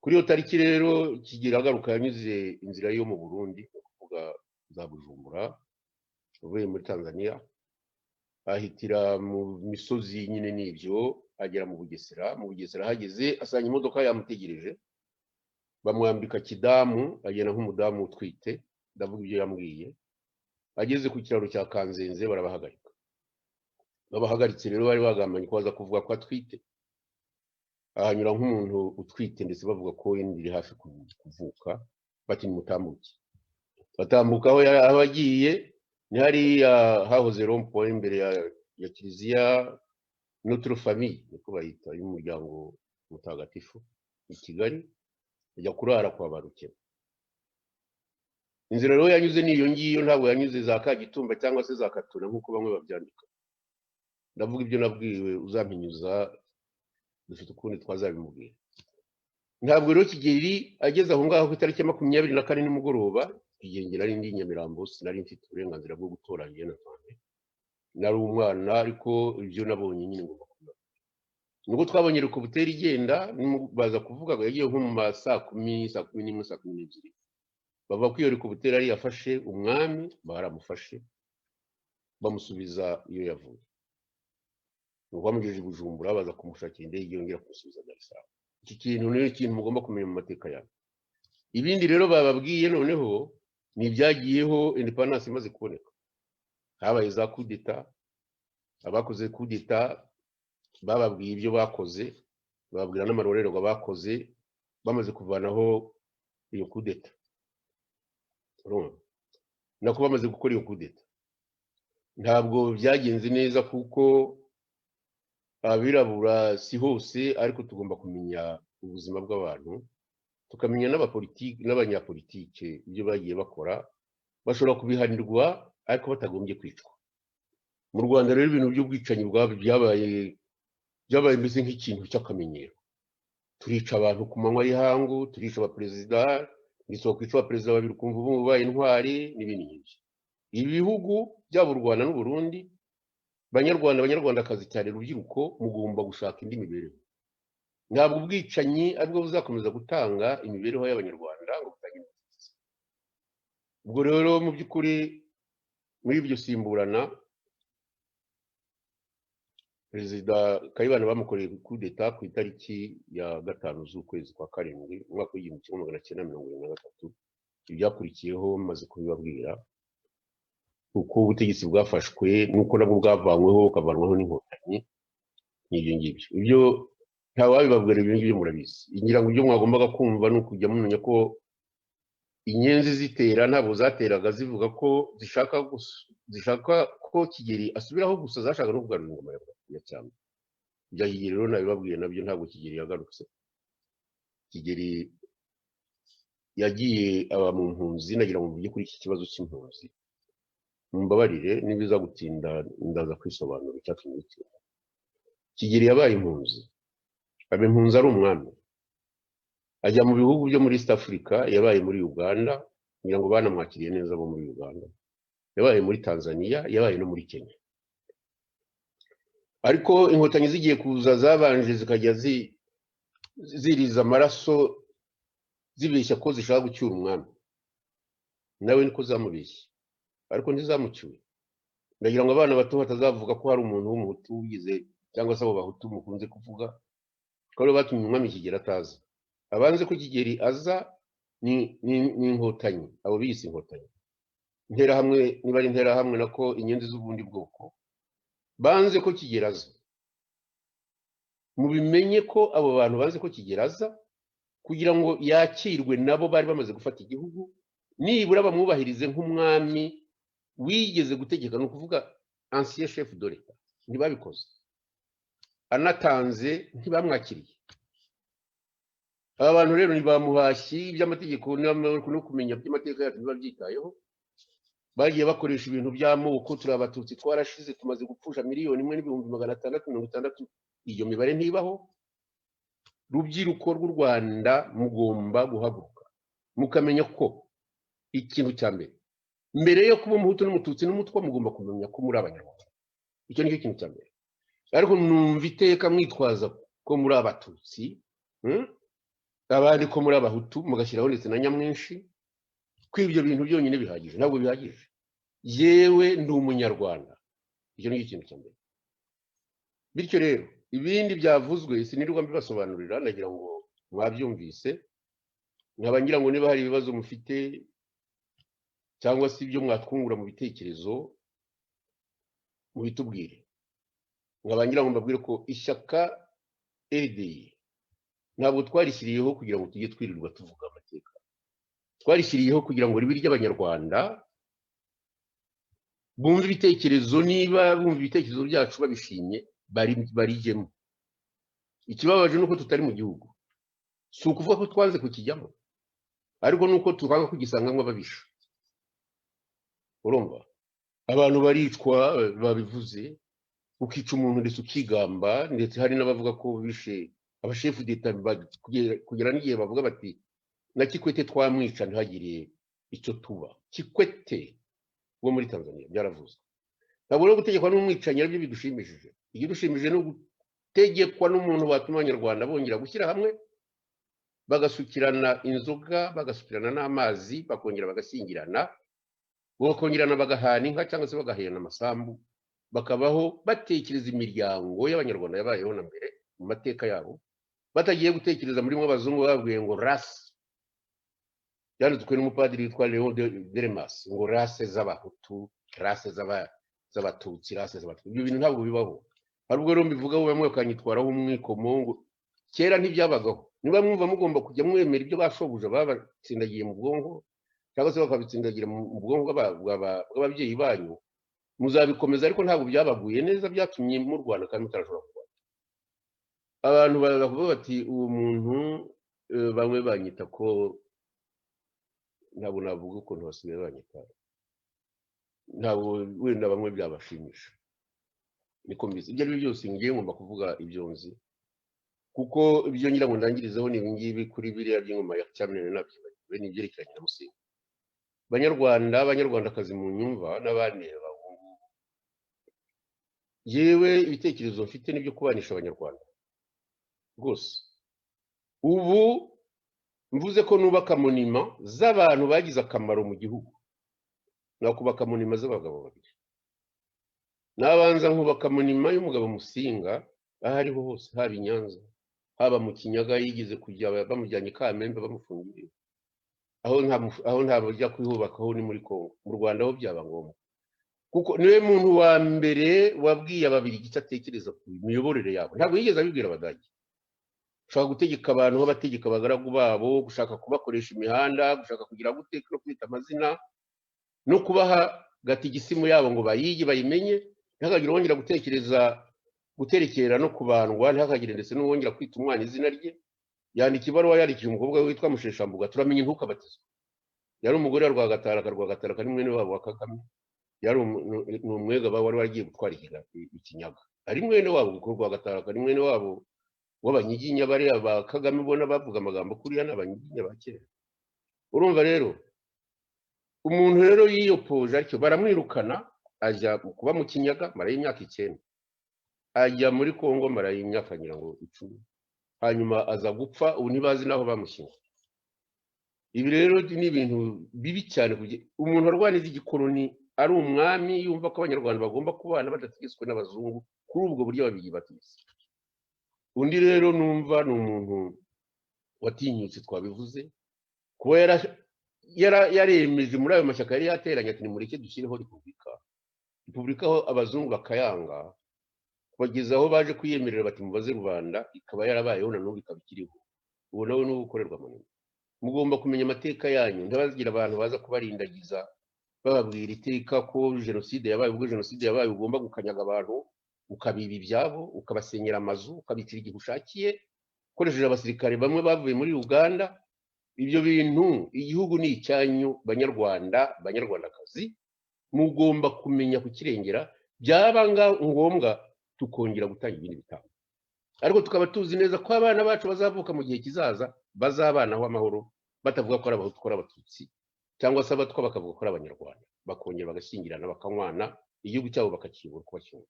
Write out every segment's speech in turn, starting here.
kuri iyo tariki rero Kigeli agaruka yanyuze inzira yo mu Burundi kuvuga za Bujumbura uvuye muri Tanzania ahitira mu misozi nyine n'ibyo agera mu Bugesera hageze asanga imodoka yamutegereje bamwambika kidamu agenda nk'umudamu utwite ndavuga ibyo yambwiye ageze ku kiraro cya Kanzenze barabahagarika babahagaritse rero bari bagambanye ko baza kuvuga ko atwite ahanyura nk'umuntu utwite ndetse bavuga ko iri hafi kuvuka bati mutambuke batambuka aho abagiye ni hari hahoze rompo imbere ya kiliziya Notre Famille niko bayita y'umuryango mutagatifu i Kigali ajya kurara kwa barukera inzira rero yanyuze niyo ngiyo ntabwo yanyuze za Kagitumba cyangwa se za Katura nkuko bamwe babyandika ndavuga ibyo nabwiwe uzampinyuza dufite ukundi twazabimubwira ntabwo rero Kigeli ageze aho ngaho ku itariki ya 24 nimugoroba igengera ari ndi Nyamirambo sinari mfite uburenganzira bwo gutora njye natwane nari umwana ariko ibyo nabonye nyine ngo nubwo twabonye ruko butera igenda baza kuvuga ngo yagiye nko mu saa 10 saa 11 saa 12 bava ko iyo ruko butera ari yafashe umwami baramufashe bamusubiza iyo yavuye ngo bamugejeje Bujumbura baza kumushakira indege yongera kumusubiza Dar es Salaam iki kintu ni ikintu mugomba kumenya mu mateka yawe ibindi rero bababwiye noneho ni byagiyeho independence imaze kuboneka habaye za coup d'etat abakoze coup d'etat bababwiye ibyo bakoze bababwira n'amarorerwa bakoze bamaze kuvanaho iyo coup d'etat nako bamaze gukora iyo coup d'etat ntabwo byagenze neza kuko abirabura si hose ariko tugomba kumenya ubuzima bw'abantu tukamenya n'abanyapolitike ibyo bagiye bakora bashobora kubihanirwa ariko batagombye kwicwa mu Rwanda rero ibintu by'ubwicanyi byabaye mbese nk'ikintu cy'akamenyero turica abantu ku manywa y'ihangu turica abaperezida nisoko kwica abaperezida babiri kumva ubu babaye intwari n'ibindi nk'ibyo ibi bihugu byaba u Rwanda n'u Burundi banyarwandakazi cyane rubyiruko mugomba gushaka indi mibereho ntabwo ubwicanyi aribwo buzakomeza gutanga imibereho y'abanyarwanda ngo butangire ubwo rero mu by'ukuri muri ibyo simburana Perezida Kayibanda bamukoreye coup d'etat ku itariki ya 5 z'ukwezi kwa karindwi umwaka w'1973 ibyakurikiyeho maze kubibabwira uko ubutegetsi bwafashwe nuko nabwo bwavanyweho kavanwaho n'inkotanyi n'ibyo ngibyo ibyo ntawabibabwira ibyo ngibyo murabizi ingira ngo ibyo mwagombaga kumva no kujya mumenya ko inyenzi zitera ntabwo zateraga zivuga ko zishaka ko Kigeli asubiraho gusa zashaka no kugarura ingoma ya cyane bya Kigeli rero nabibabwiye nabyo ntabwo Kigeli yagarutse Kigeli yagiye aba mu mpunzi nagira ngo mvuge kuri iki kibazo cy'impunzi mumbabarire nibiza gutinda ndaza kwisobanura icyatumye Kigeli yabaye impunzi impunzi ari umwami ajya mu bihugu byo muri East Africa yabaye muri Uganda ngira ngo banamwakiriye neza bo muri Uganda yabaye muri Tanzania yabaye no muri Kenya ariko inkotanyi zigiye kuza zabanje zikajya ziriza amaraso zibeshya ko zishaka gucyura umwami nawe niko zamubeshye ariko ntizamucyuye ndagira ngo abana bato batazavuga ko hari umuntu w'umuhutu wigize cyangwa se abo bahutu mukunze kuvuga ko batumye umwami Kigeli ataza abanze ko Kigeli aza ni inkotanyi abo biyise inkotanyi intera hamwe niba ari intera hamwe nako inyenzi z'ubundi bwoko banze ko Kigeli aza mubimenye ko abo bantu banze ko Kigeli aza kugira ngo yakirwe nabo bari bamaze gufata igihugu nibura bamwubahirize nk'umwami wigeze gutegeka no kuvuga ancien chef de l'État ntibabikoze anatanze ntibamwakiriye abantu rero nibamuhashyi by'amategeko no kumenya by'amateka yacu babyitayeho bagiye bakoresha ibintu by'amoko turi abatutsi twarashize tumaze gupfusha 1,660,000 iyo mibare ntibaho rubyiruko rw'u Rwanda mugomba guhaguruka mukamenya ko ikintu cya mbere yo kuba umuhutu n'umututsi n'umutwa mugomba kumenya ko muri abanyarwanda icyo nicyo kintu cya mbere ariko numva iteka mwitwaza ko muri abatutsi abandi ko muri abahutu mugashyiraho ndetse na nyamwinshi, ko ibyo bintu byonyine bihagije. Ntabwo bihagije. Yewe ndi umunyarwanda, icyo ni ikintu cya mbere. Bityo rero ibindi byavuzwe sinirirwa mbibasobanurira, nagira ngo mwabyumvise. Nkaba ngira ngo niba hari ibibazo mufite cyangwa se ibyo mwatwungura mu bitekerezo mubitubwire. Nkaba ngira ngo mbabwire ko ishyaka RDI ntabwo twarishyiriyeho kugira ngo tujye twirirwa tuvuga amateka. Twarishyiriyeho kugira ngo ribe iry'abanyarwanda bumve ibitekerezo, niba bumva ibitekerezo byacu babishimye barijyemo. Ikibabaje nuko tutari mu gihugu, si ukuvuga ko twanze kukijyamo, ariko nuko twanga kugisangamo ababisha. Urumva abantu baricwa, babivuze, ukica umuntu ndetse ukigamba, ndetse hari n'abavuga ko bishe abashefu d'etat, kugera n'igihe bavuga bati na Kikwete twamwica ntihagire icyo tuba. Kikwete wo muri Tanzania byaravuze. Ntabwo rero gutegekwa n'umwicanyi aribyo bidushimishije. Igidushimije no gutegekwa n'umuntu watuma abanyarwanda bongera gushyira hamwe, bagasukirana inzoga, bagasukirana n'amazi, bakongera bagashyingirana, bakongerana bagahana inka cyangwa se bagahena amasambu, bakabaho batekereza imiryango y'abanyarwanda yabayeho na mbere mu mateka yabo, batagiye gutekereza muri mwe abazungu babwiye ngo rasi. Yanditswe n'umupadiri witwa Leon Deremas ngo rase z'abahutu, rase z'abatutsi, rase z'abatutsi. Ibyo bintu ntabwo bibaho. Hari ubwo rero mbivugaho bamwe bakanyitwaraho umwikomo ngo kera ntibyabagaho. Niba mwumva mugomba kujya mwemera ibyo bashobuja babatsindagiye mu bwonko, cyangwa se bakabitsindagira mu bwonko bw'ababyeyi banyu, muzabikomeza, ariko ntabwo byabaguye neza, byatumye mu Rwanda kandi mutarashobora kurwanya. Abantu baravuga bati uwo muntu, bamwe banyita ko, ntabwo navuga ukuntu basigaye banyita, ntabwo wenda bamwe byabashimisha. Niko mbizi. Ibyo ari byo byose ngiye ngomba kuvuga ibyo nzi, kuko ibyo ngira ngo ndangirizeho ni ibingibi kuri biriya by'ingoma ya cyamene nabyibagiwe, n'ibyerekeranye na Musinga. Banyarwanda, abanyarwandakazi mu nyumva n'abaneba, yewe ibitekerezo mfite n'ibyo kubanisha abanyarwanda rwose. Ubu mvuze ko nubaka monima z'abantu bagize akamaro mu gihugu, nakubaka monima z'abagabo babiri. Nabanza nkubaka monima y'umugabo Musinga aho ariho hose, haba i Nyanza, haba mu Kinyaga, yigeze kujya bamujyanye Kamembe bamufungiye, aho ntabwo bajya kwihubakaho ni muri Kongo. Mu Rwanda ho byaba ngombwa, kuko niwe muntu wa mbere wabwiye ababiri icyo atekereza ku miyoborere yabo. Ntabwo yigeze abibwira Abadage. Ushaka gutegeka abantu nk'abategeka abagaragu babo, gushaka kubakoresha imihanda, gushaka kugira guteka no kwita amazina, no kubaha gatigisimu yabo ngo bayige bayimenye. Ntihakagire wongera gutekereza guterekera no kubandwa, ntihakagire ndetse n'uwongera kwita umwana izina rye. Yandika ibaruwa yarikiye umukobwa we witwa Musheshambuga, turamenye ntukabatizwe. Yari umugore wa Rwagataraka ni mwene wabo wa Kagame. Yari umwega wari wagiye gutwara ikinyaga, ari mwene wabo, kuko Rwagataraka ni mwene wabo w'abanyiginya bariya ba Kagame ubona bavuga amagambo kuriya n'abanyiginya ba kera. Urumva rero umuntu rero yiyopoje atyo, baramwirukana, ajya kuba mu Kinyaga mara y'imyaka 9, ajya muri Kongo mara y'imyaka ngira ngo 10, hanyuma aza gupfa. Ubu ntibazi naho bamushyinguye. Ibi rero ni ibintu bibi cyane. Umuntu arwaniza igikoloni ari umwami, yumva ko abanyarwanda bagomba kubana badategetswe n'abazungu kuri ubwo buryo babigibatse. Undi rero numva ni umuntu watinyutse, twabivuze, kuba yaremeje muri ayo mashyaka yari yateranye ati nimureke dushyireho repubulika, aho abazungu bakayanga, bageze aho baje kwiyemerera bati mubaze rubanda, ikaba yarabayeho na n'ubu ikaba ikiriho. Ubu nawe ni ugukorerwa mu nyuma. Mugomba kumenya amateka yanyu, ntabagira abantu baza kubarindagiza bababwira iteka ko jenoside yabaye. Ubwo jenoside yabaye ugomba gukanyaga abantu, ukabiba ibyabo, ukabasenyera amazu, ukabicira igihe ushakiye ukoresheje abasirikare bamwe bavuye muri Uganda. Ibyo bintu, igihugu ni icyanyu banyarwanda, banyarwandakazi, mugomba kumenya kukirengera. Byaba ngombwa tukongera gutanga ibindi bitabo, ariko tukaba tuzi neza ko abana bacu bazavuka mu gihe kizaza bazabanaho amahoro, batavuga ko ari abahutu ko ari abatutsi, cyangwa se abatwa bakavuga ko ari abanyarwanda, bakongera bagashyingirana bakanywana, igihugu cyabo bakakiyobora uko bacyumva.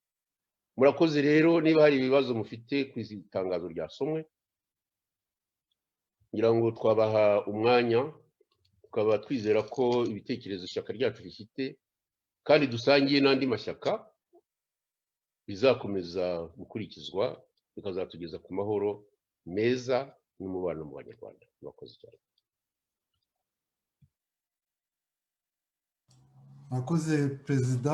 Murakoze rero. Niba hari ibibazo mufite ku itangazo ryasomwe, ngira ngo twabaha umwanya tukaba twizera ko ibitekerezo ishyaka ryacu rifite kandi dusangiye n'andi mashyaka bizakomeza gukurikizwa bikazatugeza ku mahoro meza n'umubano mu banyarwanda. Murakoze cyane. Murakoze Perezida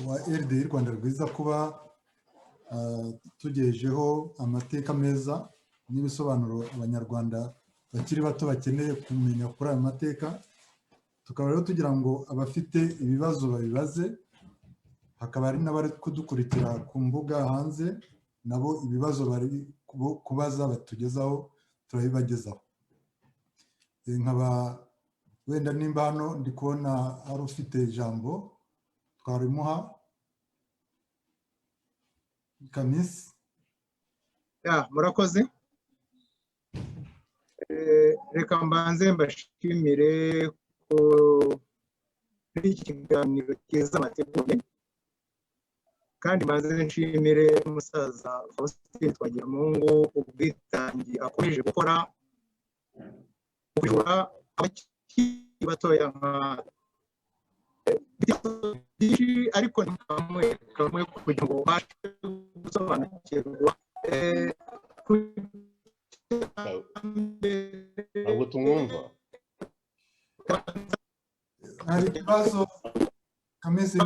wa RDI Rwanda Rwiza kuba tugejejeho amateka meza n'ibisobanuro abanyarwanda bakiri bato bakeneye kumenya kuri aya mateka. Tukaba rero tugira ngo abafite ibibazo babibaze, hakaba hari n'abari kudukurikira ku mbuga hanze nabo ibibazo bari kubaza batugezaho turabibagezaho. Nkaba wenda nimba hano ndi kubona hari ufite ijambo twarimuha. Kamisi. Murakoze. Reka mbanze mbashimire kuri iki kiganiro cyiza mwateguye, kandi mbanze nshimire umusaza Faustin Twagiramungu ubwitange akomeje gukora kujura abakiri batoya ariko ni kamwe kugira ngo babashe gusobanukirwa. Ntabwo tumwumva. Hari ikibazo Kamisi,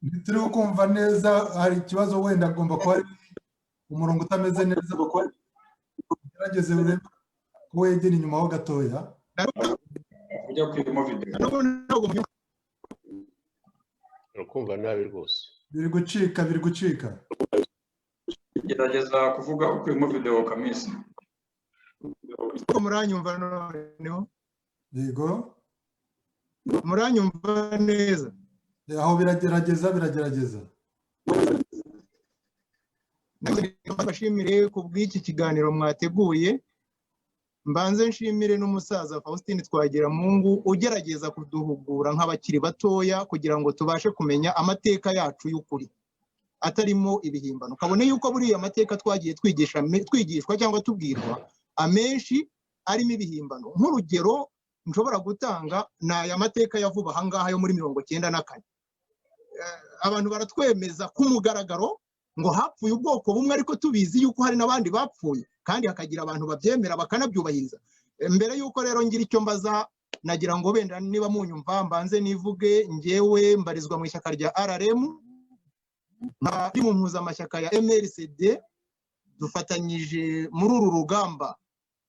ntituri kumva neza, hari ikibazo wenda agomba kuba ari umurongo utameze neza, gerageze urebe ko wegera inyuma ho gatoya. Ujya kwirimo video. Urakumva nabi rwose. Biri gucika. Gerageza kuvuga ukwirimo video Kamisi. Muranyumva noneho? Yego. Muranyumva neza? Aho biragerageza. Ndabashimire ku bw'iki kiganiro mwateguye. Mbanze nshimire n'umusaza Faustin Twagiramungu ugerageza kuduhugura nk'abakiri batoya kugira ngo tubashe kumenya amateka yacu y'ukuri atarimo ibihimbano. Kabone yuko buriya amateka twagiye twigishwa cyangwa tubwirwa amenshi arimo ibihimbano. Nk'urugero nshobora gutanga ni aya mateka ya vuba ahangaha yo muri 1994. Abantu baratwemeza ku mugaragaro ngo hapfuye ubwoko bumwe, ariko tubizi yuko hari n'abandi bapfuye kandi hakagira abantu babyemera bakanabyubahiriza. Mbere yuko rero ngira icyo mbaza, nagira ngo benda niba munyumva mbanze nivuge. Ngewe mbarizwa mu ishyaka rya RRM, ndi mu mpuzamashyaka ya MRCD. Dufatanyije muri uru rugamba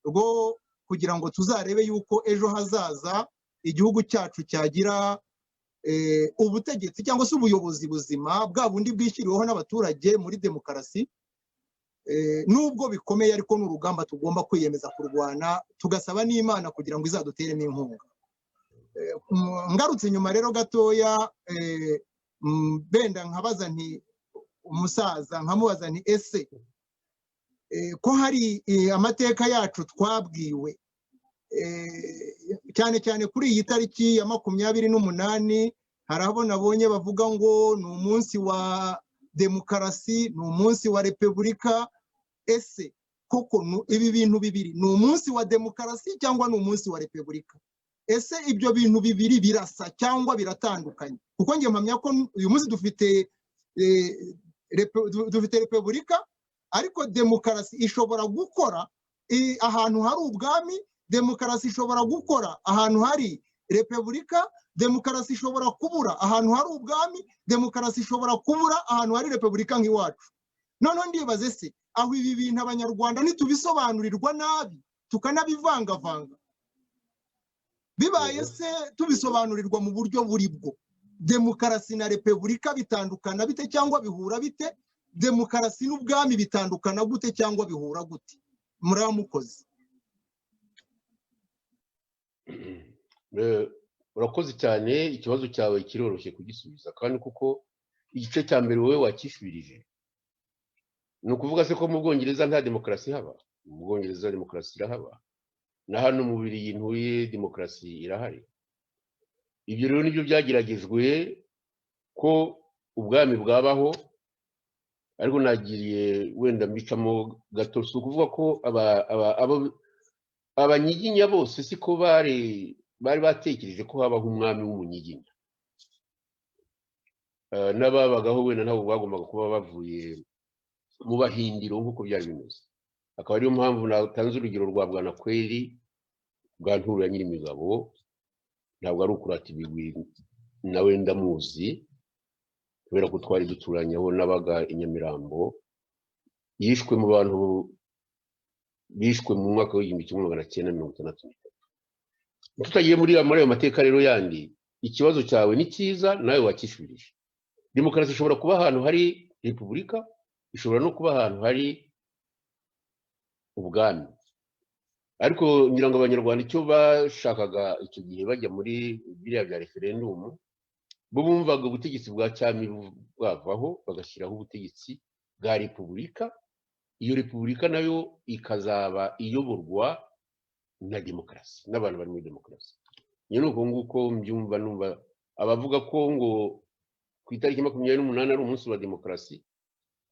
rwo kugira ngo tuzarebe yuko ejo hazaza igihugu cyacu cyagira ubutegetsi cyangwa se ubuyobozi buzima, bwa bundi bwishyiriweho n'abaturage muri demokarasi. Nubwo bikomeye ariko n'urugamba tugomba kwiyemeza kurwana, tugasaba n'Imana kugira ngo izaduteremo inkunga. Ngarutse nyuma rero gatoya, benda nkabaza nti umusaza nkamubaza nti ese ko hari amateka yacu twabwiwe cyane cyane kuri iyi tariki ya 28, hari abo nabonye bavuga ngo ni umunsi wa demokarasi, ni umunsi wa repubulika. Ese koko ibi bintu bibiri, ni umunsi wa demokarasi cyangwa ni umunsi wa repubulika? Ese ibyo bintu bibiri birasa cyangwa biratandukanye? Kuko ngiye mpamya ko uyu munsi dufite repubulika, ariko demokarasi ishobora gukora ahantu hari ubwami, demokarasi ishobora gukora ahantu hari repubulika, demokarasi ishobora kubura ahantu hari ubwami, demokarasi ishobora kubura ahantu hari repubulika nk'iwacu. Noneho ndibaze se aho ibi bintu abanyarwanda ntitubisobanurirwa nabi tukanabivangavanga, bibaye se tubisobanurirwa mu buryo buri bwo, demokarasi na repubulika bitandukana bite cyangwa bihura bite? Demokarasi n'ubwami bitandukana gute cyangwa bihura gute? Muramukoze. Urakoze cyane, ikibazo cyawe kiroroshye kugisubiza kandi kuko igice cya mbere wowe wakishubirije. Ni ukuvuga se ko mu Bwongereza nta demokarasi haba? Mu Bwongereza demokarasi irahaba, na hano mu Bubiligi ntuye demokarasi irahari. Ibyo rero nibyo byageragejwe ko ubwami bwabaho, ariko nagiriye wenda mbicamo gato. Si ukuvuga ko abanyiginya bose siko bari batekereje ko habaho umwami w'umunyiginya. N'ababagaho wenda ntabwo bagombaga kuba bavuye mu bahindiro nk'uko byari bimeze. Akaba ariyo mpamvu natanze urugero rwa Bwanakweli bwa Nturo ya Nyirimigabo, ntabwo ari ukurata ibigwi, nawe ndamuzi kubera ko twari duturanye aho nabaga i Nyamirambo. Yishwe mu bantu bishwe mu mwaka w'1963. Tutagiye muri ayo mateka rero yandi, ikibazo cyawe ni cyiza nawe wakishubirije. Demokarasi ishobora kuba ahantu hari repubulika, ishobora no kuba ahantu hari ubwami. Ariko ngira ngo abanyarwanda icyo bashakaga icyo gihe bajya muri biriya bya referendum, bo bumvaga ubutegetsi bwa cyami bwavaho bagashyiraho ubutegetsi bwa repubulika. Iyo repubulika nayo ikazaba iyoborwa na demokarasi, n'abantu bari muri demokarasi. Niyo nuko nguko mbyumva, numva abavuga ko ngo ku itariki 28 ari umunsi wa demokarasi,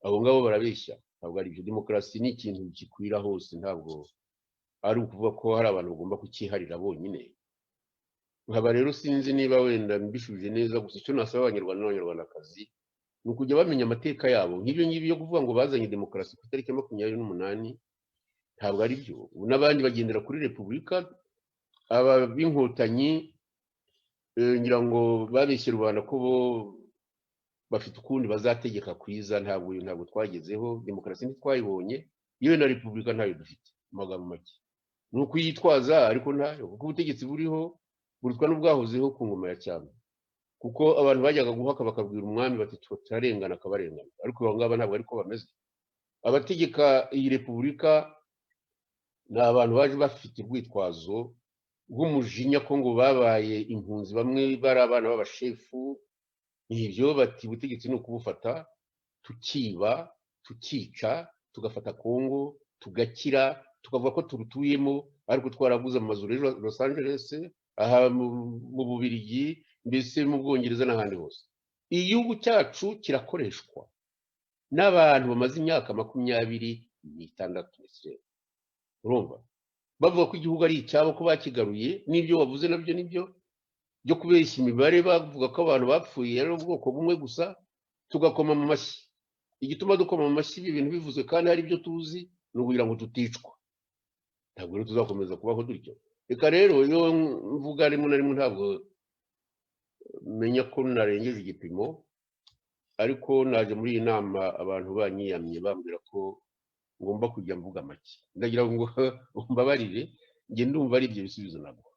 abo ngabo barabeshya. Ntabwo ari byo. Demokarasi ni ikintu gikwira hose, ntabwo ari ukuvuga ko hari abantu bagomba kukiharira bonyine. Nkaba rero sinzi niba wenda mbishuje neza, gusa icyo nasaba abanyarwanda n'abanyarwandakazi ni ukujya bamenya amateka yabo. Nk'ibyo ngibyo kuvuga ngo bazanye demokarasi ku itariki 28 ntabwo ari byo. N'abandi bagendera kuri repubulika. Aba b'inkotanyi ngira ngo babeshye rubanda ko bo bafite ukundi bazategeka kwiza. Ntabwo twagezeho demokarasi, ntitwayibonye. Yewe na repubulika ntayo dufite, amagambo make. Ni ukuyitwaza ariko ntayo, kuko ubutegetsi buriho burutwa n'ubwahozeho ku ngoma ya cyami. Kuko abantu bajyaga guhaka bakabwira umwami bati turarengana, akabarengana. Ariko abo ngabo ntabwo ariko bameze. Abategeka iyi repubulika ni abantu baje bafite urwitwazo rw'umujinya ko ngo babaye impunzi, bamwe bari abana b'abashefu. Nibyo bati ubutegetsi ni ukubufata tukiba, tukica, tugafata Kongo, tugakira, tukavuga ko turutuyemo, ariko twaraguze amazu rero Los Angeles, aha mu Bubiligi, mbese mu Bwongereza n'ahandi hose. Igihugu cyacu kirakoreshwa n'abantu bamaze imyaka 26. Urumva bavuga ko igihugu ari icyabo, ko bakigaruye. N'ibyo wavuze nabyo nibyo byo kubeshya imibare, bavuga ko abantu bapfuye ari ubwoko bumwe gusa, tugakoma mu mashyi. Igituma dukoma mu mashyi ibintu bivuzwe kandi hari ibyo tuzi, ni ukugira ngo tuticwa. Ntabwo rero tuzakomeza kubaho dutyo. Reka rero iyo mvuga rimwe na rimwe ntabwo menya ko narengeje igipimo, ariko naje muri iyi nama abantu banyiyamye bambwira ko ngomba kujya mvuga make. Ndagira ngo mbabarire, njye ndumva ari ibyo bisubizo nabwo.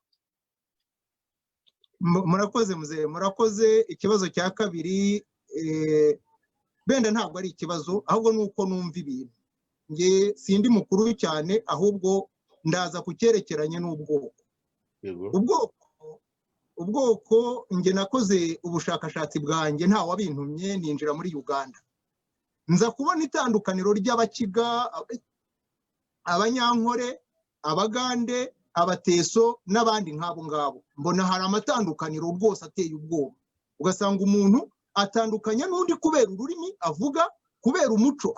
Murakoze muzehe, murakoze. Ikibazo cya kabiri benda ntabwo ari ikibazo, ahubwo nuko numva ibintu. Nge sindi mukuru cyane, ahubwo ndaza kucyerekeranye n'ubwoko. Ubwoko nge nakoze ubushakashatsi bwanjye nta wabintumye, ninjira muri Uganda. Nza kubona itandukaniro ry'Abakiga, Abanyankore, Abagande, Abateso n'abandi nk'abo ngabo. Mbona hari amatandukaniro rwose ateye ubwoba. Ugasanga umuntu atandukanye n'undi kubera ururimi avuga, kubera umuco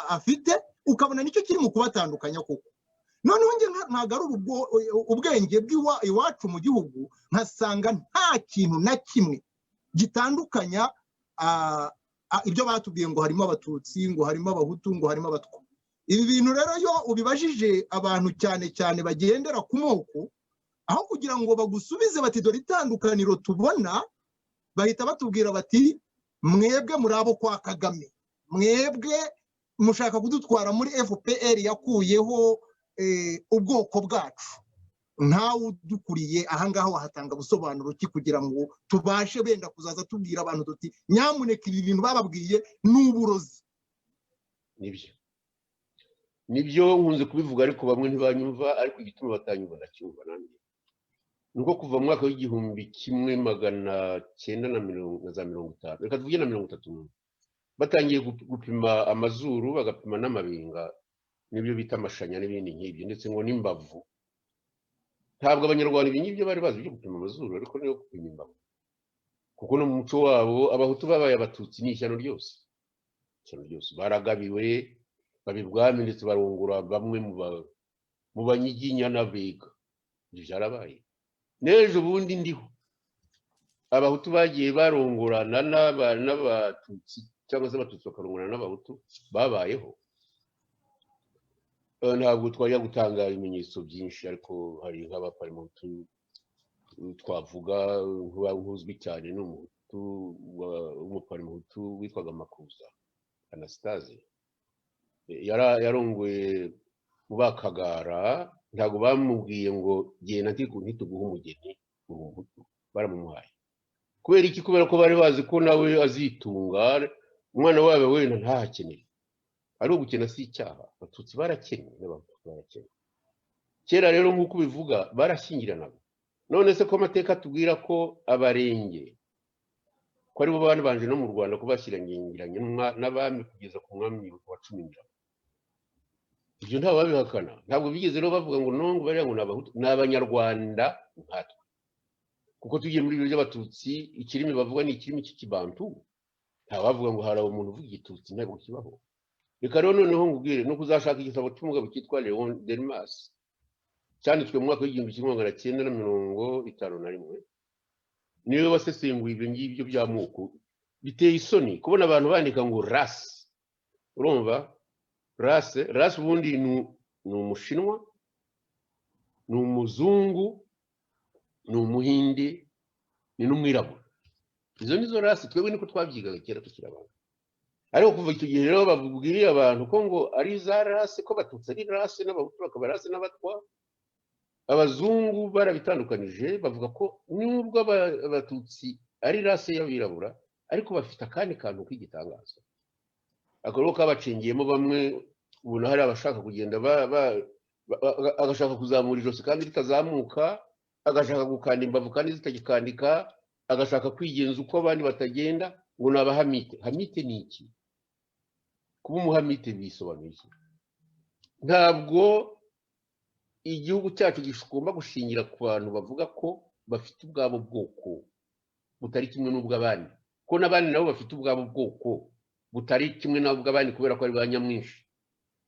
afite, ukabona nicyo kiri mu kubatandukanya koko. Noneho nge nkagarura ubwenge bw'iwacu mu gihugu, nkasanga nta kintu na kimwe gitandukanya ibyo batubwiye ngo harimo Abatutsi, ngo harimo Abahutu, ngo harimo Abatwa. Ibi bintu rero yo ubibajije abantu cyane cyane bagendera ku moko, aho kugira ngo bagusubize bati dore itandukaniro tubona, bahita batubwira bati mwebwe muri abo kwa Kagame, mwebwe mushaka kudutwara muri FPR yakuyeho ubwoko bwacu. Ntawe udukuriye ahangaha wahatanga busobanuro ki kugira ngo tubashe benda kuzaza tubwira abantu tuti nyamuneka ibi bintu bababwiye n'uburozi. Nibyo nkunze kubivuga, ariko bamwe ntibanyumva, ariko igituma batanyumva ndacyumva nanjye. Nuko kuva mu mwaka w'1950, reka tuvuge na 30, batangiye gupima amazuru, bagapima n'amabinga, nibyo bita amashanya n'ibindi nk'ibyo, ndetse ngo n'imbavu. Ntabwo abanyarwanda ibi ngibyo bari bazi byo gupima amazuru, ariko niyo gupima imbavu, kuko no mu muco wabo Abahutu babaye Abatutsi ni ishyano ryose. Baragabiwe, babibwami, ndetse barongora bamwe mu banyiginya n'abega ibyo byarabaye n'ejo bundi ndiho abahutu bagiye barongorana n'abatutsi cyangwa se abatutsi bakarongorana n'abahutu babayeho. Ntabwo twajya gutanga ibimenyetso byinshi ariko hari nk'abaparimutu twavuga nk'uzwi cyane n'umuhutu w'umuparimutu witwaga Makuza Anastase yarongoye mu Bakagara. Ntabwo bamubwiye ngo genda ntituguhe umugeni umuhutu, baramumuhaye. Kubera iki? Kubera ko bari bazi ko nawe azitunga, umwana wabo wenda ntahakeneye. Ari ugukena si icyaha, abatutsi barakennye n'abahutu barakennye. Kera rero nk'uko bivuga barashyingiranaga. None se ko amateka tubwira ko abarenge ko ari bo banje no mu Rwanda kubashyirangiranye n'abami kugeza ku mwami wa 10. Ibyo nta babihakana, ntabwo bigeze rero bavuga ngo nongo bari ngo n'abahutu n'abanyarwanda nkatwe, kuko tugiye muri ibyo by'abatutsi ikirimi bavuga ni ikirimi cy'ikibantu. Nta bavuga ngo hari umuntu uvuga igitutsi ntabwo kibaho. Reka rero noneho ngubwire no kuzashaka igitabo cy'umugabo cyitwa Leon Delmas cyanditswe mu mwaka w'1951 niwe wasesenguye ibyo ngibyo by'amoko. Biteye isoni kubona abantu bandika ngo race. Urumva race ubundi ni umushinwa, ni umuzungu, ni umuhindi, ni n'umwirabura. Izo nizo race twebwe niko twabyigaga kera tukiri abantu. Ariko kuva icyo gihe rero babwiriye abantu ko ngo ari za race, ko batutsi ari race n'abahutu bakaba race n'abatwa. Abazungu barabitandukanije bavuga ko nubwo abatutsi ari race y'abirabura ariko bafite akandi kantu k'igitangaza. Akaro kabacengiyemo bamwe, ubona hari abashaka kugenda agashaka kuzamura ijosi kandi ritazamuka, agashaka gukanda imbavu kandi zitagikandika, agashaka kwigenza uko abandi batagenda, ngo nabahamite. Hamite ni iki? Kuba umuhamite bisobanuye iki? Ntabwo igihugu cyacu gishobora gushingira ku bantu bavuga ko bafite ubwabo bwoko butari kimwe n'ubw'abandi, ko n'abandi nabo bafite ubwabo bwoko butari kimwe n'ubw'abandi kubera ko ari ba nyamwinshi.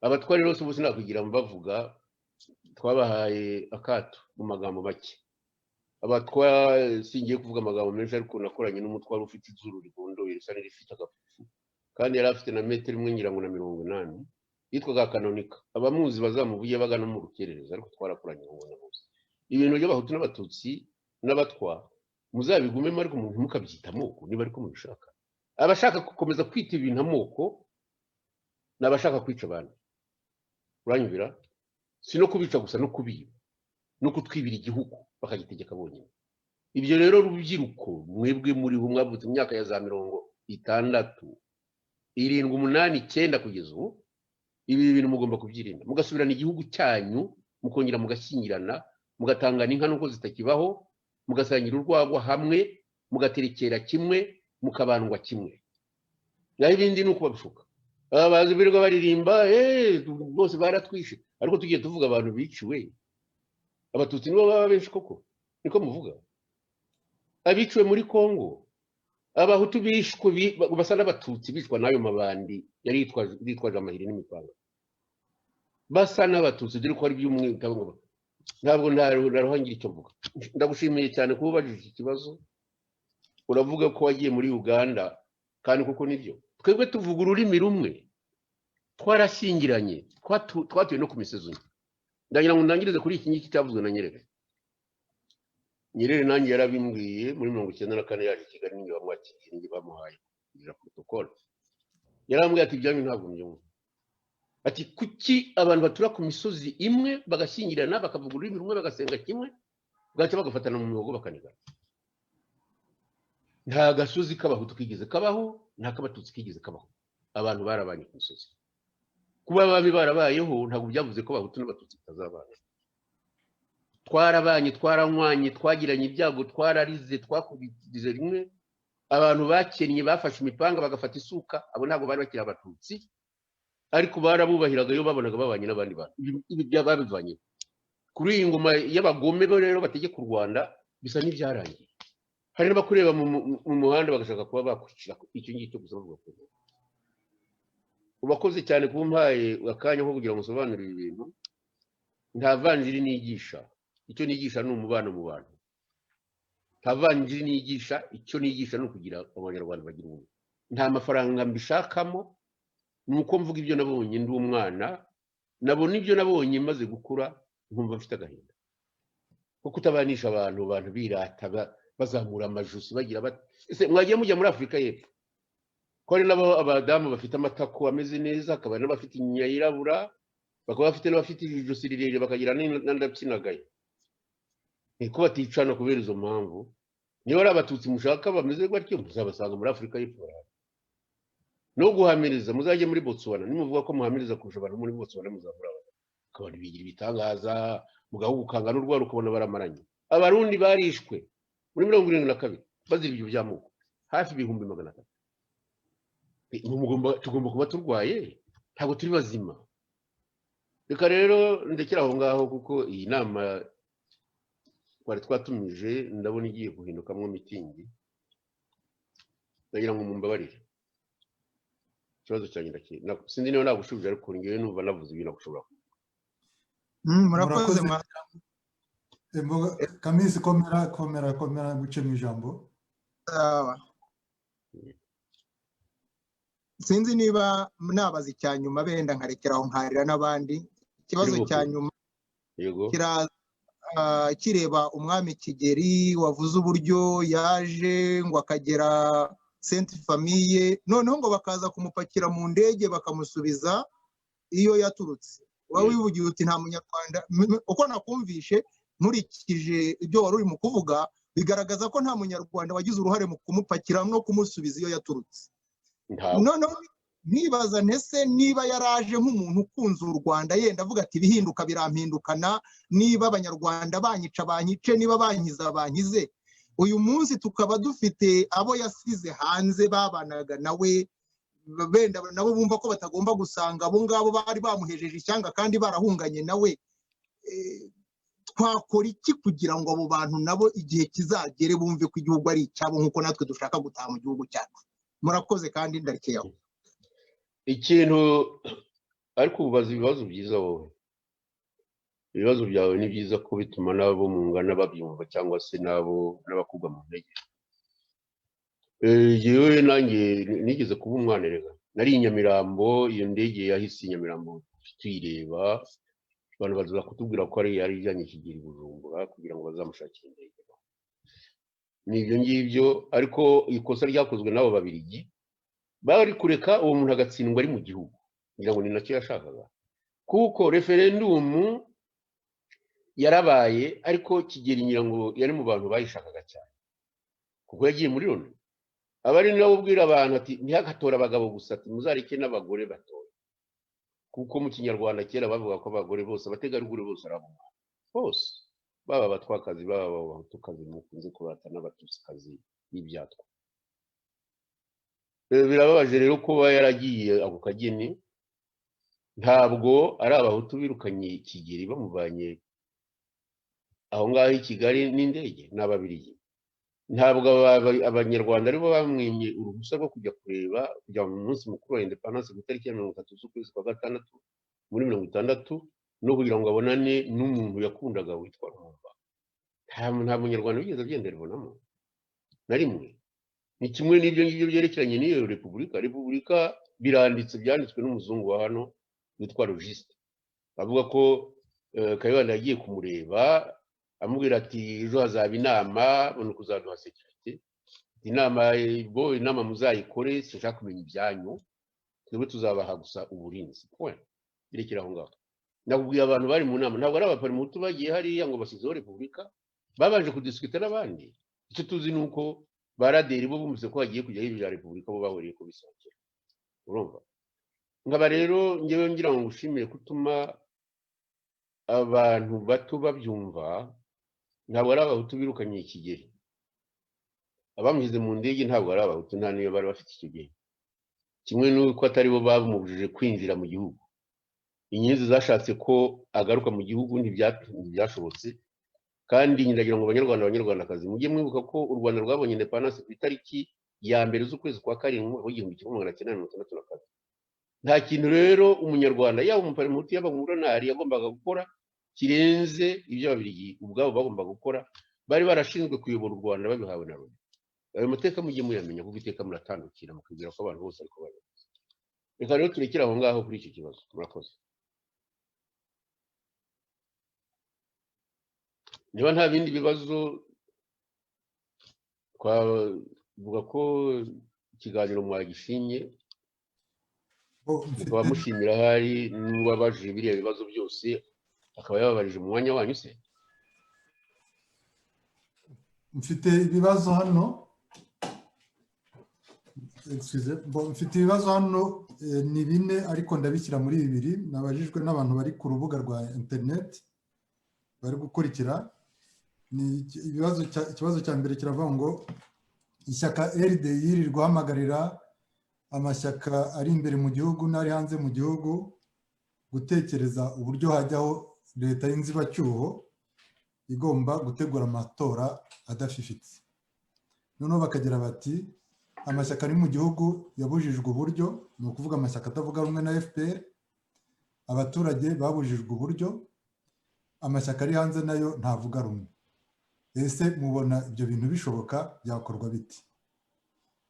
Abatware rero bose nakugira bavuga twabahaye akato mu magambo make. Abatwa singiye kuvuga amagambo menshi ariko nakoranye n'umutwaro ufite izuru rigondoye risa n'irifite agafufu kandi yari afite na metero imwe ngira ngo na 80 yitwaga Kanonika. Abamuzi bazamuvuye baga no mu rukerereza ariko twarakoranye ngo namuzi. Ibintu by'abahutu n'abatutsi n'abatwa muzabigumemo ariko umuntu mukabyita amoko niba ariko mubishaka. Abashaka gukomeza kwita ibintu amoko n'abashaka kwica abantu. Uranyumvira? Si no kubica gusa no kubiba no kutwibira igihugu bakagitegeka bonyine. Ibyo rero rubyiruko mwebwe muri bo mwavutse imyaka ya za 60, 7, 8, 9 kugeza ubu, ibi bintu mugomba kubyirinda, mugasubirana igihugu cyanyu, mukongera mugashyingirana, mugatangana inka nuko zitakibaho, mugasangira urwagwa hamwe, mugaterekera kimwe, mukabandwa kimwe. Naho ibindi nuko babishuka. Abazi birirwa baririmba bose baratwishe, ariko tugiye tuvuga abantu biciwe. Abatutsi nibo baba benshi koko, niko muvuga. Abiciwe muri Kongo, abahutu bishwe basa n'abatutsi bishwa nayo mabandi yari yitwaje amahiri n'imipanga. Basa n'abatutsi dore ko ari by'umwe tabwo. Ntabwo ndaruhangira icyo mvuga. Ndagushimiye cyane kuba ubajije iki kibazo. Uravuga ko wagiye muri Uganda kandi kuko nibyo. Twebwe tuvuga ururimi rumwe. Twarashyingiranye, twatuye no ku misozi. Ndagira ngo ndangirize kuri iki ngiki cyavuzwe na Nyerere. Nyerere nanjye yarabimbwiye muri 1994 yaje Kigali ninge bamwakiriye ninge bamuhaye kugira protocol. Yarambwiye ati byanyu ntabwo mbyumva. Ati kuki abantu batura ku misozi imwe bagashyingirana bakavuga ururimi rumwe bagasenga kimwe bwaca bagafatana mu mihogo bakaniga. Nta gasozi k'abahutu kigeze kabaho, nta k'abatutsi kigeze kabaho. Abantu barabanye ku misozi. Kuba babi barabayeho ntabwo byavuze ko abahutu n'abatutsi bazabana. Twarabanye, twaranywanye, twagiranye ibyago, twararize, twakubirize rimwe. Abantu bakennye bafashe imipanga bagafata isuka, abo ntabwo bari bakira abatutsi, ariko barabubahiraga yo babonaga babanye n'abandi bantu. Ibi byababivanye. Kuri iyi ngoma y'abagome rero bategeka u Rwanda bisa n'ibyarangiye. Hari n'abakureba mu muhanda bagashaka kuba bakwicira icyo ngicyo gusa bavuga ko. Ubakoze cyane kumpaye akanya ko kugira ngo usobanurire ibintu. nta vanjiri nigisha, icyo nigisha ni umubano mu bantu. Nta vanjiri nigisha, icyo nigisha ni ukugira abanyarwanda bagira ubumwe. Nta mafaranga mbishakamo, ni uko mvuga ibyo nabonye ndi umwana, nabona ibyo nabonye maze gukura, nkumva mfite agahinda ko kutabanisha abantu birata bazamura amajosi bagira ese mwagiye mujya muri Afurika y'Epfo ko hari nabo abadamu bafite amatako ameze neza, akaba n'abafite inyinya yirabura, bakaba bafite n'abafite ijosi rirerire, bakagira n'andapyinagaye. Ko baticana kubera izo mpamvu. Niba ari abatutsi mushaka bameze batyo, muzabasanga muri Afurika y'Epfo. No guhamiriza, muzajye muri Botswana, nimuvuga ko muhamiriza kurusha abantu muri Botswana, muzahura akabona bigira ibitangaza, mugahugukanga n'urwara ukabona baramaranye. Abarundi barishwe muri 72 bazira ibyo by'amoko hafi 300,000. Tugomba kuba turwaye, ntabwo turi bazima. Reka rero ndekera aho ngaho, kuko iyi nama twari twatumije ndabona igiye guhindukamwo mitingi. Ndagira ngo mumbabarire ikibazo cyanjye sinzi niba nagushubije, ariko ngewe numva navuze ibintu nagushobora. Murakoze. Kamisi, komera guce mu ijambo. Sinzi niba nabaza icya nyuma benda nkarekeraho nkarira n'abandi. Ikibazo cya nyuma kireba umwami Kigeli wavuze uburyo yaje ngo akagera Sainte Famille, noneho ngo bakaza kumupakira mu ndege bakamusubiza iyo yaturutse. Wowe wivugiye uti nta munyarwanda, uko nakumvishe nkurikije ibyo wari uri mu kuvuga, bigaragaza ko nta munyarwanda wagize uruhare mu kumupakira no kumusubiza iyo yaturutse. Noneho nibaza ntese niba yaraje nk'umuntu ukunze u Rwanda, yenda avuga ati bihinduka birampindukana, niba abanyarwanda banyica banyice, niba bankiza bankize. Uyu munsi tukaba dufite abo yasize hanze babanaga nawe, benda nabo bumva ko batagomba gusanga abo ngabo bari bamuhejeje ishyanga kandi barahunganye nawe. Twakora iki kugira ngo abo bantu nabo igihe kizagere bumve ko igihugu ari icyabo nk'uko natwe dushaka gutaha mu gihugu cyacu? Murakoze kandi ndarekeyeho. Ikintu ariko ubaza ibibazo byiza wowe. Ibibazo byawe ni byiza ko bituma nabo mungana babyumva, cyangwa se nabo n'abakugwa mu ntege. Yewe nanjye nigeze kuba umwana rega. Nari i Nyamirambo, iyo ndege yahise i Nyamirambo tuyireba, abantu baza kutubwira ko ari yari ijyanye Kigeli Bujumbura kugira ngo bazamushakire indege. Nibyo ngibyo, ariko ikosa ryakozwe n'abo Babirigi, bari kureka uwo muntu agatsindwa ari mu gihugu, ngira ngo ni nacyo yashakaga, kuko referendumu yarabaye, ariko Kigeli ngira ngo yari mu bantu bayishakaga cyane, kuko yagiye muri Loni. Abari nabo ubwira abantu ati ntihagatora abagabo gusa, ati muzareke n'abagore batoye, kuko mu Kinyarwanda kera bavuga ko abagore bose, abategarugori bose ari abo bose, baba abatwakazi, baba abahutukazi, mukunze kurata n'abatutsikazi y'ibyatwa. Birababaje rero kuba yaragiye ako kageni. Ntabwo ari abahutu birukanye Kigeli bamuvanye aho ngaho i Kigali n'indege, n'Ababirigi. Ntabwo abanyarwanda aribo bamwimye uruhusa rwo kujya kureba, kujya mu munsi mukuru wa independence ku itariki ya 30 z'ukwezi kwa gatandatu muri 60, no kugira ngo abonane n'umuntu yakundaga witwa Rumumba. Nta munyarwanda wigeze agenda ribonamo na rimwe. Ni kimwe n'ibyo ngibyo byerekeranye n'iyo repubulika byanditswe n'umuzungu wa hano witwa Logiste. Bavuga ko Kayibanda yagiye kumureba amubwira ati ejo hazaba inama, bone kuzaduha security. Inama muzayikore, sinshaka kumenya ibyanyu, twebwe tuzabaha gusa uburinzi. Birekera aho ngaho. Nakubwiye abantu bari mu nama, ntabwo ari abaparimutu bagiye hariya ngo basizeho repubulika, babanje kudiskita n'abandi. Icyo tuzi ni uko baraderi bo bumvise ko hagiye kujya hibira repubulika, bo bahuriye ko bisokera. Urumva? Nkaba rero ngewe ngira ngo ngushimire kutuma abantu bato babyumva. Ntabwo ari abahutu birukanye Kigeli, abamushyize mu ndege ntabwo ari abahutu, nta niyo bari bafite icyo gihe. Kimwe n'uko atari bo bamubujije kwinjira mu gihugu. Inyenzi zashatse ko agaruka mu gihugu ntibyashobotse. Kandi ndagira ngo abanyarwandakazi mujye mwibuka ko u Rwanda rwabonye independence ku itariki ya 1 z'ukwezi kwa 7 mu 1964. Nta kintu rero umunyarwanda yaba umuparimutu yaba umuronari yagombaga gukora kirenze ibyo ababiligi ubwabo bagomba gukora, bari barashinzwe kuyobora u Rwanda babihawe na Loni. Ayo mateka mujye muyamenya kuko iteka muratandukira mukibwira ko abantu bose ariko bayobozi. Reka rero turekere aho ngaho kuri icyo kibazo. Murakoze. Niba nta bindi bibazo twavuga ko ikiganiro mwagishimye, mukaba mushimira ahari n'uwabajije biriya bibazo byose akaba yababarije mu mwanya wanyu se. Mfite ibibazo hano, mfite ibibazo hano ni 4 ariko ndabishyira muri 2 nabajijwe n'abantu bari ku rubuga rwa internet bari gukurikira. Ni ikibazo cya mbere kiravuga ngo ishyaka RDI rirwahamagarira amashyaka ari imbere mu gihugu n'ari hanze mu gihugu gutekereza uburyo hajyaho leta y'inzibacyuho igomba gutegura amatora adafifitse. Noneho bakagira bati amashyaka ari mu gihugu yabujijwe uburyo, ni ukuvuga amashyaka atavuga rumwe na FPR, abaturage babujijwe uburyo, amashyaka ari hanze nayo ntavuga rumwe. Ese mubona ibyo bintu bishoboka, byakorwa biti?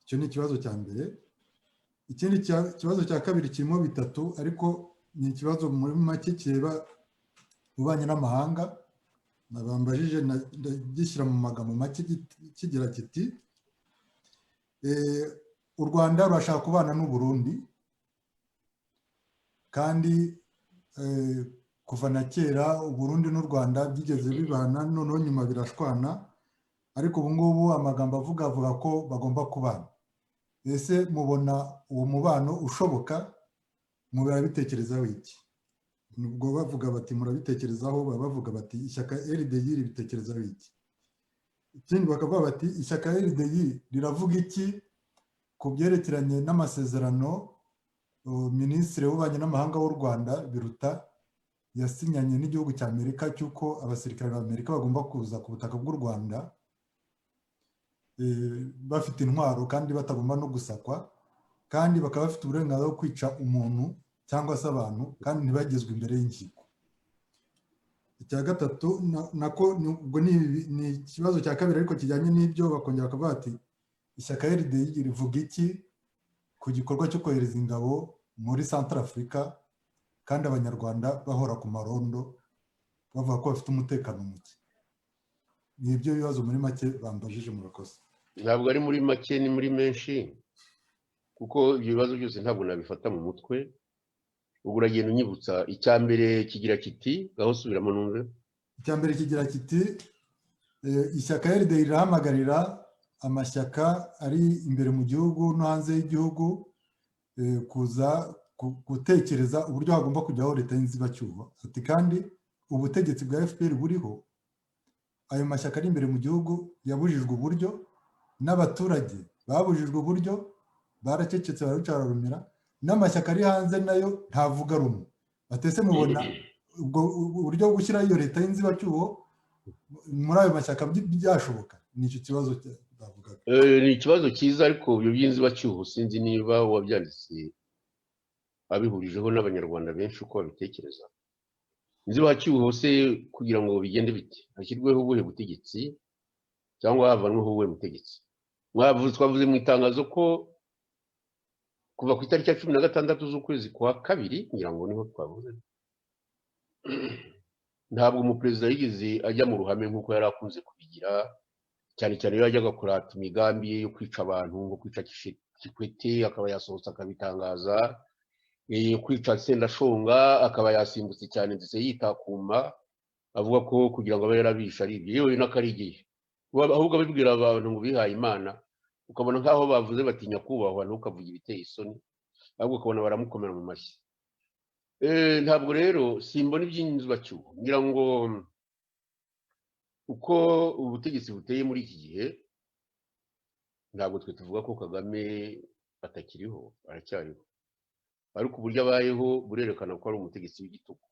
Icyo ni ikibazo cya mbere. Ikindi kibazo cya kabiri kirimo 3 ariko ni ikibazo muri make kireba ubanye n'amahanga. Nabambajije gishyira mu magambo make kigira kiti u Rwanda rurashaka kubana n'u Burundi kandi kuva na kera u Burundi n'u Rwanda byigeze bibana, noneho nyuma birashwana, ariko ubu ngubu amagambo avuga ko bagomba kubana. Ese mubona uwo mubano ushoboka? Murabitekerezaho iki? Nubwo bavuga bati murabitekerezaho, bavuga bati ishyaka RDI ribitekerezaho iki? Ikindi bakavuga bati ishyaka RDI riravuga iki ku byerekeranye n'amasezerano Minisitiri w'Ububanyi n'Amahanga w'u Rwanda Biruta yasinyanye n'igihugu cya Amerika cy'uko abasirikare b'Amerika bagomba kuza ku butaka bw'u Rwanda bafite intwaro kandi batagomba no gusakwa, kandi bakaba bafite uburenganzira bwo kwica umuntu cyangwa se abantu kandi ntibagezwe imbere y'inkiko. Icya gatatu nako ubwo ni ikibazo cya kabiri ariko kijyanye n'ibyo, bakongera bakavuga bati ishyaka RDI rivuga iki ku gikorwa cyo kohereza ingabo muri Central Africa kandi abanyarwanda bahora ku marondo bavuga ko bafite umutekano muke. Ni ibyo bibazo muri make bambajije. Murakoze. Ntabwo ari muri make, ni muri menshi kuko ibyo bibazo byose ntabwo nabifata mu mutwe. Ubwo uragenda unyibutsa. Icya mbere kigira kiti, aho subiramo numve. Icya mbere kigira kiti ishyaka RDI rirahamagarira amashyaka ari imbere mu gihugu no hanze y'igihugu kuza gutekereza uburyo hagomba kujyaho leta y'inzibacyuho. Ati kandi ubutegetsi bwa FPR buriho, ayo mashyaka ari imbere mu gihugu yabujijwe uburyo, n'abaturage babujijwe uburyo, baracecetse bararucararumira, n'amashyaka ari hanze nayo ntavuga rumwe. Batese mubona ubwo uburyo bwo gushyiraho iyo leta y'inzibacyuho muri ayo mashyaka byashoboka? Ni icyo kibazo bavugaga. Ni ikibazo cyiza, ariko ibyo by'inzibacyuho sinzi niba wabyanditse abihurijeho n'abanyarwanda benshi uko babitekereza. Inzibacyuho se kugira ngo bigende biti, hashyirweho ubuhe butegetsi cyangwa havanweho ubuhe butegetsi? Twavuze mu itangazo ko kuva ku itariki ya 16 z'ukwezi kwa kabiri, ngira ngo niho twavuze, ntabwo umuperezida yigeze ajya mu ruhame nk'uko yari akunze kubigira, cyane cyane iyo yajyaga kurata imigambi ye yo kwica abantu, nko kwica Kikwete akaba yasohotse akabitangaza, kwica Sendashonga akaba yasimbutse cyane ndetse yitakuma avuga ko kugira ngo abe yarabisha ari ibyo, yewe n'akarigiye, ahubwo abibwira abantu ngo bihaye Imana, ukabona nk'aho bavuze bati nyakubahwa ntukavuge ibiteye isoni, ahubwo ukabona baramukomera mu mashyi. Ntabwo rero simbona iby'inzibacyuho. ngira ngo uko ubutegetsi buteye muri iki gihe, ntabwo twe tuvuga ko Kagame atakiriho, aracyariho, ariko uburyo abayeho burerekana ko ari umutegetsi w'igitugu.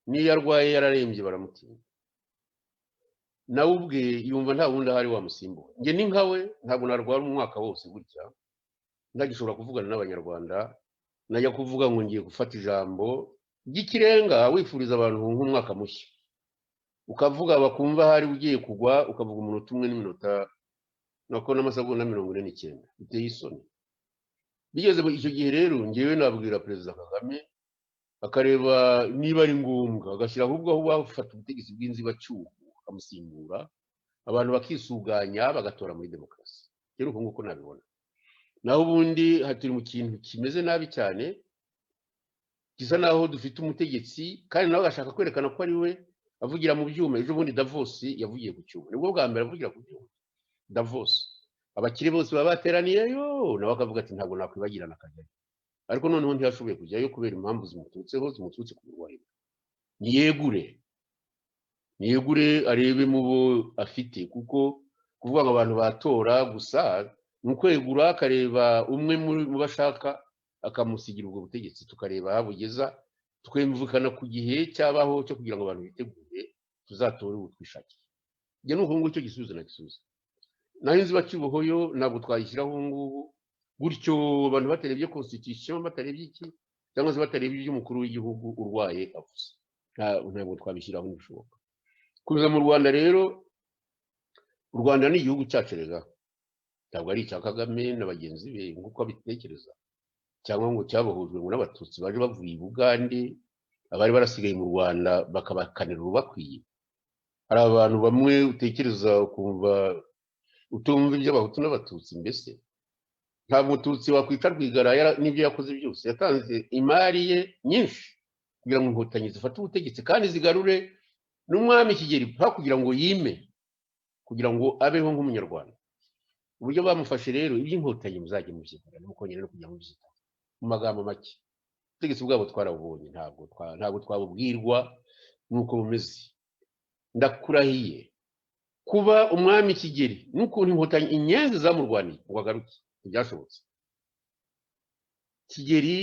Niyo arwaye yararembye baramutinya, nawe ubwe yumva nta wundi ahari wamusimbura. Njye ni nkawe, ntabwo narwara umwaka wose gutya ntagishobora kuvugana n'abanyarwanda, najya kuvuga ngo ngiye gufata ijambo ry'ikirenga wifuriza abantu nk'umwaka mushya, ukavuga bakumva hari ugiye kugwa ukavuga umunota umwe n'iminota nako n'amasegonda 49 biteye isoni. Bigeze icyo gihe rero ngewe nabwira Perezida Kagame akareba niba ari ngombwa agashyira ahubwo aho bafata ubutegetsi bw'inzibacyuho akamusimbura abantu bakisuganya bagatora muri demokarasi. Rero uko nguko nabibona. Naho ubundi haturi mu kintu kimeze nabi cyane gisa naho dufite umutegetsi kandi nawe agashaka kwerekana ko ari we avugira mu byuma. Ejo bundi Davos yavugiye ku cyuma, nibwo bwa mbere avugira ku byuma. Davos abakire bose baba bateraniyeyo nawe akavuga ati ntabwo nakwibagirana akajyayo, ariko noneho ntiyashoboye kujyayo kubera impamvu zimuturutse ku burwayi. Niyegure arebe mu bo afite, kuko kuvuga ngo abantu batora gusa ni ukwegura akareba umwe mu bashaka akamusigira ubwo butegetsi, tukareba aho bugeza, twemvukana ku gihe cyabaho cyo kugira ngo abantu bitegure tuzatore ubu twishakiye. Njye nuko ngo icyo gisubizo na gisubizo naho inzibacyuho yo ntabwo twayishyiraho ngubu gutyo abantu batarebye constitution batarebye iki cyangwa se batarebye iby'umukuru w'igihugu urwaye avuze, ntabwo twabishyiraho n'ibishoboka. Kuza mu Rwanda rero, u Rwanda ni igihugu cyacu rega, ntabwo ari icya Kagame na bagenzi be nk'uko abitekereza, cyangwa ngo cyabohojwe n'abatutsi baje bavuye i Bugande abari barasigaye mu Rwanda bakabakanira urubakwiye. Hari abantu bamwe utekereza ukumva utumva iby'abahutu n'abatutsi. Mbese nta mututsi wakwica Rwigara n'ibyo yakoze byose, yatanze imari ye nyinshi kugira ngo inkotanyi zifate ubutegetsi kandi zigarure n'umwami Kigeli kugira ngo yime, kugira ngo abeho nk'umunyarwanda. Uburyo bamufashe rero iby'inkotanyi muzajye mubyigana n'umukongera no kujya mubyita mu magambo make. Ubutegetsi bwabo twarabubonye, ntabwo twabubwirwa nuko bumeze. Ndakurahiye kuba umwami Kigeli n'ukuntu inkotanyi inyenzi zamurwaniye ngo agaruke byashobotse. Kigeli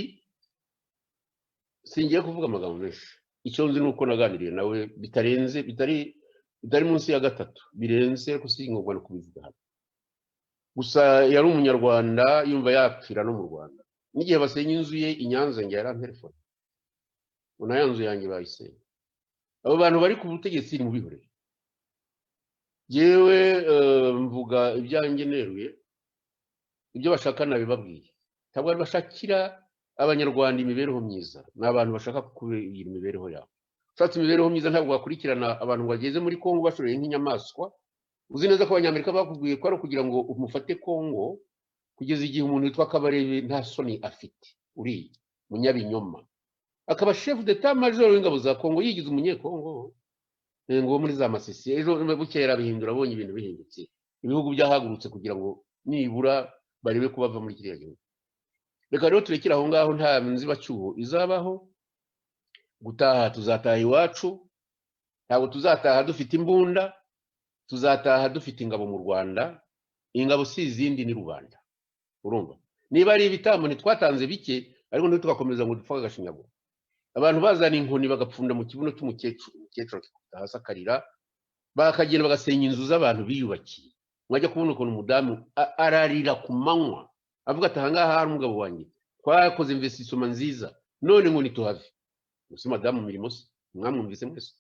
singiye kuvuga amagambo menshi, icyo nzi nuko naganiriye nawe bitari munsi ya 3 birenze ko singomba no kubivuga hano. Gusa yari umunyarwanda yumva yapfira no mu Rwanda. N'igihe basenya inzu ye i Nyanza ngiye yarantelefone unayanzu yanjye bayisenya. Abo bantu bari ku butegetsi mu bihore, yewe mvuga ibyanjye neruye, ibyo bashaka nabibabwiye. Ntabwo ari bashakira abanyarwanda imibereho myiza, n'abantu bashaka kugira imibereho yabo. Ushatse imibereho myiza ntabwo wakurikirana abantu ngo bageze muri Kongo bashoreye nk'inyamaswa. Uzi neza ko abanyamerika bakubwiye ko ari kugira ngo umufate Kongo kugeza igihe umuntu witwa Kabarebe nta soni afite, uri munyabinyoma, akaba chef d'état major w'ingabo za Kongo, yigize umunyekongo ngo muri za Masisi. Ejo bukera bihindura, abonye ibintu bihindutse, ibihugu byahagurutse kugira ngo nibura barebe ko bava muri kiriya gihugu. Reka rero turekera aho ngaho, nta nzibacyuho izabaho. Gutaha tuzataha iwacu, ntabwo tuzataha dufite imbunda, tuzataha dufite ingabo mu Rwanda. Ingabo si izindi ni rubanda, urumva. Niba ari ibitambo ntitwatanze bike, ariko ntitugakomeza ngo dupfa agashinyaguro. Abantu bazana inkoni bagapfunda mu kibuno cy'umukecuru hasi akarira, bakagenda bagasenya inzu z'abantu biyubakiye. Mwajya kubona ukuntu umudamu ararira ku manywa avuga ati ahangaha hari umugabo wanjye, twakoze investissement nziza, none ngo nituhave. Gusa madamu mirimo se mwamwumvise mwese.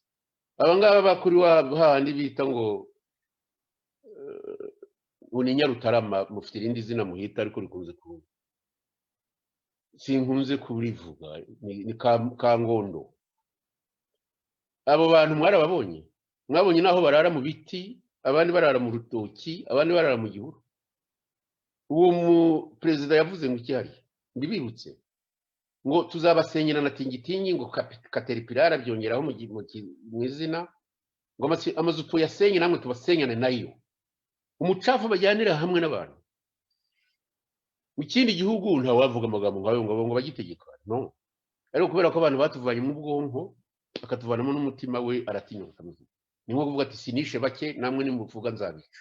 Abangaba bakuri hahandi bita ngo ni Nyarutarama, mufite irindi zina muhita ariko rikunze kuvuga, sinkunze kurivuga, ni Kangondo. Abo bantu mwarababonye, mwabonye naho barara mu biti, abandi barara mu rutoki, abandi barara mu gihuru. Uwo mu perezida yavuze ngo iki hari ndibibutse ngo tuzabasenyera na tingitingi, ngo Caterpillar byongeraho mu izina, ngo amazu tuyasenye namwe tubasenyane nayo. Umucafu bajyanira hamwe n'abantu. Mu kindi gihugu ntawavuga amagambo ngayo ngo bagitegeka, no. Ariko kubera ko abantu batuvanye mu bwonko akatuvanamo n'umutima we, aratinyuka muvuga. Ni nko kuvuga ati sinishe bake namwe nimuvuga nzabica.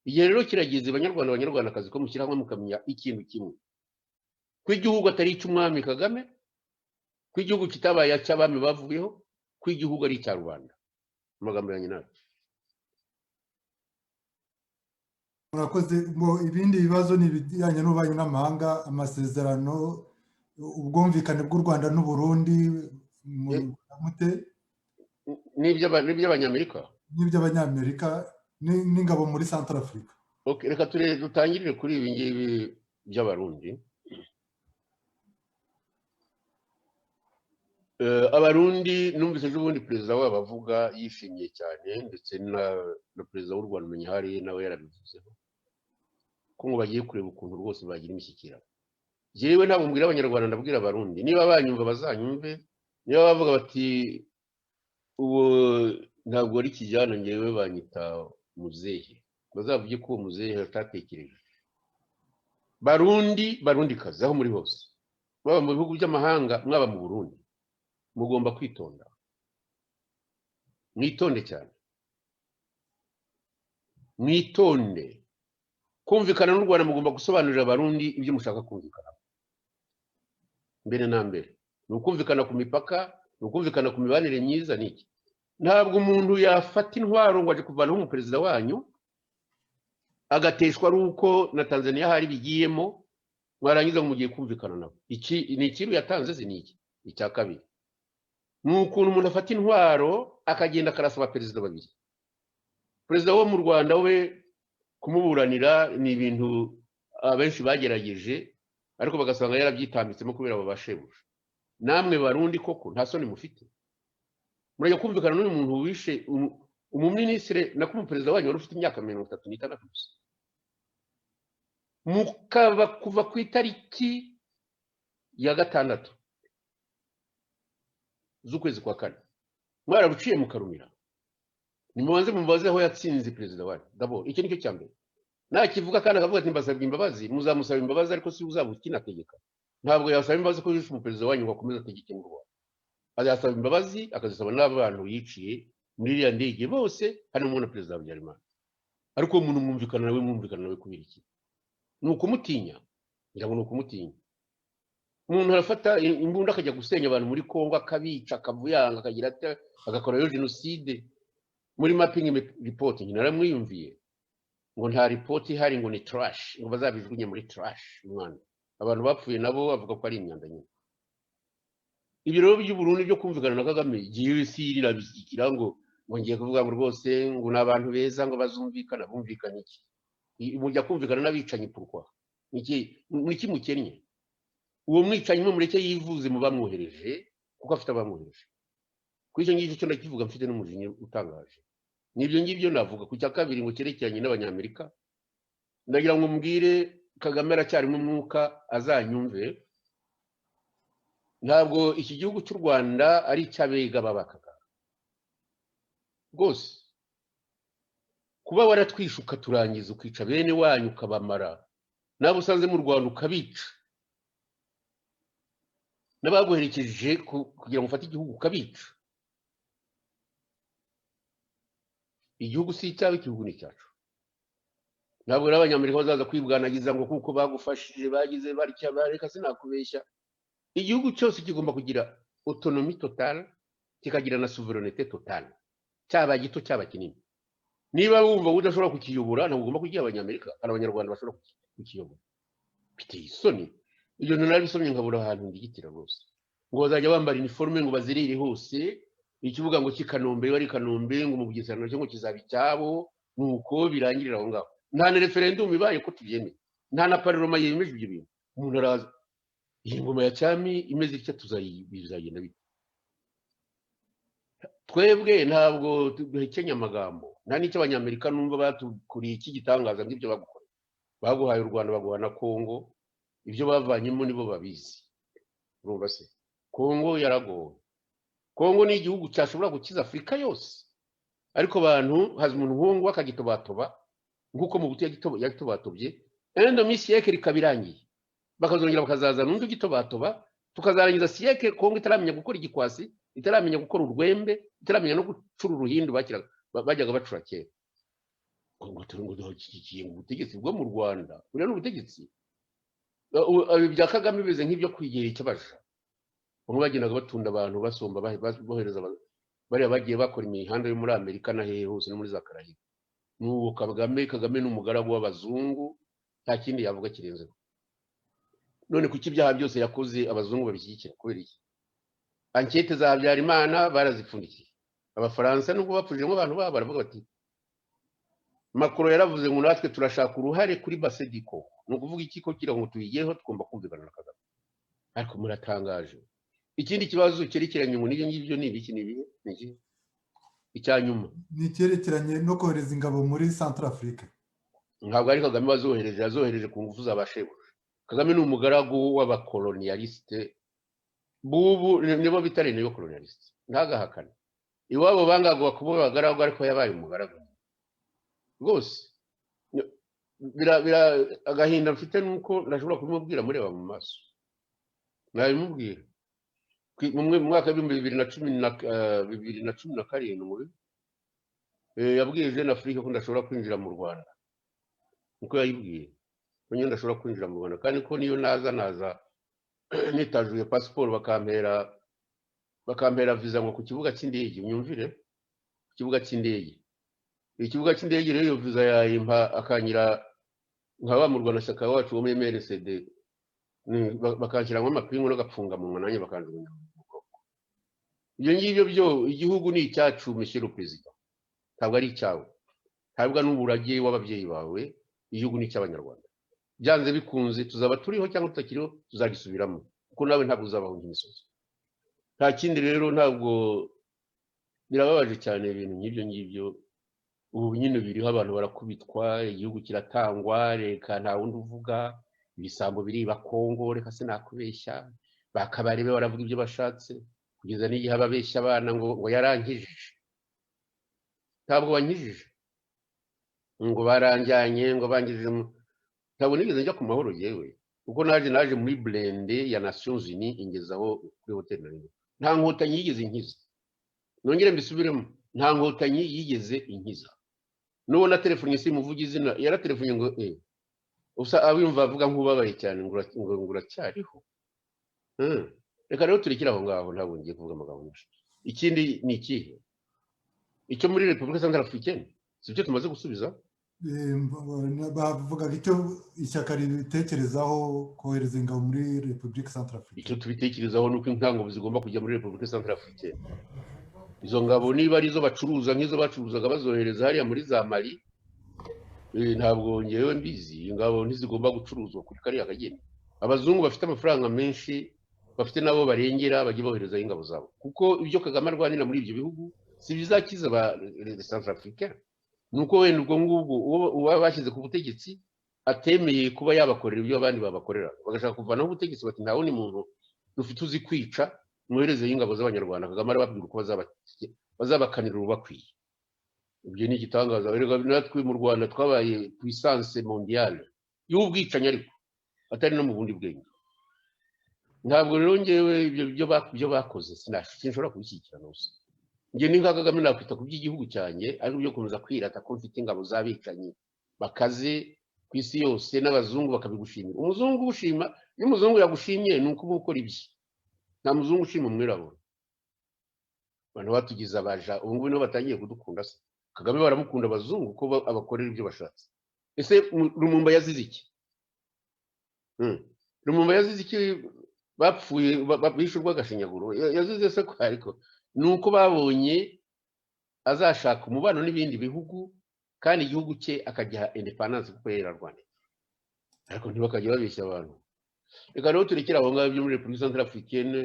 Igihe rero kirageze abanyarwandakazi ko mushyira hamwe mukamenya ikintu kimwe, ko igihugu atari icy'umwami Kagame, ko igihugu kitabaye cy'abami bavuyeho, ko igihugu ari icya Rwanda. Amagambo yanjye nayo. Murakoze. Ibindi bibazo ni ibijyanye n'ububanyi n'amahanga, amasezerano, ubwumvikane bw'u Rwanda n'u Burundi mute? n'iby'abanyamerika n'iby'abanyamerika n'ingabo muri Central Africa. Okay, reka dutangirire kuri ibi ngibi by'abarundi. Abarundi numvise ejo bundi perezida wabo avuga yishimye cyane, ndetse na perezida w'u Rwanda umenya hari nawe yarabivuzeho ko ngo bagiye kureba ukuntu rwose bagira imishyikirano. Jewe ntabwo mbwira abanyarwanda, ndabwira abarundi, niba banyumva bazanyumve, niba bavuga bati ubu ntabwo ari kijyana ngewe banyita muzehe, bazavuge ko uwo muzehe atatekereje. Barundi kazi aho muri hose, baba mu bihugu by'amahanga mwaba mu Burundi, mugomba kwitonda, mwitonde cyane, mwitonde. Kumvikana n'u Rwanda mugomba gusobanurira abarundi ibyo mushaka kumvikana. Mbere na mbere ni ukumvikana ku mipaka, ni ukumvikana ku mibanire myiza. Niki ntabwo umuntu yafata intwaro ngo aje kuvanaho umuperezida wanyu agateshwa ari uko na Tanzania hari bigiyemo, mwarangiza ngo mugiye kumvikana nabo. Iki ni ikintu yatanze ziniki. Icya kabiri ni ukuntu umuntu afata intwaro akagenda akarasaba perezida babiri. Perezida wo mu Rwanda we kumuburanira ni ibintu abenshi bagerageje, ariko bagasanga yarabyitambitsemo kubera abo bashebuja. Namwe Barundi koko nta soni mufite? Murajya kumvikana n'uyu muntu wishe umuminisitiri na kumuperezida wanyu wari ufite imyaka 36 gusa, mukaba kuva ku itariki ya 6 z'ukwezi kwa 4 mwarabuciye mukarumira. Nimubanze mubaze aho yatsinze perezida wanyu. D'abord icyo nicyo cyambere. Nakivuga kandi akavuga ati mbasabye imbabazi, muzamusaba imbabazi, ariko si uzabukina tegeka. Ntabwo yasaba imbabazi ko yishe umuperezida wanyu ngo akomeze ategeke mu Rwanda. Azasaba imbabazi, akazisaba n'abantu yiciye muri iriya ndege bose, harimo na perezida Habyarimana. Ariko umuntu mwumvikana nawe kubera iki? Ni ukumutinya, ngira ngo ni ukumutinya. Umuntu arafata imbunda akajya gusenya abantu muri Kongo, akabica, akavuyanga, akagira ati agakora genocide. Muri mapping report naramwiyumviye ngo nta report ihari, ngo ni trash, ngo bazabijugunye muri trash. Umwana abantu bapfuye nabo bavuga ko ari imyanda nyine. Ibiro by'u Burundi byo kumvikana na Kagame GC irabizikira ngo ngiye kuvuga ngo rwose ngo nabantu beza ngo bazumvikana. Bumvikana iki? Mujya kumvikana n'abicanyi pourquoi? Niki mukennye? Uwo mwicanyi mureke yivuze mu bamwohereje, kuko afite abamwohereje. Kwicyo ngicyo cyo ndakivuga mfite n'umujinya utangaje. Nibyo ngibyo navuga. Ku cya kabiri ngo cyerekeranye n'abanyamerika, ndagira ngo mbwire Kagame aracyarimo umwuka, azanyumve. Ntabwo iki gihugu cy'u Rwanda ari icy'abega babakaga rwose. Kuba waratwishuka turangiza ukica bene wanyu ukabamara, nabo usanze mu Rwanda ukabica, n'abaguherekeje kugira ngo ufate igihugu ukabica. Igihugu si icyawe, igihugu ni cyacu. Ntabwo rero abanyamerika bazaza kwibwanagiza ngo kuko bagufashije bagize barya bareka. Sinakubeshya, igihugu cyose kigomba kugira autonomy totale, kikagira na souveraineté totale, cyaba gito cyaba kinini. Niba wumva udashobora kukiyobora, ntabwo ugomba kugira abanyamerika, kandi abanyarwanda bashobora kukiyobora. Biteye isoni. Ibyo narabisomye nkabura ahantu ndigitira rwose. Ngo bazajya bambara uniforme ngo bazirire hose, ikivuga ngo kikanombe bari Kanombe, ngo mu Bugesera cyo ngo kizaba icyabo, nuko birangirira aho ngaho. Nta na referendum ibaye ko tubyemeye, nta na parlement yemeje ibyo bintu. Umuntu araza iyi ngoma ya cyami imeze icyo bizagenda bite? Twebwe ntabwo duhekenya amagambo. Nta n'icyo abanyamerika numva batukuriye iki gitangaza nk'ibyo bagukoreye. Baguhaye u Rwanda, baguha na Kongo, ibyo bavanyemo nibo babizi. Urumva se Kongo yaragowe. Kongo ni igihugu cyashobora gukiza Afurika yose, ariko abantu haza umuntu nk'uwo akagitobatoba nk'uko mu buto yagitobatobye, endo misi yeke rikabirangiye, bakazongera bakazaza n'undi gitobatoba, tukazarangiza siyeke Kongo itaramenya gukora igikwasi, itaramenya gukora urwembe, itaramenya no gucura uruhindu bajyaga bacura kera. Ngo turungu dukikiye mu butegetsi bwo mu Rwanda. Uriya n'ubutegetsi bya Kagame bize nk'ibyo kwigera icyabaje. Bamwe bagendaga batunda abantu basomba bohereza bariya bagiye bakora imihanda yo muri Amerika na hehe hose no muri za Karayibe. N'uwo Kagame n'umugaragu w'abazungu, nta kindi yavuga kirenzeho. None kuki ibyaha byose yakoze abazungu babishyigikira kubera iki? Ankete za Habyarimana barazipfundikiye, abafaransa nubwo bapfujemo abantu babo baravuga bati Macron yaravuze ngo natwe turashaka uruhare kuri basediko ni ukuvuga iki ko kira ngo tuyigeho tugomba kumvikana na Kagame ariko muratangaje ikindi kibazo cyerekeranye ngo n'ibyo ngibyo ni ibiki ni icyanyuma ni cyerekeranye no kohereza ingabo muri Centrafrique ntabwo ari Kagame yazohereje ku ngufu z'abashebuja Kagame ni umugaragu w'abakolonialiste bubu nibo bitari niyo kolonialiste ntagahakana iwabo bangagwa kuba bagaragu ariko yabaye umugaragu rwose agahinda mfite nuko ndashobora kumubwira mureba mu maso nabimubwira mu mwaka wa 2017 yabwiye Jeune Afrique ko ndashobora kwinjira mu Rwanda niko yayibwiye ko nyine ndashobora kwinjira mu Rwanda kandi ko niyo naza nitajuye passport bakampera visa ngo ku kibuga cy'indege unyumvire ku kibuga cy'indege ikibuga cy'indege rero iyo visa yayimpa akanyira nkaba mu Rwanda shyaka wacu wo muri MRCD bakanshyiramo amapingu n'agapfungamunwa nanjye bakanjugunya mu bwoko ibyo ngibyo byo igihugu ni icyacu Monsieur le Président ntabwo ari icyawe ntabwo n'uburage w'ababyeyi bawe igihugu ni icy'abanyarwanda byanze bikunze tuzaba turiho cyangwa tutakiriho tuzagisubiramo kuko nawe ntabwo uzabaho imisozi nta kindi rero ntabwo birababaje cyane ibintu nk'ibyo ngibyo ubu nyine biriho abantu barakubitwa igihugu kiratangwa reka nta wundi uvuga ibisambo biriba Kongo reka sinakubeshya bakabarebe baravuga ibyo bashatse kugeza n'igihe ababeshya abana ngo yarankijije ntabwo wankijije ngo baranjyanye ngo bangije ntabwo nigeze njya ku mahoro yewe kuko naje muri blende ya Nations Unies ingezaho kuri hotel nari nta nkotanyi yigeze inkiza nongere mbisubiremo nta nkotanyi yigeze inkiza nuwo na telefone simuvuga izina yaratelefone ngo usa abimva avuga nk'ubabaye cyane ngo uracyariho reka rero turikira aho ngaho ntabwo ngiye kuvuga amagambo menshi ikindi ni ikihe icyo muri Republika Centrafricaine sibyo tumaze gusubiza bavuga icyo ishyaka ribitekerezaho kohereza ingabo muri Republika Centrafricaine icyo tubitekerezaho nuko intango zigomba kujya muri Republika Centrafricaine izo ngabo niba arizo bacuruza nk'izo bacuruzaga bazohereza hariya muri za Mali ntabwo ngewe mbizi ingabo ntizigomba gucuruzwa kuri kariya kageni abazungu bafite amafaranga menshi bafite nabo barengera bajye bohereza ingabo zabo kuko ibyo Kagame arwanira muri ibyo bihugu si bizakiza ba Centrafricaine nuko wenda ubwo ngubwo uba bashyize ku butegetsi atemeye kuba yabakorera ibyo abandi babakorera bagashaka kuvanaho ubutegetsi bati nta wundi muntu dufite uzi kwica mwohereze ingabo z'abanyarwanda Kagame arababwira uko bazabakanira ubakwiye ibyo ni igitangaza rero natwe mu Rwanda twabaye puissance mondiale y'ubwicanyi ariko atari no mu bundi bwenge ntabwo rero ngewe ibyo bakoze sinshobora kubishyikirana gusa nge ni nka Kagame nakwita ku by'igihugu cyanjye ariko byo komeza kwirata ko mfite ingabo z'abicanyi bakaze ku isi yose n'abazungu bakabigushimira umuzungu ushima iyo umuzungu yagushimye ni uko uba ukora ibye nta muzungu ushima umwirabura abantu batugize abaja ubu ngubu nibo batangiye kudukunda se Kagame baramukunda abazungu ko abakorera ibyo bashatse ese Lumumba yazize iki Lumumba yazize iki bapfuye bishe urw'agashinyaguro yazize se ko ariko nuko babonye azashaka umubano n'ibindi bihugu kandi igihugu cye akagiha independence kuko yararwanda ariko ntibakajya babeshya abantu reka rero turekera aho ngaho byo muri Republika Centrafricaine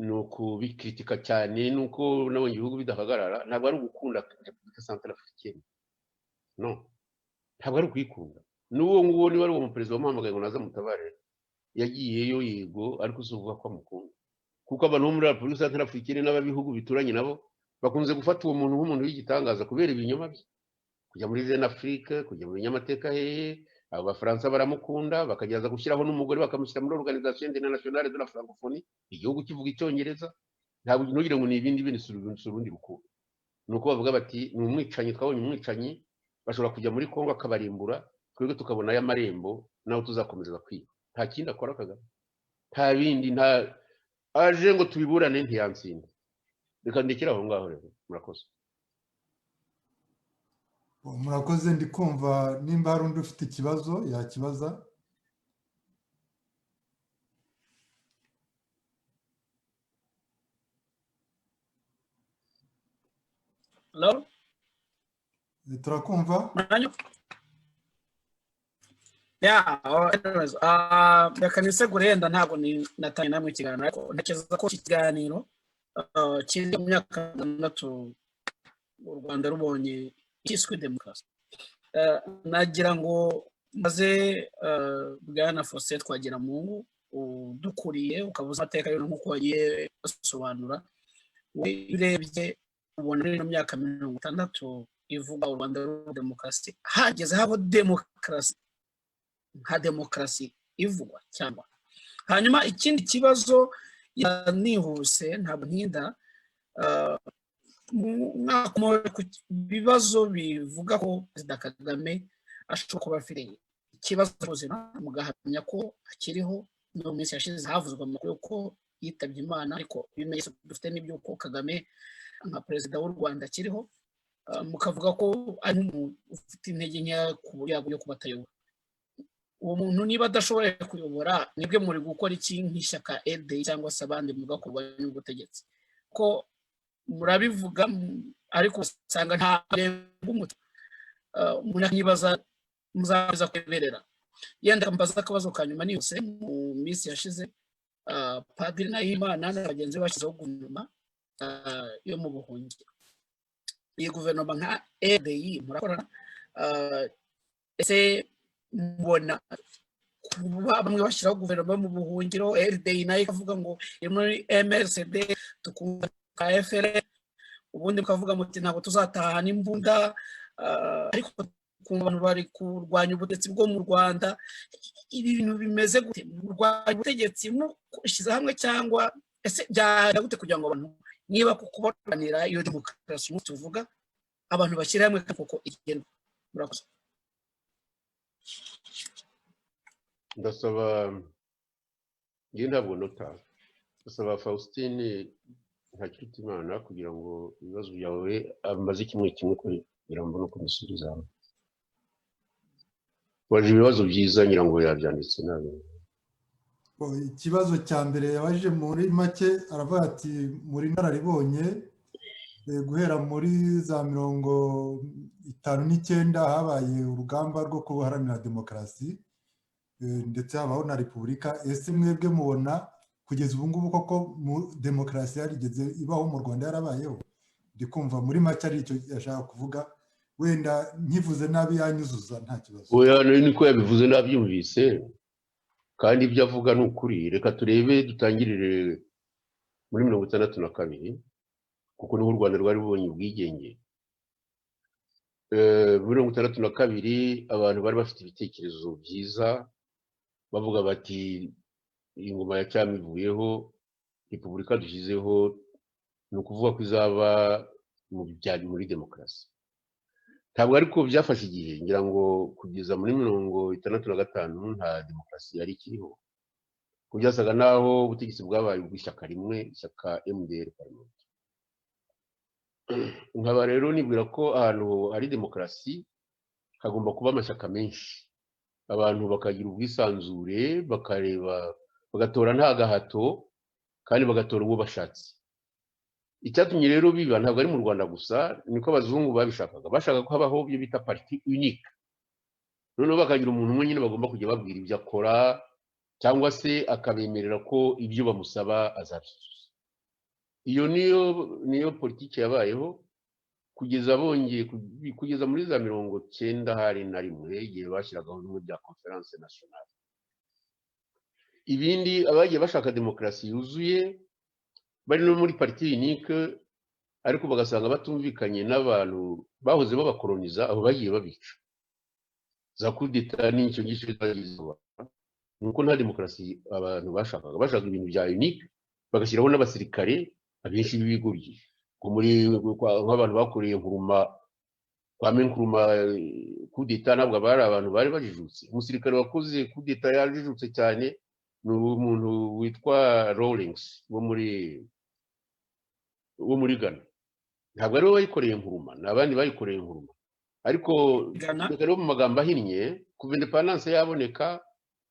nuko bikritika cyane nuko nabonye ibihugu bidahagarara ntabwo ari ugukunda Republika Centrafricaine no ntabwo ari ukuyikunda n'uwo nguwo niba ari uwo muperezida wamuhamagaye ngo naza mutabare yagiyeyo yego ariko usuvuga ko amukunda kuko abantu bo muri Republika Centrafricaine n'ababihugu bituranye nabo bakunze gufata uwo muntu nk'umuntu w'igitangaza kubera ibinyoma bye kujya muri Jeune Afrique kujya mu binyamateka hehe abo bafaransa baramukunda bakageza gushyiraho n'umugore bakamushyira muri Organisation Internationale de la Francophonie igihugu kivuga icyongereza ntabwo ntugire ngo ni ibindi surundi rukundo nuko bavuga bati ni umwicanyi twabonye umwicanyi bashobora kujya muri Kongo akabarimbura twebwe tukabona aya marembo naho tuzakomeza kwiba nta kindi akora Kagame nta bindi nta aje ngo tubiburane ntiyansinda reka ndekera aho ngaho rero murakoze murakoze ndi kumva nimba hari undi ufite ikibazo yakibaza Hello? turakumva. Yeah, anyways, reka nisegure yenda ntabwo natanye namwe ikiganiro ariko ntekereza ko iki kiganiro kiri mu myaka 6 u Rwanda rubonye cyiswe demokarasi. Nagira ngo maze bwana Faustin Twagiramungu udukuriye ukabuza amateka yo nkuko wagiye gusobanura urebye ubona muri myaka 60 ivuga u Rwanda rubonye demokarasi hageze habo demokarasi nka demokarasi ivugwa cyangwa hanyuma ikindi kibazo yanihuse ntabwo ntinda ku bibazo bivuga ko Perezida Kagame ashobora kuba afite ikibazo cy'ubuzima mugahamya ko akiriho no minsi yashize havuzwe amakuru ko yitabye Imana ariko ibimenyetso dufite n'ibyo ko Kagame nka perezida w'u Rwanda akiriho mukavuga ko ari umuntu ufite intege nke ku buryo yo kuba atayobora. Uwo muntu niba adashoboye kuyobora nibwe muri gukora iki nk'ishyaka LD cyangwa se abandi mugakorwa n'ubutegetsi ko murabivuga ariko usanga nta umutwe munanibaza muzaza kweberera yenda mbaza akabazo kanyuma niyose mu minsi yashize Padiri Nahimana n'abagenzi bashyizeho guverinoma yo mu buhungiro. Iyi guverinoma nka LDI murakorana ese mbona bamwe bashyiraho guverinoma mu buhungiro LDI nayo ikavuga ngo muri MRCD tukumva ka FRN ubundi mukavuga muti ntabwo tuzataha n'imbunda ariko kumva abantu bari kurwanya ubutegetsi bwo mu Rwanda. Ibi bintu bimeze gute kurwanya ubutegetsi mushize hamwe cyangwa ese byara gute kugira ngo abantu niba kukubanira iyo demokarasi tuvuga abantu bashyira hamwe kuko igenwa murakoze. Ndasaba ngiye ntabwo nota ndasaba Faustin Ntakirutimana kugira ngo ibibazo byawe amaze kimwe kugira ngo no kumisubiza. Waje ibibazo byiza ngira ngo yabyanditse nabi. Ikibazo cya mbere yabaje muri make aravuga ati muri nararibonye guhera muri za 59 habaye urugamba rwo kuharanira demokarasi ndetse habaho na repubulika. Ese mwebwe mubona kugeza ubu ngubu koko demokarasi yarigeze ibaho mu Rwanda yarabayeho? Ndikumva muri make ari icyo yashaka kuvuga, wenda nkivuze nabi yanyuzuza nta kibazo. Oya niko yabivuze nabyumvise kandi ibyo avuga ni ukuri. Reka turebe dutangirire muri 62 kuko niho u Rwanda rwari rubonye ubwigenge. Muri 62 abantu bari bafite ibitekerezo byiza bavuga bati ingoma ya cyami ivuyeho repubulika dushyizeho ni ukuvuga ko izaba muri demokarasi. Ntabwo ariko byafashe igihe ngira ngo kugeza muri 65 nta demokarasi yari ikiriho kubyasaga naho ubutegetsi bwabaye ubw'ishyaka rimwe, ishyaka MDR Parlement. Nkaba rero nibwira ko ahantu hari demokarasi hagomba kuba amashyaka menshi, abantu bakagira ubwisanzure bakareba bagatora nta gahato kandi bagatora uwo bashatse. Icyatumye rero biba ntabwo ari mu Rwanda gusa, niko abazungu babishakaga. Bashaka ko habaho ibyo bita parti unique, noneho bakagira umuntu umwe nyine bagomba kujya babwira ibyo akora cyangwa se akabemerera ko ibyo bamusaba azabyuzuza. Iyo niyo politiki yabayeho kugeza kugeza muri za 90 hari na rimwe igihe bashyiragaho n'ibyo bya conference nationale. Ibindi abagiye bashaka demokarasi yuzuye bari no muri parti unique ariko bagasanga batumvikanye n'abantu bahoze babakoloniza, abo bagiye babica. Za coup d'état n'icyo gisho cyagizwe nuko nta demokarasi abantu bashaka ibintu bya unique bagashyiraho n'abasirikare abenshi b'ibigoryi nk'abantu bakoreye Nkuruma Kwame Nkuruma. Coup d'état ntabwo bari abantu bari bajijutse. Umusirikare wakoze coup d'état yajijutse cyane ni umuntu witwa Rawlings wo muri Ghana. Ntabwo ari we wayikoreye Nkuruma, n'abandi bayikoreye Nkuruma. Ariko rero mu magambo ahinnye kuva independence yaboneka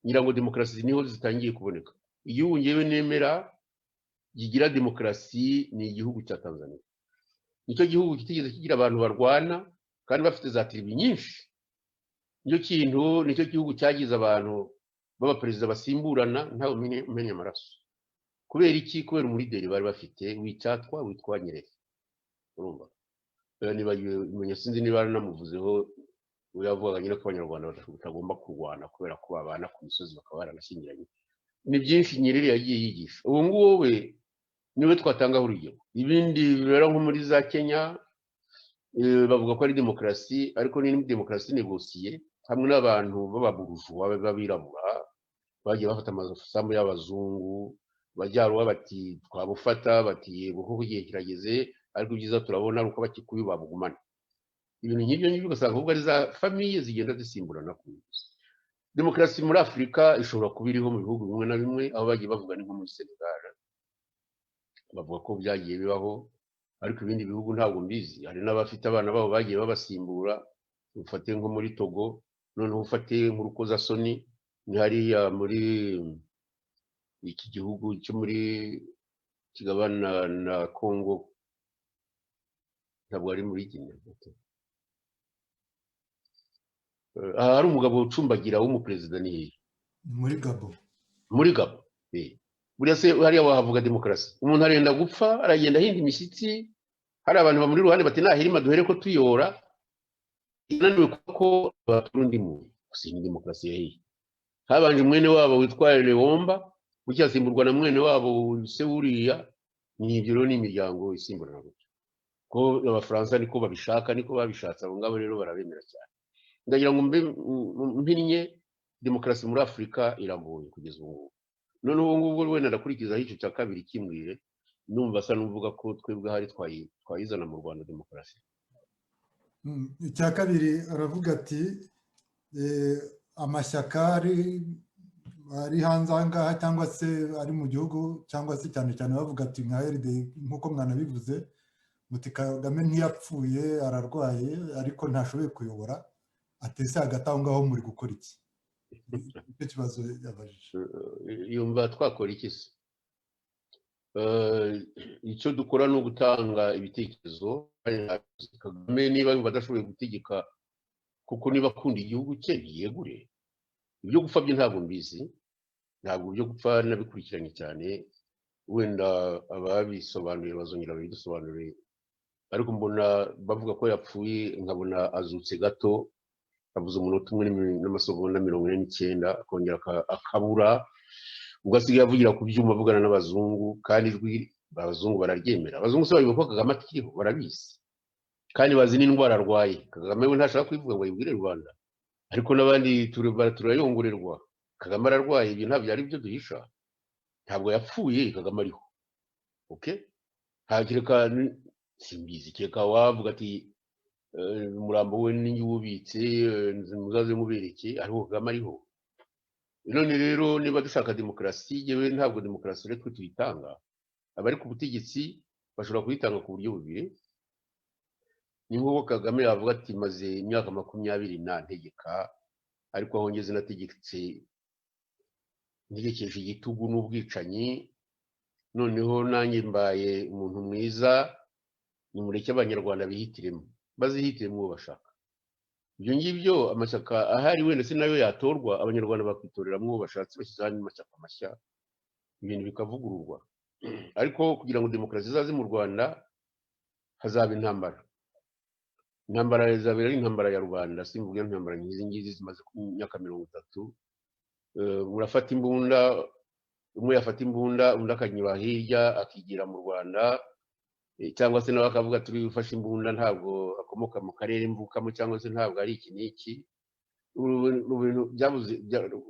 ngira ngo demokarasi niho zitangiye kuboneka. Igihugu ngewe nemera gigira demokarasi ni igihugu cya Tanzania. nicyo gihugu kitigeze kigira abantu barwana kandi bafite za tiribi nyinshi. Nicyo gihugu cyagize abantu b'abaperezida basimburana ntawe umenya amaraso. Kubera iki? Kubera umulideri bari bafite w'icyatwa witwa Nyerere. Urumva? Niba sinzi niba namuvuzeho yavugaga nyine ko abanyarwanda batagomba kurwana kubera ko babana ku misozi bakaba baranashyingiranye. Ni byinshi Nyerere yagiye yigisha. Ubu ngubu we niwe twatangaho urugero. Ibindi bibera nko muri za Kenya bavuga ko ari demokarasi, ariko ni demokarasi negosiye hamwe n'abantu b'ababurujwa b'abirabura bagiye bafata amasambu y'abazungu bajyaruba bati twabufata bati yego kuko igihe kirageze, ariko byiza turabona uko bakikubi babugumana. Ibintu nk'ibyo ugasanga ahubwo ari za famiye zigenda zisimburana ku buyobozi. Demokarasi muri Afurika ishobora kuba iriho mu bihugu bimwe na bimwe, aho bagiye bavuga ni nko muri Senegal bavuga ko byagiye bibaho, ariko ibindi bihugu ntabwo mbizi. Hari n'abafite abana babo bagiye babasimbura, ufate nko muri Togo, noneho ufate nk'urukozasoni ni hariya muri iki gihugu cyo muri kigabana na Congo, ntabwo ari muri Guinea. Hari umugabo ucumbagira w'umuperezida ni hehe? muri Gabo. Muri Gabo. Buriya se hariya wahavuga demokarasi? Umuntu arenda gupfa aragenda ahinda imishyitsi, hari abantu bamuri iruhande bati nahirima duhere ko tuyora, inaniwe kuko baturundi mu gusinya demokarasi yahiye. Habanje mwene wabo witwa Lewomba, ucyasimburwa na mwene wabo se uriya. Ni ibyo rero ni imiryango isimburana gutyo. Ko abafaransa niko babishaka, niko babishatse, abo ngabo rero barabemera cyane. Ndagira ngo mpinnye demokarasi muri Afurika iragoye kugeza ubu ngubu. None ubu ngubu wenda ndakurikizaho icyo cya kabiri kimwire, numva asa n'uvuga ko twebwe hari twayizana mu Rwanda demokarasi. Icya kabiri aravuga ati amashyaka ari hanze aha ngaha cyangwa se ari mu gihugu, cyangwa se cyane cyane bavuga ati nka RD nk'uko mwanabivuze, muti Kagame ntiyapfuye ararwaye ariko ntashoboye kuyobora, atese hagati aho ngaho muri gukora iki? Icyo kibazo yabajije. Yumva twakora iki se? Icyo dukora ni ugutanga ibitekerezo. Kagame niba yumva adashoboye gutegeka, kuko niba akunda igihugu cye yegure. Ibyo gupfa byo ntabwo mbizi, ntabwo byo gupfa nabikurikiranye cyane, wenda ababisobanuye bazongera babidusobanurire, ariko mbona bavuga ko yapfuye, nkabona azutse gato, avuze umunota umwe n'amasegonda 49 akongera akabura, ugasigaye avugira ku byuma avugana n'abazungu, kandi ijwi abazungu bararyemera. Abazungu se babivuga ko Kagame atikiriho, barabizi kandi bazi n'indwara arwaye. Kagame we ntashaka kwivuga ngo yibwire Rwanda, ariko n'abandi turayongorerwa. Kagame ararwaye, ibyo ntabyo ari byo duhisha. Ntabwo yapfuye, Kagame ariho. Okay? Hakireka simbizi, keka wavuga ati umurambo we ni wubitse muzaze mubereke, ariko Kagame ariho. None rero niba dushaka demokarasi, yewe ntabwo demokarasi rero twe tuyitanga. Abari ku butegetsi bashobora kuyitanga ku buryo bubiri. Ni nk'uko Kagame yavuga ati maze imyaka 20 ntegeka, ariko aho ngeze ntegekesha igitugu n'ubwicanyi, noneho nanjye mbaye umuntu mwiza, nimureke abanyarwanda bihitiremo, bazihitiremo uwo bashaka. Ibyo ngibyo amashyaka ahari wenda se nayo yatorwa, abanyarwanda bakwitoreramo uwo bashatse, bashyizeho andi mashyaka mashya, ibintu bikavugururwa. Ariko kugira ngo demokarasi izaze mu Rwanda hazaba intambara. Intambara izabera ari intambara ya rubanda, simvuga intambara nk'izi ngizi zimaze ku myaka 30. Murafata imbunda, umwe yafata imbunda undi akanyura hirya akigira mu Rwanda, cyangwa se nawe akavuga turi ufashe imbunda ntabwo akomoka mu karere mvukamo, cyangwa se ntabwo ari iki n'iki. Ibintu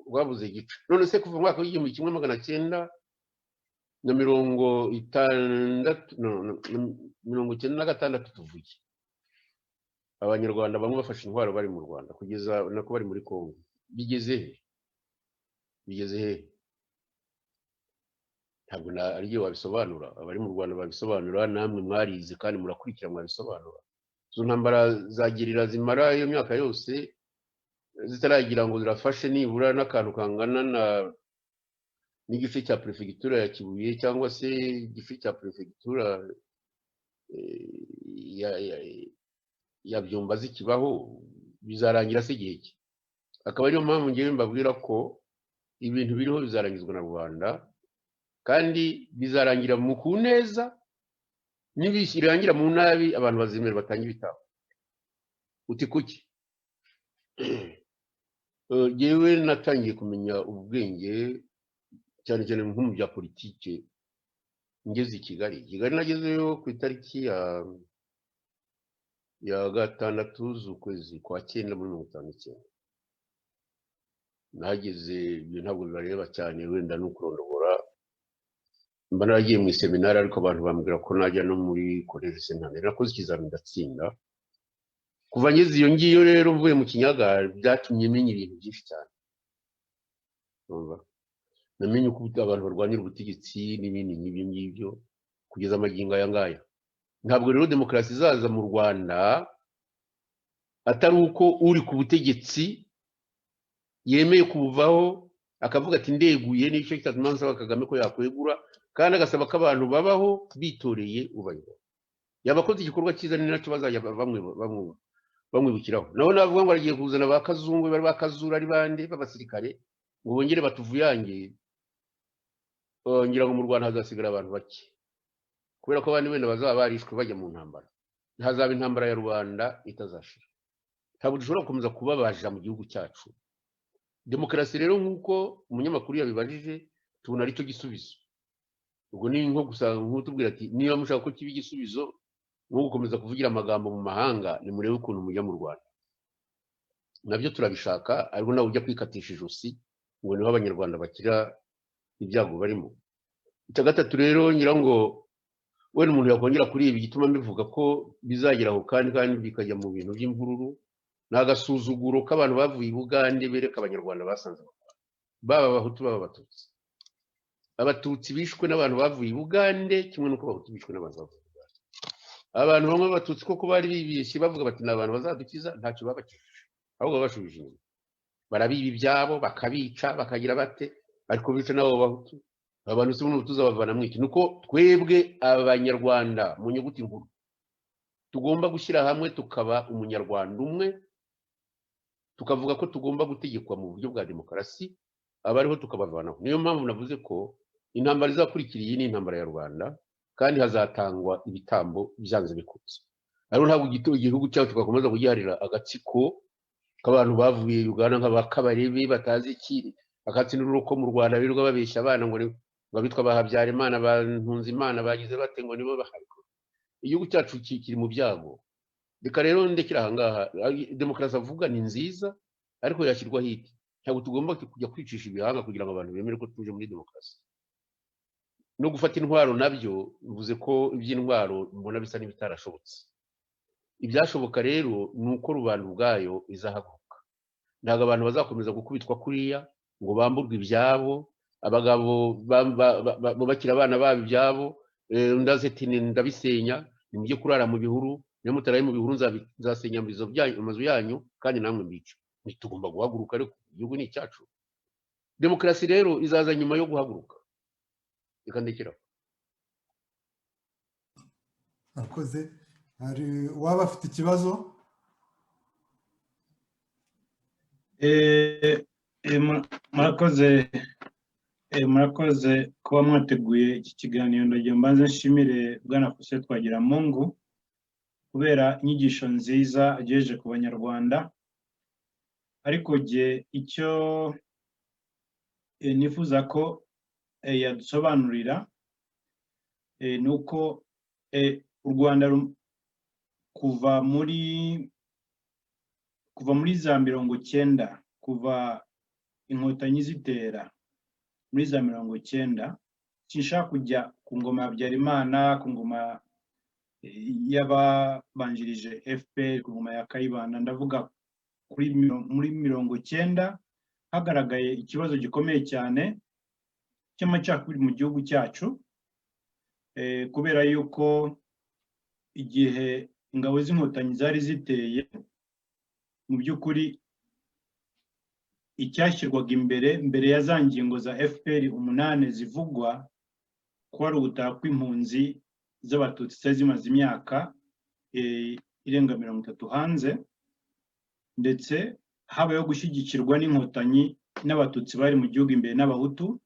rwabuze gica. None se kuva mu mwaka w'igihumbi 1996 tuvuye, abanyarwanda bamwe bafashe intwaro bari mu Rwanda, kugeza nako bari muri Kongo. Bigeze he? Ntabwo ariyo wabisobanura. Abari mu Rwanda babisobanura, namwe mwarize kandi murakurikira mwabisobanura. Izo ntambara zagirira zimara iyo myaka yose zitaragira ngo zirafashe nibura n'akantu kangana n'igice cya prefegitura ya Kibuye, cyangwa se igice cya prefegitura ya byumba zikibaho bizarangira se igihe ki? Akaba ariyo mpamvu ngewe mbabwira ko ibintu biriho bizarangizwa na rubanda kandi bizarangira mu kuneza, nibishirangira mu nabi abantu bazimera batanga ibitabo. Uti kuki? Yewe natangiye kumenya ubwenge cyane cyane nko mu bya politike ngeze i Kigali. Kigali nagezeyo ku itariki ya 6 z'ukwezi kwa 9 muri 1959. Nageze ibyo ntabwo bibareba cyane, wenda no kurondogora. Mba naragiye mu seminari, ariko abantu bambwira ko najya no muri college Sentare. Nakoze ikizamini ndatsinda. Kuva ngeze iyo ngiyo rero mvuye mu Kinyaga byatumye menya ibintu byinshi cyane. Namenye uko abantu barwanira ubutegetsi n'ibindi n'ibyo ngibyo kugeza amagingo aya ngaya. Ntabwo rero demokarasi izaza mu Rwanda atari uko uri ku butegetsi yemeye kubuvaho akavuga ati ndeguye, n'icyo kitatuma nsaba Kagame ko yakwegura, kandi agasaba ko abantu babaho bitoreye ubayobora. Yabakoze igikorwa cyiza, ni nacyo bazajya bamwibukiraho. Naho navuga ngo aragiye kuzana ba Kazungu, bari bakazura ari bande b'abasirikare ngo bongere batuvuyange, ngira ngo mu Rwanda hazasigara abantu bake, kubera ko abandi wenda bazaba barishwe bajya mu ntambara. Ntihazaba intambara ya rubanda itazashira. Ntabwo dushobora gukomeza kubabaja mu gihugu cyacu. Demokarasi rero nk'uko umunyamakuru yabibajije, tubona ari cyo gisubizo. Ubwo ni nko gusa nk'utubwira ati niba mushaka ko kiba igisubizo nko gukomeza kuvugira amagambo mu mahanga, nimurebe ukuntu mujya mu Rwanda. Nabyo turabishaka, ariko nawe ujya kwikatisha ijosi ngo niho abanyarwanda bakira ibyago barimo. Icya gatatu rero ngira ngo wenda umuntu yakongera kuri ibi gituma mbivuga ko bizageraho kandi bikajya mu bintu by'imvururu, n'agasuzuguro k'abantu bavuye i Bugande bereka abanyarwanda basanze baba abahutu baba abatutsi. Abatutsi bishwe n'abantu bavuye i Bugande kimwe n'uko abahutu bishwe n'abantu bavuye i Bugande. Abantu bamwe b'abatutsi koko bari bibeshye bavuga bati ni abantu bazadukiza, ntacyo babakijije, ahubwo babashubije inyuma. Barabiba ibyabo bakabica bakagira bate, ariko bica n'abo bahutu. Abantu se n'ubu tuzabavana mu iki? Nuko twebwe abanyarwanda mu nyuguti nkuru tugomba gushyira hamwe tukaba umunyarwanda umwe, tukavuga ko tugomba gutegekwa mu buryo bwa demokarasi, abariho tukabavanaho. Niyo mpamvu navuze ko intambara izakurikira iyi ni intambara ya rubanda, kandi hazatangwa ibitambo byanze bikunze. Ariko ntabwo igihugu cyacu tugakomeza kugiharira agatsiko k'abantu bavuye Uganda nk'abakabarebe batazi ikiri, bakatsinura uko mu Rwanda birirwa babeshya abana ngo babitwa Habyarimana, Ntunzimana, bagize bate ngo nibo bahari. Igihugu cyacu kiri mu byago. Reka rero ndekira aha ngaha. Demokarasi avuga ni nziza, ariko yashyirwaho iki? Ntabwo tugomba kujya kwicisha ibihanga kugira ngo abantu bemere ko tuje muri demokarasi. No gufata intwaro nabyo mvuze ko iby'intwaro mbona bisa n'ibitarashobotse. Ibyashoboka rero ni uko rubanda ubwayo izahaguruka. Ntabwo abantu bazakomeza gukubitwa kuriya ngo bamburwe ibyabo, abagabo bubakira abana babo ibyabo, ndazeti ndabisenya, nimujye kurara mu bihuru, niyo mutaraye mu bihuru nzasenya amazu yanyu kandi namwe mbica. Ntitugomba guhaguruka, ariko igihugu ni icyacu. Demokarasi rero izaza nyuma yo guhaguruka. Reka ndekera. Akoze. Hari waba afite ikibazo? Murakoze kuba mwateguye iki kiganiro. Ndagira mbanze nshimire Bwana Faustin Twagiramungu kubera inyigisho nziza agejeje ku banyarwanda. Ariko icyo nifuza ko yadusobanurira ni uko u Rwanda kuva muri za 90, kuva inkotanyi zitera muri za 90, sinshaka kujya ku ngoma ya Habyarimana, ku ngoma y'ababanjirije FPR, ku ngoma ya Kayibanda. Ndavuga muri 90 hagaragaye ikibazo gikomeye cyane cy'amacakubiri mu gihugu cyacu, kubera yuko igihe ingabo z'inkotanyi zari ziteye, mu by'ukuri icyashyirwaga mbere ya za ngingo za FPR 8 zivugwa ko ari ubutaha kw'impunzi z'abatutsi zimaze imyaka irenga 30 hanze, ndetse habayeho gushyigikirwa n'inkotanyi n'abatutsi bari mu gihugu imbere n'abahutu,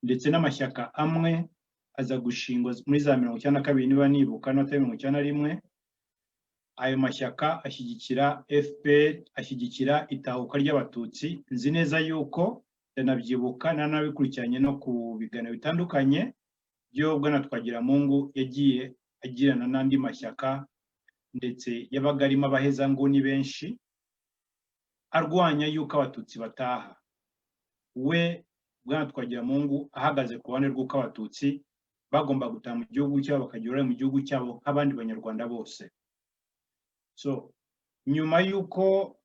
ndetse n'amashyaka amwe aza gushingwa muri za 92 niba nibuka no 91. Ayo mashyaka ashyigikira FPR, ashyigikira itahuka ry'abatutsi. Nzi neza yuko ndanabyibuka nanabikurikiranye no ku biganiro bitandukanye byo Bwana Twagiramungu yagiye agirana n'andi mashyaka, ndetse yabaga arimo abahezanguni benshi arwanya yuko abatutsi bataha. We Bwana Twagiramungu ahagaze ku ruhande rw'uko abatutsi bagomba gutaha mu gihugu cyabo bakagera mu gihugu cyabo nk'abandi banyarwanda bose. So nyuma yuko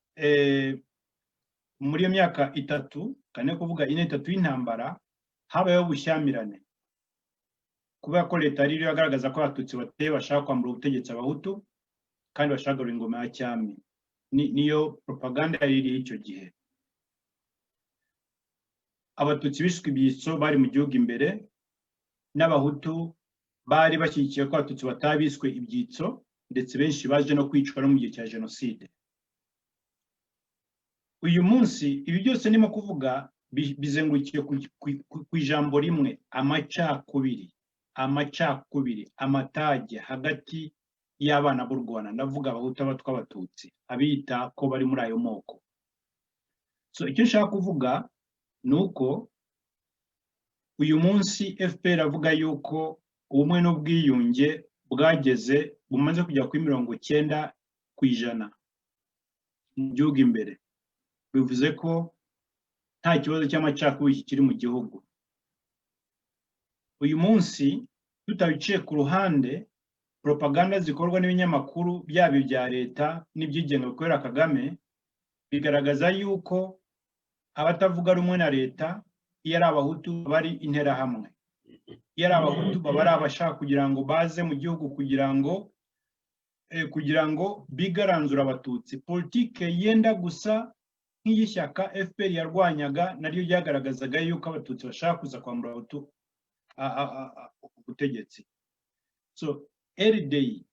muri iyo myaka 3 kane kuvuga 4-3 y'intambara habayeho bushyamirane, kubera ko leta riri yagaragaza ko abatutsi bateye bashaka kwambura ubutegetsi abahutu kandi bashaka ingoma ya cyami. Niyo propaganda yari iri icyo gihe. Abatutsi bishwe ibyitso bari mu gihugu imbere, n'abahutu bari bashyigikiye ko abatutsi batabiswe ibyitso, ndetse benshi baje no kwicwa no mu gihe cya jenoside. Uyu munsi ibi byose nimo kuvuga bizengurukiye ku ijambo rimwe: amacakubiri, amatage hagati y'abana b'u Rwanda. Ndavuga abahutu, abatwa, abatutsi, abita ko bari muri ayo moko. So icyo nshaka kuvuga nuko uyu munsi FPR avuga yuko ubumwe n'ubwiyunge bumaze kujya kuri 90% mu gihugu imbere. Bivuze ko nta kibazo cy'amacakubiri kiri mu gihugu. Uyu munsi tutabiciye ku ruhande, propaganda zikorwa n'ibinyamakuru byabo bya leta n'ibyigenga bikorera Kagame bigaragaza yuko abatavuga rumwe na leta iyo ari abahutu bari interahamwe, iyo ari abahutu baba ari abashaka kugira ngo baze mu gihugu kugira ngo bigaranzura abatutsi. Politike yenda gusa nk'iy'ishyaka FPR yarwanyaga, naryo ryagaragazaga yuko abatutsi bashaka kuza kwambura abahutu ubutegetsi. So RDI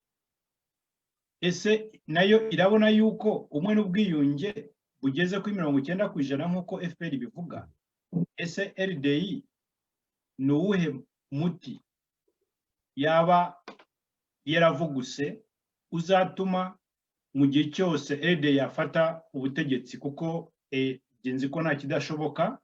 ese nayo irabona yuko umwe n'ubwiyunge bugeze kuri 90% nk'uko FPR bivuga? Ese RDI ni uwuhe muti yaba yaravuguse uzatuma mu gihe cyose RDI yafata ubutegetsi? Kuko genzi ko nta kidashoboka,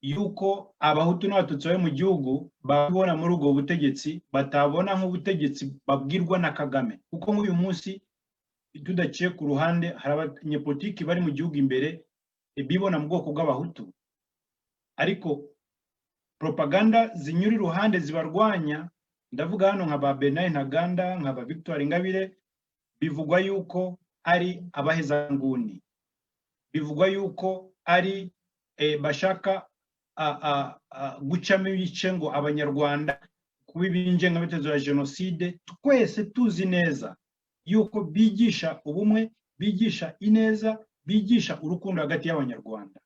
yuko abahutu n'abatutsi bari mu gihugu babona muri ubwo butegetsi batabona nk'ubutegetsi babwirwa na Kagame. Kuko nk'uyu munsi tudaciye ku ruhande hari abanyepolitiki bari mu gihugu imbere bibona mu bwoko bw'abahutu, ariko propaganda zinyura iruhande zibarwanya. Ndavuga hano nka ba Bernard Ntaganda, nka ba Victoire Ingabire, bivugwa yuko ari abahezanguni, bivugwa yuko ari bashaka gucamo ibice ngo abanyarwanda kuba ibinjengabitekerezo ya jenoside. Twese tuzi neza yuko bigisha ubumwe, bigisha ineza, bigisha urukundo hagati y'abanyarwanda,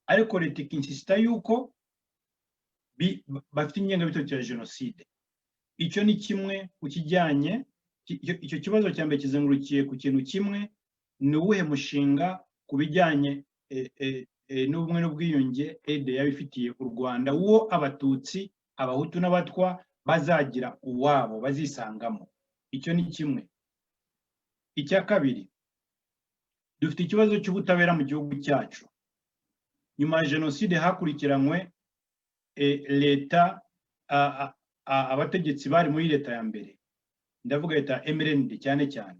ariko leta ikinsisita yuko bafite ingengabitekerezo ya jenoside. Icyo ni kimwe ku kijyanye, icyo kibazo cya mbere kizengurukiye ku kintu kimwe: ni uwuhe mushinga ku bijyanye n'ubumwe n'ubwiyunge yabifitiye u Rwanda, uwo abatutsi, abahutu n'abatwa bazagira uwabo bazisangamo. Icyo ni kimwe. Icya kabiri, dufite ikibazo cy'ubutabera mu gihugu cyacu. Nyuma ya jenoside hakurikiranywe leta, abategetsi bari muri leta ya mbere, ndavuga leta MRND cyane cyane,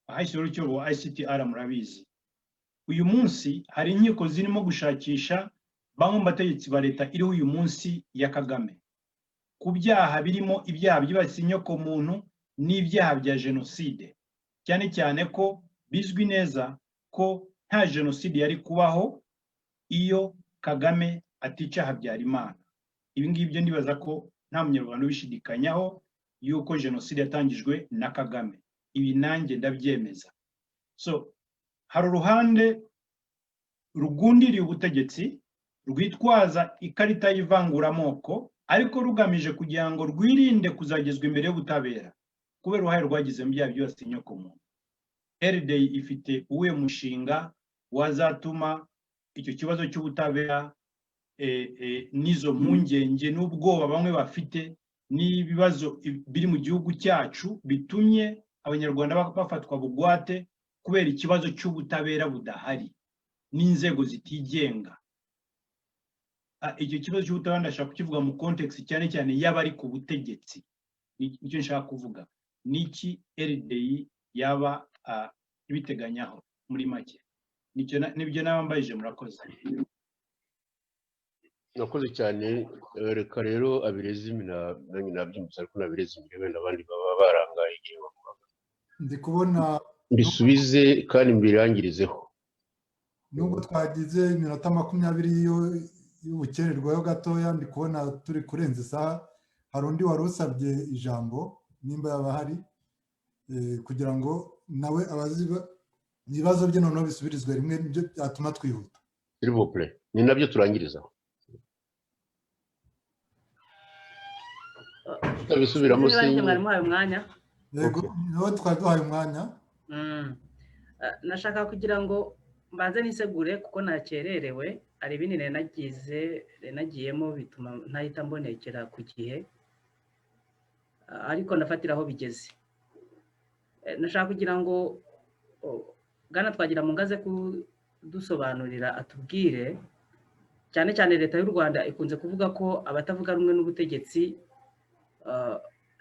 ahashyiraho urukiko rwa ICTR murabizi. Uyu munsi hari inkiko zirimo gushakisha bamwe mu bategetsi ba leta iriho uyu munsi ya Kagame ku byaha birimo ibyaha byibasiye inyokomuntu n'ibyaha bya jenoside, cyane cyane ko bizwi neza ko nta jenoside yari kubaho iyo Kagame atica Habyarimana. Ibi ngibyo ndibaza ko nta munyarwanda ubishidikanyaho yuko jenoside yatangijwe na Kagame. Ibi nanjye ndabyemeza. So hari uruhande rugundiriye ubutegetsi rwitwaza ikarita y'ivanguramoko ariko rugamije kugira ngo rwirinde kuzagezwa imbere y'ubutabera kubera uruhare rwagize mu byaha byose inyokomuntu. RDI ifite uwuhe mushinga wazatuma icyo kibazo cy'ubutabera n'izo mpungenge n'ubwoba bamwe bafite n'ibibazo biri mu gihugu cyacu bitumye abanyarwanda bafatwa bugwate kubera ikibazo cy'ubutabera budahari n'inzego zitigenga. Icyo kibazo cy'ubutabera ndashaka kukivuga mu context cyane cyane y'abari ku butegetsi. Nicyo nshaka kuvuga. Niki RDI yaba ibiteganyaho muri make? Nibyo nabambajije. Murakoze. Nakoze cyane. Reka rero Abirezimi nanjye nabyumvise, ariko n'Abirezimi wenda abandi baba barangaye igihe bavugaga. ndi kubona Mbisubize kandi mbirangirizeho. nubwo twagize iminota 20 y'ubukererwayo gatoya, ndi kubona turi kurenza isaha. Hari undi wari usabye ijambo nimba yaba hari, kugira ngo nawe abaziba ibibazo bye noneho bisubirizwe rimwe, nibyo byatuma twihuta. S'il vous plaît, ni nabyo turangirizaho. Tutabisubiramo se. mwari muhaye umwanya. Yego, niho twari duhaye umwanya. Nashaka kugira ngo mbanze nisegure kuko nakererewe, ari ibindi nagiyemo bituma ntahita mbonekera ku gihe, ariko ndafatira aho bigeze. Nashaka kugira ngo Bwana Twagiramungu aze kudusobanurira, atubwire cyane cyane leta y'u Rwanda ikunze kuvuga ko abatavuga rumwe n'ubutegetsi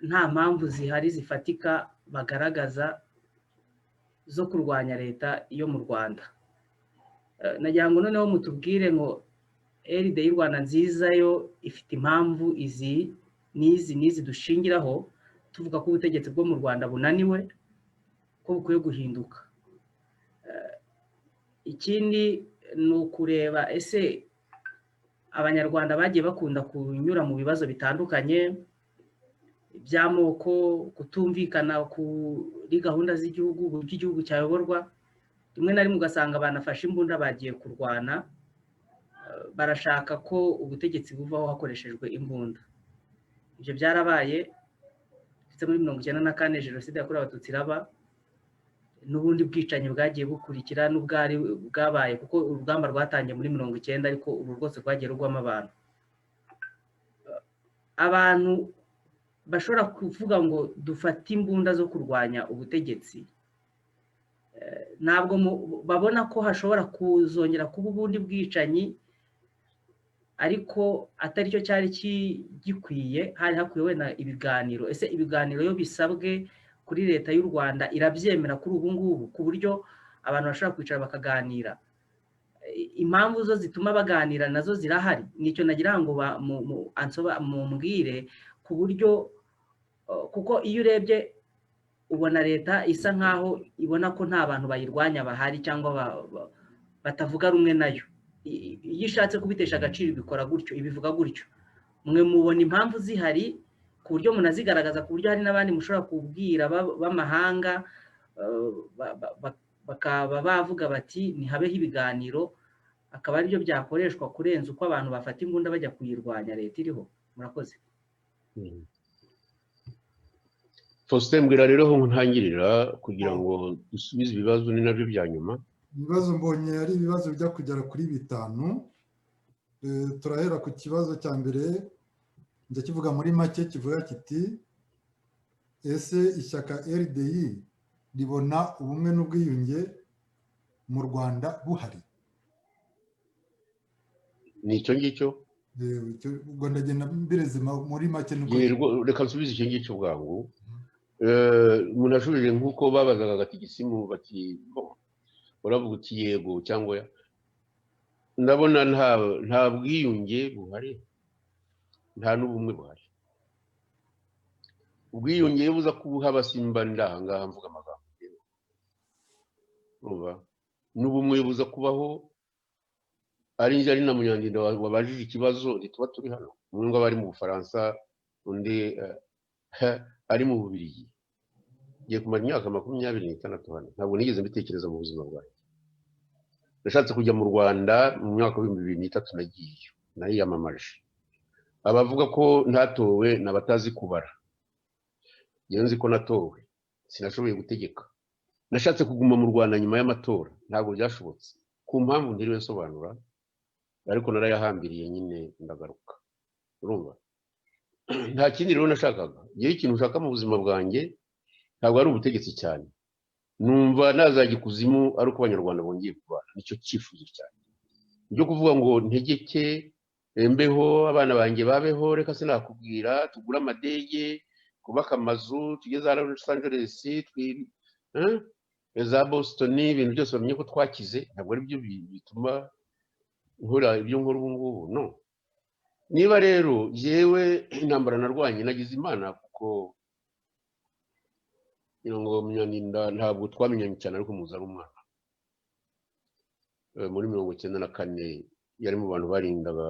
nta mpamvu zihari zifatika bagaragaza zo kurwanya leta yo mu Rwanda. Nagira ngo noneho mutubwire ngo RDI y'u Rwanda nziza yo ifite impamvu izi n'izi dushingiraho tuvuga ko ubutegetsi bwo mu Rwanda bunaniwe, ko bukwiye guhinduka. Ikindi ni ukureba ese abanyarwanda bagiye bakunda kunyura mu bibazo bitandukanye by'amoko, kutumvikana kuri gahunda z'igihugu, uburyo igihugu cyayoborwa. Rimwe na rimwe ugasanga banafashe imbunda bagiye kurwana, barashaka ko ubutegetsi buvaho hakoreshejwe imbunda. Ibyo byarabaye ndetse muri 1994 jenoside yakorewe Abatutsi iraba, n'ubundi bwicanyi bwagiye bukurikira n'ubwari bwabaye, kuko urugamba rwatangiye muri 1990 ariko ubu rwose rwagiye rugwamo abantu bashobora kuvuga ngo dufate imbunda zo kurwanya ubutegetsi. Ntabwo babona ko hashobora kuzongera kuba ubundi bwicanyi, ariko atari cyo cyari gikwiye. Hari hakwiye wenda ibiganiro. Ese ibiganiro yo bisabwe kuri leta y'u Rwanda irabyemera kuri ubu ngubu, ku buryo abantu bashobora kwicara bakaganira? Impamvu zo zituma baganira nazo zirahari. Nicyo nagira ngo mumbwire, ku buryo kuko iyo urebye ubona leta isa nkaho ibona ko nta bantu bayirwanya bahari cyangwa batavuga rumwe nayo. Iyo ishatse kubitesha agaciro ibikora gutyo, ibivuga gutyo. Mwe mubona impamvu zihari ku buryo munazigaragaza, ku buryo hari n'abandi mushobora kubwira b'amahanga bakaba bavuga bati ntihabeho ibiganiro, akaba aribyo byakoreshwa kurenza uko abantu bafata imbunda bajya kuyirwanya leta iriho? Murakoze. Faustin, mbwira rero aho ntangirira kugira ngo dusubize ibibazo, ni nabyo bya nyuma. Ibibazo mbonye ari ibibazo bijya kugera kuri 5. Turahera ku kibazo cya mbere, njya kivuga muri make, kivuga kiti ese ishyaka RDI ribona ubumwe n'ubwiyunge mu Rwanda buhari? Ni icyo ngicyo. Ubwo ndagenda mbireze muri make. Reka nsubize icyo ngicyo bwangu. Umuntu ashubije nk'uko babazaga agatigisimu bati uravuga uti yego cyangwa ya. Ndabona nta bwiyunge buhari, nta n'ubumwe buhari. Ubwiyunge buza kubuha abasimba ndahangaha mvuga amagambo. N'ubumwe buza kubaho ari njye ari na Munyandinda wabajije ikibazo, ntituba turi hano. Umwe ngo bari mu Bufaransa, undi ari mu Bubiligi. Ngiye kumara imyaka 26 hano, ntabwo nigeze mbitekereza mu buzima bwanjye. Nashatse kujya mu Rwanda mu mwaka wa 2003 nagiyeyo, nariyamamaje. abavuga ko ntatowe n'abatazi kubara. Yewe nzi ko natowe, sinashoboye gutegeka. Nashatse kuguma mu Rwanda nyuma y'amatora, ntabwo byashobotse. Ku mpamvu ntiriwe nsobanura, ariko narayahambiriye nyine ndagaruka. Urumva? Nta kindi rero nashakaga. Yewe ikintu ushaka mu buzima bwanjye ntabwo ari ubutegetsi cyane. Numva nazajya ikuzimu ari uko abanyarwanda bongeye kubana. Nicyo cyifuzo cyane. Ibyo kuvuga ngo ntegeke mbeho abana banjye babeho, reka sinakubwira tugura amadege, kubaka amazu, tugeze za Los Angeles, za Boston, ibintu byose bamenye ko twakize. Ntabwo ari byo bituma nkora ibyo nkora ubu ngubu, no. Niba rero yewe intambara narwanye nagize Imana kuko ngo Munyaninda ntabwo twamenyanye cyane ariko muza ari umwana. Muri 1994 yari mu bantu barindaga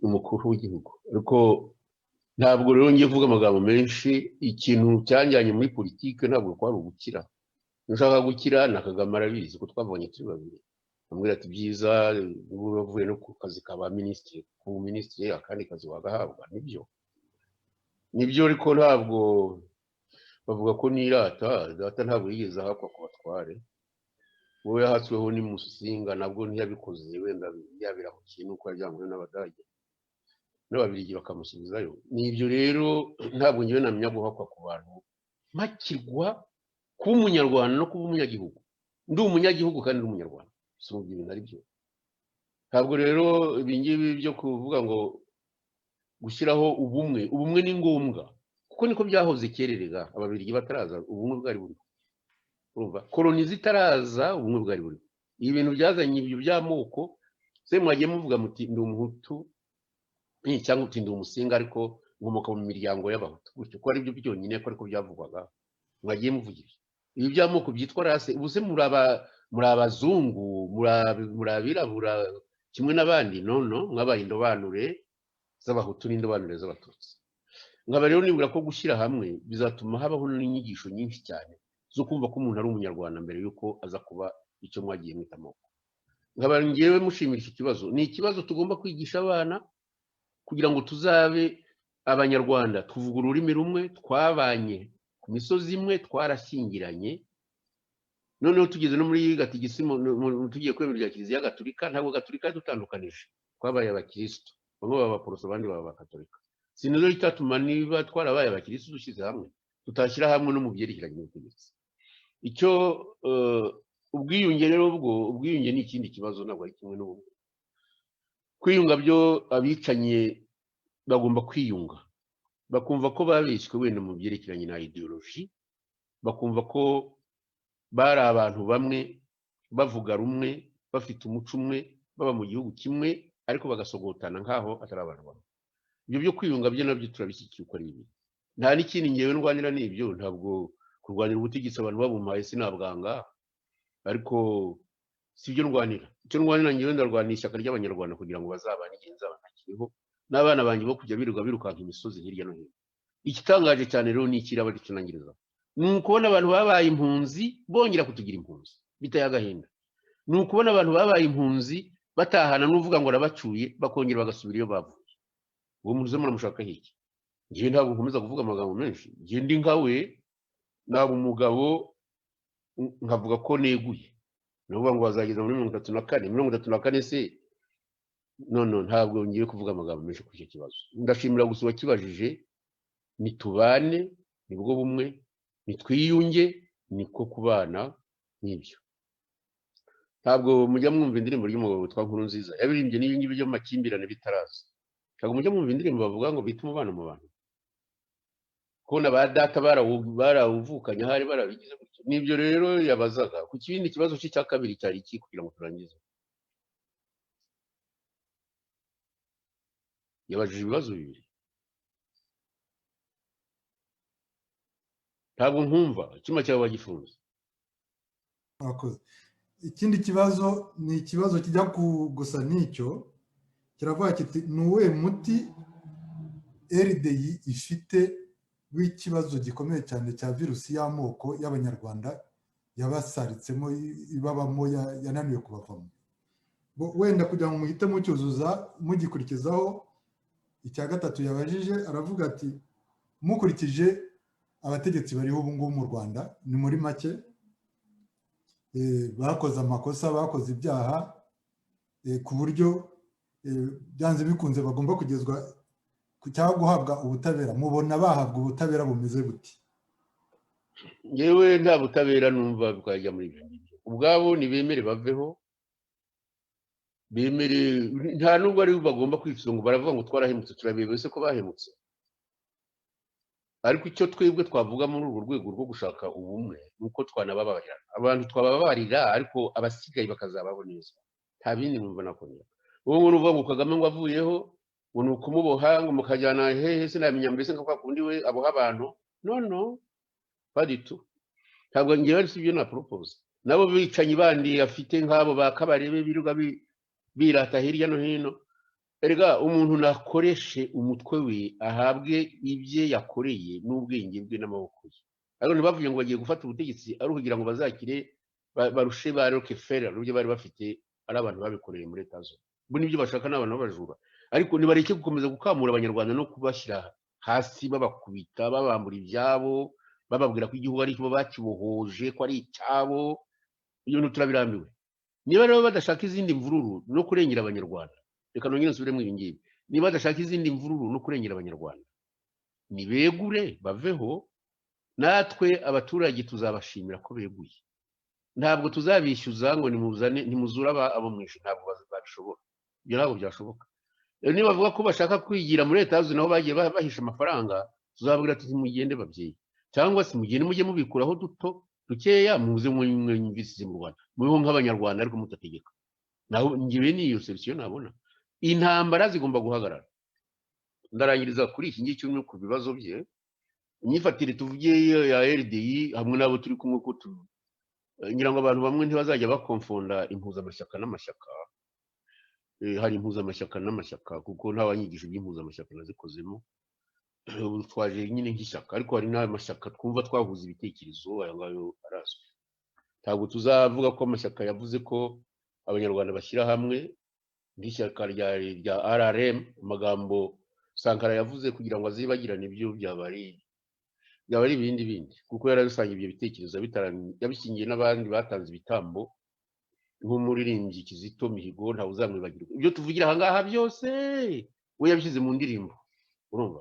umukuru w'igihugu. Ariko ntabwo rero ngiye kuvuga amagambo menshi. Ikintu cyanjyanye muri politike ntabwo kwari ugukira. Nshaka gukira na Kagame arabizi ko twavanye turi babiri. Ambwira ati byiza ubu bavuye no ku kazi kaba minisitiri, ku minisitiri akandi kazi wagahabwa. Nibyo ariko ntabwo bavuga ko nirata, data ntabwo yigeze ahakwa ku batware. Wowe yahatsweho ni Musinga, nabwo ntiyabikoze, wenda yabirahukiye nuko yajyanywe n'Abadage n'Ababiligi bakamusubizayo. Nibyo rero ntabwo ngiye namenya guhakwa ku bantu, makirwa kuba umunyarwanda no kuba umunyagihugu. Ndi umunyagihugu kandi ndi umunyarwanda, si ibintu ari byo. Ntabwo rero ibingibi byo kuvuga ngo gushyiraho ubumwe ni ngombwa, kuko niko byahoze kererega. Ababiligi bataraza ubumwe bwari buri. Urumva, koloni zitaraza ubumwe bwari buri. Ibintu byazanye ibyo by'amoko, se mwagiye muvuga muti ndi umuhutu cyangwa uti ndi umusinga ariko nkomoka mu miryango y'abahutu, gutyo ko ari byo byonyine ko ariko byavugwaga. Mwagiye muvugira ibi by'amoko byitwa rase. Ubuse muri abazungu, muri abirabura kimwe n'abandi? No, mwabaye indobanure z'abahutu n'indobanure z'abatutsi. Nkaba rero nibwira ko gushyira hamwe bizatuma habaho n'inyigisho nyinshi cyane zo kumva ko umuntu ari umunyarwanda mbere yuko aza kuba icyo mwagiye mwita amoko. Nkaba ngewe mushimira iki kibazo. Ni ikibazo tugomba kwigisha abana kugira ngo tuzabe abanyarwanda tuvuga ururimi rumwe, twabanye ku misozi imwe, twarashyingiranye. Noneho tugeze no muri gatigisimu, tugiye kwemera ibya Kiliziya Gatolika, ntabwo Gatolika dutandukanije, twabaye abakristo, bamwe baba abaporoso abandi baba abakatolika. Sinzi icyatuma niba twarabaye abakristo dushyize hamwe tutashyira hamwe no mu byerekeranye n'ubutegetsi. Icyo ubwiyunge rero, ubwiyunge ni ikindi kibazo, ntabwo ari kimwe n'ubumwe. Kwiyunga byo abicanye bagomba kwiyunga, bakumva ko babishywe wenda mu byerekeranye na ideology, bakumva ko bari abantu bamwe, bavuga rumwe, bafite umuco umwe, baba mu gihugu kimwe, ariko bagasogotana nk'aho atari abantu bamwe. Ibyo byo kwiyunga byo nabyo turabishyigikiye uko ari ibi. Nta n'ikindi ngewe ndwanira n'ibyo, ntabwo kurwanira ubutegetsi abantu babumpaye sinabwanga, ariko si byo ndwanira. Icyo ndwanira ngewe ndarwanira ishyaka ry'abanyarwanda kugira ngo bazabane igihe nzaba ntakiriho, n'abana banjye bo kujya birukanka imisozi hirya no hino. Igitangaje cyane rero ni ikiraba cyunangiriza, ni ukubona abantu babaye impunzi bongera kutugira impunzi biteye agahinda. Ni ukubona abantu babaye impunzi batahana n'uvuga ngo arabacyuye bakongera bagasubira iyo bavuye. Uwo muntu uzemo namushakaho iki? Ngewe ntabwo nkomeza kuvuga amagambo menshi. Ngewe ndi nkawe, naba umugabo nkavuga ko neguye, navuga ngo bazageza muri 34 se. No, ntabwo ngiye kuvuga amagambo menshi kuri icyo kibazo. Ndashimira gusa wakibajije. Nitubane, nibwo bumwe, nitwiyunge, niko kubana n'ibyo. Ntabwo mujya mwumva indirimbo ry'umugabo witwa Nkurunziza yabirimbye n'ibingibi byo makimbirane bitaraza. Ntabwo mujya mwumva indirimbo bavuga ngo bita umubano mu bantu, ko na ba data barawuvukanye hari barabigize gutyo. Nibyo rero yabazaga. Ku kindi kibazo cya kabiri cyari iki kugira ngo turangize? Yabajije ibibazo bibiri. Ntabwo nkumva icyuma cyawe wagifunze. Ikindi kibazo ni ikibazo kijya gusa n'icyo, kiravuga kiti ni uwuhe muti RDI ifite w'ikibazo gikomeye cyane cya virusi y'amoko y'abanyarwanda yabasaritsemo ibabamo yananiwe kubavamo. Wenda kugira ngo muhite mucyuzuza mugikurikizaho icya gatatu yabajije aravuga ati mukurikije abategetsi bariho ubu ngubu mu Rwanda ni muri make bakoze amakosa bakoze ibyaha ku buryo byanze bikunze bagomba kugezwa cyangwa guhabwa ubutabera. Mubona bahabwa ubutabera bumeze buti? yewe nta butabera numva bwajya muri ibyo ngibyo, ubwabo nibemere baveho, bemere, nta nubwo ari bagomba kwicuza ngo baravuga ngo twarahemutse, turabebe se ko bahemutse. Ariko icyo twebwe twavuga muri urwo rwego rwo gushaka ubumwe nuko twanababarira abantu, twababarira ariko abasigaye bakazabaho neza, nta bindi numva nakongera. ubu ngubu uvuga ngo Kagame ngo avuyeho ngo ni ukumuboha ngo mukajyana hehe sinamenya, mbese nka kwa kundi we aboha abantu. No baditu ntabwo ngewe si byo na propose. Nabo bicanyi bandi afite nk'abo ba Kabarebe biruga birata hirya no hino. Erega umuntu nakoreshe umutwe we ahabwe ibye yakoreye n'ubwenge bwe n'amaboko ye. Ariko ntibavuye ngo bagiye gufata ubutegetsi ari ukugira ngo bazakire barushe ba Rockefeller n'ibyo bari bafite, ari abantu babikoreye muri Etazo. Bo nibyo bashaka n'abantu b'abajura. Ariko nibareke gukomeza gukamura abanyarwanda no kubashyira hasi babakubita babambura ibyabo, bababwira ko igihugu ari cyo bakibohoje ko ari icyabo. Ibintu turabirambiwe. Niba rero badashaka izindi mvururu no kurengera abanyarwanda, reka nongere nsubiremo ibi ngibi, niba badashaka izindi mvururu no kurengera abanyarwanda nibegure baveho, natwe abaturage tuzabashimira ko beguye. Ntabwo tuzabishyuza ngo nimuzane nimuzura abo mwishe, ntabwo babishobora, ibyo ntabwo byashoboka. Niba bavuga ko bashaka kwigira muri leta yazo naho bagiye bahisha amafaranga, tuzababwira ati mugende babyeyi, cyangwa se mugende mujye mubikuraho duto dukeya muze mwinvisize mu Rwanda muriho nk'abanyarwanda ariko mutategeka. Naho ngibe ni iyo solution nabona. Intambara zigomba guhagarara. Ndarangiriza kuri iki ngiki cyo ku bibazo bye, imyifatire tuvugiye ya RDI hamwe nabo turi kumwe ko ngira ngo abantu bamwe ntibazajya bakonfonda impuzamashyaka n'amashyaka. Hari impuzamashyaka n'amashyaka kuko nta wanyigisha iby'impuzamashyaka nazikozemo. Twaje nyine nk'ishyaka, ariko hari n'amashyaka twumva twahuza ibitekerezo, aya ngayo arazwi. Ntabwo tuzavuga ko amashyaka yavuze ko abanyarwanda bashyira hamwe nk'ishyaka rya RRM, amagambo Sankara yavuze kugira ngo azibagirane ibyo byaba ari ibindi kuko yarasanga ibyo bitekerezo yabishingiye n'abandi batanze ibitambo nk'umuririmbyi Kizito Mihigo, ntawe uzamwibagirwa. Ibyo tuvugira aha ngaha byose we yabishyize mu ndirimbo. Urumva,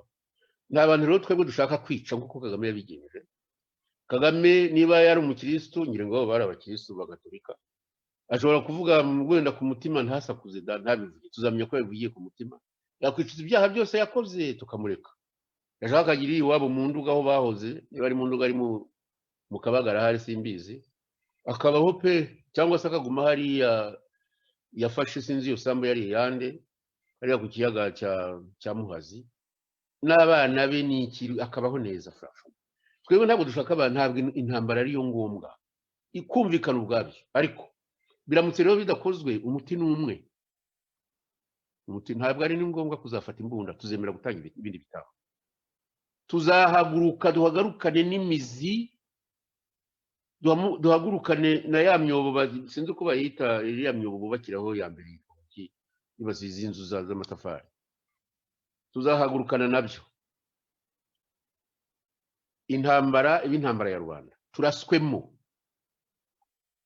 nta bantu rero twebwe dushaka kwica nk'uko Kagame yabigenje. Kagame niba yari umukristo, ngira ngo bari abakristo bagatolika, ashobora kuvuga wenda ku mutima ntasakuze ntabivuge, tuzamenya ko yabivugiye ku mutima. Yakwicuza ibyaha byose yakoze tukamureka. Yashaka kagira iwabo mu nduga aho bahoze, niba ari mu nduga ari mu Kabagara hari simbizi, akabaho pe, cyangwa se akaguma hariya yafashe sinzi iyo sambu yari yande hariya ku kiyaga cya Muhazi n'abana be n'iki, akabaho neza frafo. Twebwe ntabwo dushaka abantu, ntabwo intambara ari yo ngombwa, ikumvikana ubwabyo. Ariko biramutse rero bidakozwe, umuti ni umwe. Umuti ntabwo ari ngombwa kuzafata imbunda, tuzemera gutanga ibindi bitabo. Tuzahaguruka duhagarukane n'imizi, duhagurukane na ya myobo sinzi uko bayita, ya myobo bubakiraho ya mbere ibasize inzu z'amatafari. Tuzahagurukana nabyo. Intambara ya Rwanda turaswemo,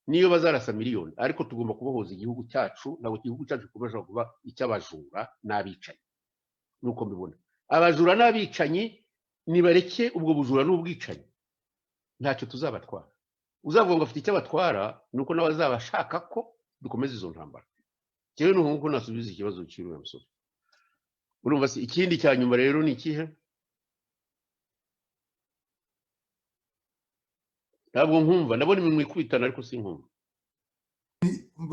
niyo bazarasa miliyoni, ariko tugomba kubohoza igihugu cyacu. Ntabwo igihugu cyacu kubasha kuba icy'abajura n'abicanyi. Nuko mbibona, abajura n'abicanyi nibareke ubwo bujura n'ubwicanyi, ntacyo tuzabatwara. Uzavuga ngo afite icyo abatwara, nuko nawe azabashaka ko dukomeza izo ntambara. Cyewe nuko nkuko nasubiza ikibazo cy'uriya musore. Urumva se ikindi cya nyuma rero ni ikihe? Ntabwo nkumva, ndabona iminwa ikubitana ariko sinkumva.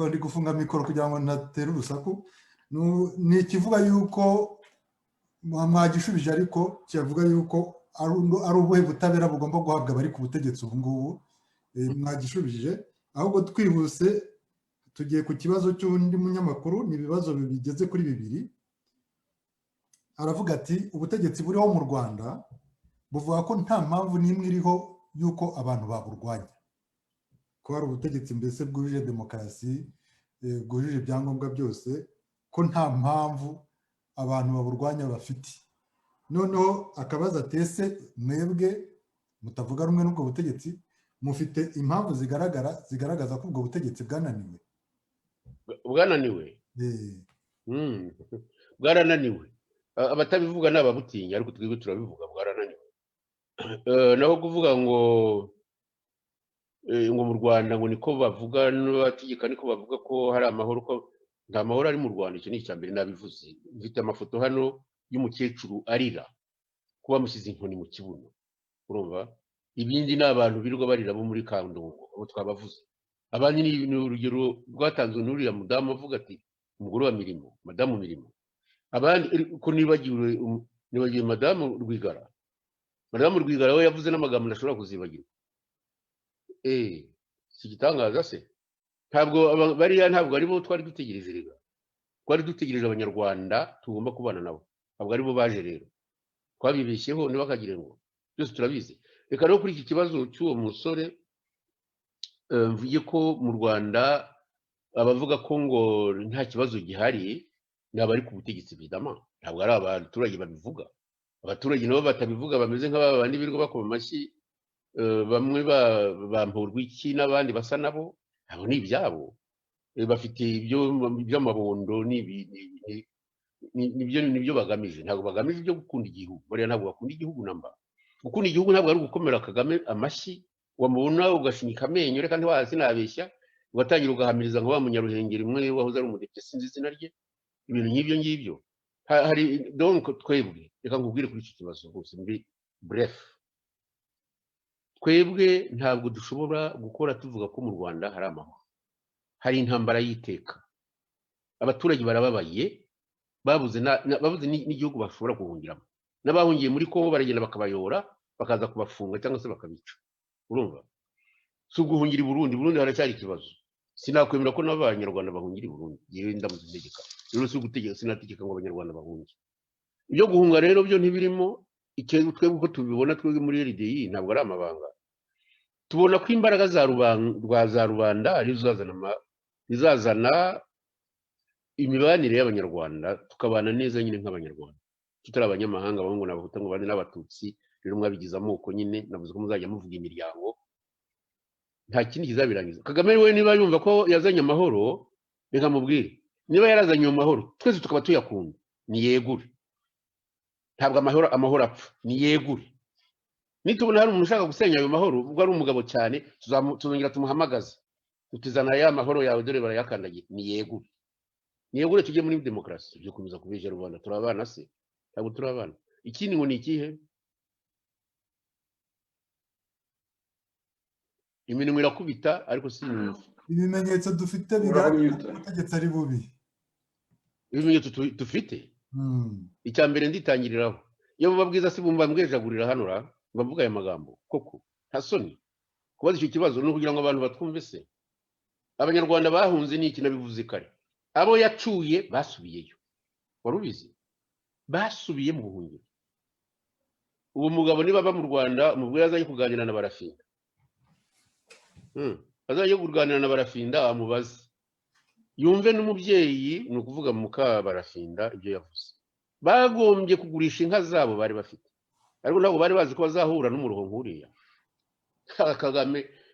Ndi gufunga mikoro kugira ngo ntatere urusaku. Ni ikivuga yuko mwagishubije, ariko kivuga yuko ari ubuhe butabera bugomba guhabwa abari ku butegetsi ubu ngubu. Mwagishubije, ahubwo twihuse tugiye ku kibazo cy'undi munyamakuru. Ni ibibazo bigeze kuri 2. Aravuga ati ubutegetsi buriho mu Rwanda buvuga ko nta mpamvu n'imwe iriho yuko abantu baburwanya, ko hari ubutegetsi mbese bwujuje demokarasi, bwujuje ibyangombwa byose, ko nta mpamvu abantu baburwanya bafite. Noneho akabaza atese mwebwe mutavuga rumwe n'ubwo butegetsi mufite impamvu zigaragaza ko ubwo butegetsi bwananiwe? Bwananiwe bwarananiwe. Abatabivuga ni ababutinya, ariko twebwe turabivuga bwarananiwe. Naho kuvuga ngo mu Rwanda ngo niko bavuga n'abategeka niko bavuga ko hari amahoro, ko nta mahoro ari mu Rwanda. Icyo ni icya mbere nabivuze. Mfite amafoto hano y'umukecuru arira ko bamushyize inkoni mu kibuno, urumva. Ibindi ni abantu birirwa barira bo muri Kandungu, abo twabavuze. Abandi ni urugero rwatanzwe n'uriya mudamu avuga ati umugore wa Mirimo, madamu Mirimo. Abandi ko nibagiwe madamu Rwigara. Madamu Rwigara we yavuze n'amagambo ndashobora kuzibagirwa. Si gitangaza se? Ntabwo bariya ntabwo aribo twari dutegereje rega. Twari dutegereje abanyarwanda tugomba kubana nabo. Ntabwo aribo baje rero. Twabibeshyeho ntibakagire ngo byose turabizi. Reka rero kuri iki kibazo cy'uwo musore mvuye ko mu Rwanda abavuga ko ngo nta kibazo gihari ni abari ku butegetsi bidama, ntabwo ari abaturage babivuga. Abaturage nabo batabivuga bameze nk'abandi birirwa bakoma amashyi, bamwe bampurwa iki n'abandi basa nabo, abo ni ibyabo. Bafite iby'amabondo nibyo bagamije, ntabwo bagamije ibyo gukunda igihugu. Bariya ntabwo bakunda igihugu namba. Gukunda igihugu ntabwo ari ugukomera Kagame amashyi, wamubona ugashinyika amenyo, reka ntiwazi nabeshya, ugatangira ugahamiriza nka wa munyaruhengeri umwe wahoze ari umudepite sinzi izina rye, ibintu nk'ibyo ngibyo. Hari donc twebwe, reka nkubwire kuri iki kibazo rwose muri bref. Twebwe ntabwo dushobora gukora tuvuga ko mu Rwanda hari amahoro. Hari intambara y'iteka. Abaturage barababaye, babuze n'igihugu bashobora guhungiramo. N'abahungiye muri Kongo baragenda bakabayora, bakaza kubafunga cyangwa se bakabica. Urumva? Si uguhungira i Burundi, Burundi haracyari ikibazo. Sinakwemera ko n'abanyarwanda bahungira i Burundi. Yewe ndamutse ntegeka. Rero si ugutegeka, sinategeka ngo abanyarwanda bahunge. Ibyo guhunga rero byo ntibirimo. Twebwe uko tubibona twebwe muri RDI ntabwo ari amabanga. Tubona ko imbaraga za rubanda ari zizazana imibanire y'abanyarwanda, tukabana neza nyine nk'abanyarwanda. Tutari abanyamahanga bamwe ngo n'abahuta ngo bandi n'abatutsi, rero mwabigize amoko nyine, navuze ko muzajya muvuga imiryango. Nta kindi kizabirangiza. Kagame we niba yumva ko yazanye amahoro, reka mubwire, niba yarazanye amahoro twese tukaba tuyakunda, ni yegure. Ntabwo amahoro apfa, ni yegure. Nitubona hari umuntu ushaka gusenya ayo mahoro, ubwo ari umugabo cyane, tuzongera tumuhamagaza. Tutizana ya mahoro yawe dore barayakandagiye, ni yegure. Ni yegure tujye muri demokarasi, byo kumeza kubeje Rwanda. Turabana se? Ntabwo turabana. Ikindi ngo ni ikihe? Iminwe irakubita ariko si nyinshi. Ibimenyetso dufite bigaragaza ubutegetsi ari bubi. Ibimenyetso dufite? Icya mbere nditangiriraho. Iyo bababwiza si bumva mbwejagurira hano ra, bavuga aya magambo. Koko nta soni. Kubaza icyo kibazo no kugira ngo abantu batwumve se. Abanyarwanda bahunze ni iki nabivuze kare. Abo yacuye basubiyeyo. Warubizi? Basubiye mu buhungiro. Uwo mugabo niba aba mu Rwanda umubwira azaye kuganira na Barafinda. Azaye kuganira na Barafinda amubaze. Yumve n'umubyeyi ni ukuvuga muka Barafinda ibyo yavuze. Bagombye kugurisha inka zabo bari bafite. Ariko ntabwo bari bazi ko bazahura n'umuruho nkuriya.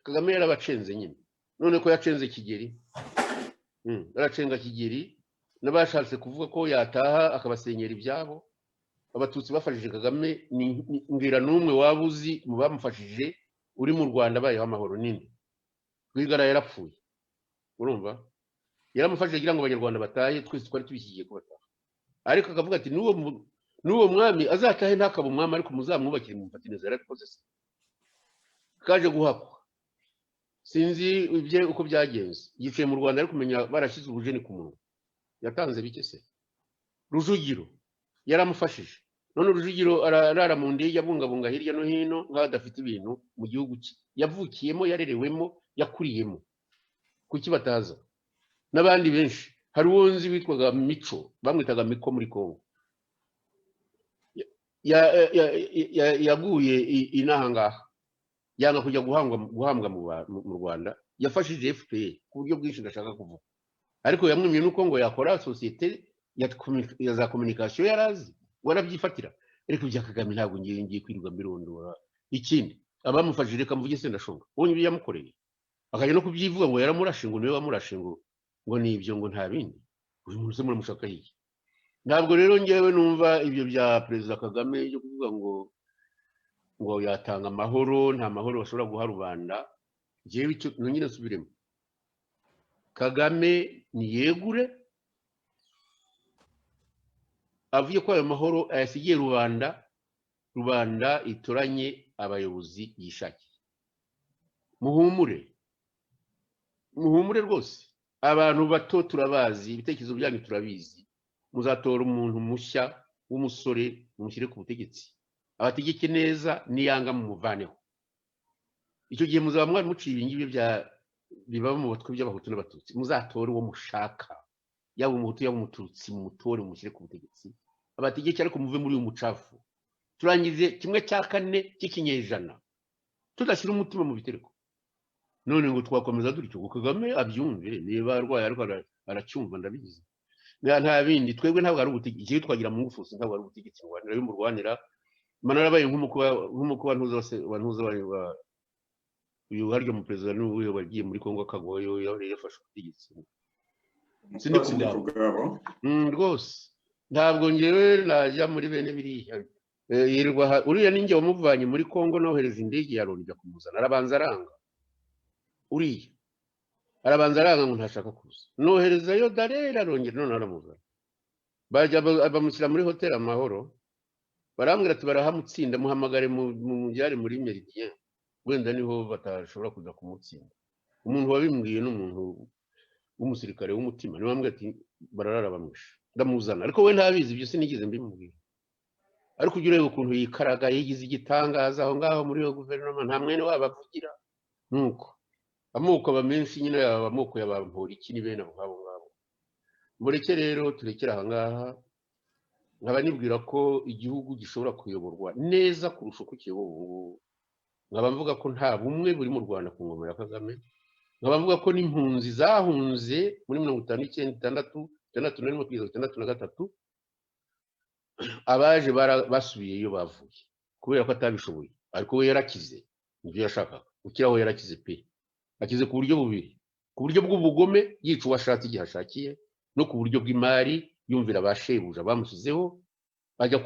Kagame yarabacenze nyine. None ko yacenze Kigeli. Yaracenga Kigeli n'abashatse kuvuga ko yataha akabasenyera ibyabo. Abatutsi bafashije Kagame ngira n'umwe wabuzi mu bamufashije uri mu Rwanda bayeho amahoro nini. Rwigara yarapfuye. Urumva? Yaramufashije kugira ngo abanyarwanda batahe, twese twari tubishyigiye ko bataha. Ariko akavuga ati n'uwo mwami azatahe ntakaba umwami ariko muzamwubakire mu mfatineza yarabikoze se. Kaje guhakwa. Sinzi ibye uko byagenze. Yicaye mu Rwanda ariko kumenya barashyize ubujeni ku munwa. Yatanze bike se. Rujugiro yaramufashije. None Rujugiro arara mu ndege abungabunga hirya no hino nk'adafite ibintu mu gihugu cye. Yavukiyemo, yarerewemo, yakuriyemo. Kuki bataza? N'abandi benshi. Hari uwo nzi witwaga Mico, bamwitaga Miko muri Kongo. Yaguye inaha ngaha. Yanga kujya guhambwa mu Rwanda. Yafashije FPR ku buryo bwinshi ndashaka kuvuga. Ariko yamwimye nuko ngo yakora societe ya za communication yarazi warabyifatira ariko bya Kagame ntabwo ngiye kwirirwa mbirondora. Ikindi abamufashije reka mvuge se ndashonga ubonye ibyo yamukoreye akajya no kubyivuga ngo yaramurashe ngo niwe wamurashe ngo ni ibyo ngo nta bindi. Uyu muntu se muramushaka iki? Ntabwo rero ngewe numva ibyo bya Perezida Kagame byo kuvuga ngo yatanga amahoro, nta mahoro bashobora guha rubanda. Ngewe icyo nyine subiremo, Kagame niyegure avuye ko ayo mahoro ayasigiye rubanda itoranye abayobozi yishakiye. Muhumure rwose, abantu bato turabazi, ibitekerezo byanyu turabizi. Muzatora umuntu mushya w'umusore mumushyire ku butegetsi, abategeke neza niyanga mumuvaneho. Icyo gihe muzaba mwari muciye ibingibi biba mu batwe by'abahutu n'abatutsi. Muzatora uwo mushaka, yaba umuhutu yaba umututsi, mumutore mumushyire ku butegetsi, abategeke ariko muve muri uyu mucafu. Turangije 1/4 cy'ikinyejana tudashyira umutima mu bitereko. None ngo twakomeza dutyo Kagame abyumve, niba arwaye ariko aracyumva ndabizi. Nta bindi, twebwe ntabwo ari ubutegetsi. Igihe twagira mu ngufu ntabwo ari ubutegetsi rwanira yo mu Rwanira. Mana narabaye nk'umukuba ntuza uyu haryo mu president n'uwo wagiye muri Kongo Kagoyo yafashe ubutegetsi. Sindi kugabo rwose ntabwo ngewe najya muri bene biriya. Yirwa uriya ninjye wamuvanye muri Kongo nohereza indege ya Loni kumuzana, arabanza aranga. Uriya arabanza aranga ngo ntashaka kuza, noherezayo darera arongera none aramuzana. Bajya bamushyira muri hotel Amahoro, barambwira ati barahamutsinda, muhamagare mu byari muri Meridien, wenda niho batashobora kuza kumutsinda. Umuntu wabimbwiye n'umuntu w'umusirikare w'umutima niwe wambwira ati bararara bamwishe, ndamuzana. Ariko we ntabizi ibyo, sinigeze mbimubwira. Ariko ujye ureba ukuntu yikaraga, yigize igitangaza aho ngaho muri yo guverinoma, nta mwene wabo avugira. Nuko amoko aba menshi nyine, amoko y'abampora iki ni bene abo ngabo. Mureke rero turekera aha ngaha, nkaba nibwira ko igihugu gishobora kuyoborwa neza kurusha uko kiyobowe ubu. Nkaba mvuga ko nta bumwe buri mu Rwanda ku ngoma ya Kagame. Nkaba mvuga ko n'impunzi zahunze muri 1966 abaje basubiye iyo bavuye kubera ko atabishoboye. Ariko we yarakize, nibyo yashakaga gukiraho. Yarakize pe, akize ku buryo bubiri: ku buryo bw'ubugome yica uwashatse igihe ashakiye, no ku buryo bw'imari yumvira abashebuja bamushyizeho, ajya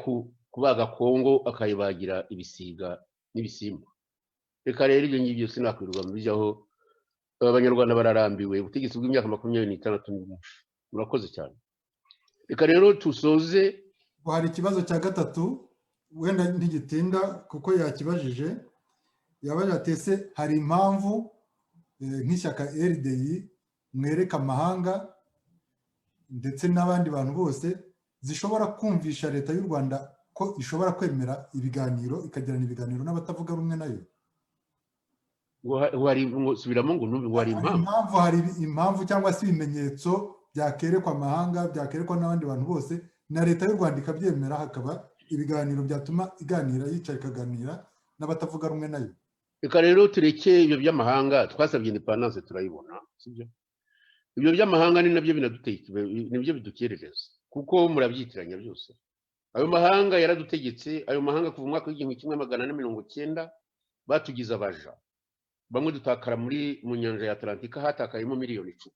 kubaga Kongo akayibagira ibisiga n'ibisimba. Reka rero ibyo ngibyo sinakwirirwa mbijyaho. Abanyarwanda bararambiwe ubutegetsi bw'imyaka 26 n'ibinshi. Murakoze cyane. Reka rero tusoze. Hari ikibazo cya gatatu wenda ntigitinda kuko yakibajije. Yabaje atese hari impamvu nk'ishyaka RDI mwereka amahanga ndetse n'abandi bantu bose zishobora kumvisha leta y'u Rwanda ko ishobora kwemera ibiganiro, ikagirana ibiganiro n'abatavuga rumwe nayo. Subiramo ngo numve ngo hari impamvu. Hari impamvu cyangwa se ibimenyetso byakerekwa amahanga, byakerekwa n'abandi bantu bose, na leta y'u Rwanda ikabyemera, hakaba ibiganiro byatuma iganira, yicara ikaganira n'abatavuga rumwe nayo. Reka rero tureke ibyo by'amahanga. Twasabye independence turayibona, sibyo? Ibyo by'amahanga ni nabyo nibyo bidukerereza, kuko murabyitiranya byose. Ayo mahanga yaradutegetse. Ayo mahanga kuva mu mwaka w'1990 batugize abaja. Bamwe dutakara mu nyanja ya Atlantika, hatakayemo miliyoni 10.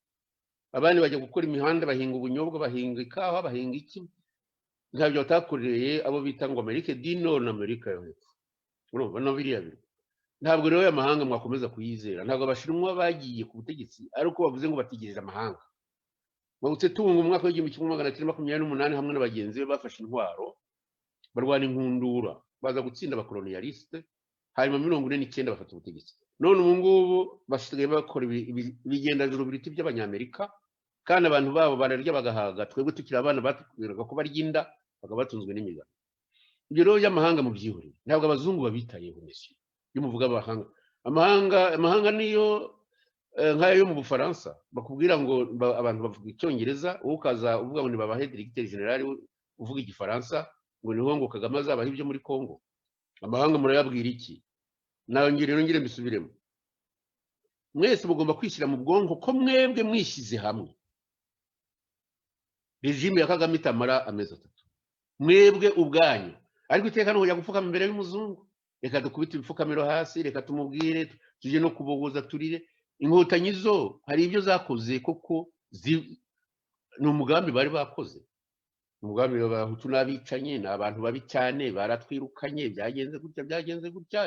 Abandi bajya gukora imihanda, bahinga ubunyobwa, bahinga ikawa, bahinga iki. Ntabyo batakoreye abo bita ngo Amerika du Nord na Amerika yo hepfo. Urumva no biriya biri. Ntabwo rero y'amahanga mwakomeza kuyizera. Ntabwo abashinwa bagiye ku butegetsi ariko bavuze ngo batigirije amahanga. Mwabutse tunga mu mwaka w'1928 hamwe n'abagenzi be bafashe intwaro barwana inkundura, baza gutsinda abakolonialiste, hanyuma 1949 bafata ubutegetsi. None ubu ngubu basigaye bakora ibigendajuru biriti by'abanyamerika, kandi abantu babo bararya bagahaga. Twebwe tukiri abana batubwiraga ko barya inda, bagabatunzwe n'imigano. Ibyo rero y'amahanga mu byihorere, ntabwo abazungu babitayeho monsieur. Iyo muvuga amahanga niyo nk'ayo yo mu Bufaransa bakubwira ngo abantu bavuga Icyongereza, ukaza uvuga ngo ni babahe directeur general uvuga Igifaransa, ngo niho ngo Kagame azabaha ibyo muri Kongo. Amahanga murayabwira iki? Nongere mbisubiremo. Mwese mugomba kwishyira mu bwonko ko mwebwe mwishyize hamwe regime ya Kagame itamara amezi 3 mwebwe ubwanyu ariko iteka no kujya gupfukama imbere y'umuzungu reka dukubita ibipfukamiro hasi reka tumubwire tuje no kubogoza turire inkotanyi zo hari ibyo zakoze koko ni umugambi bari bakoze umugambi w'abahutu n'abicanye n'abantu babi cyane baratwirukanye byagenze gutya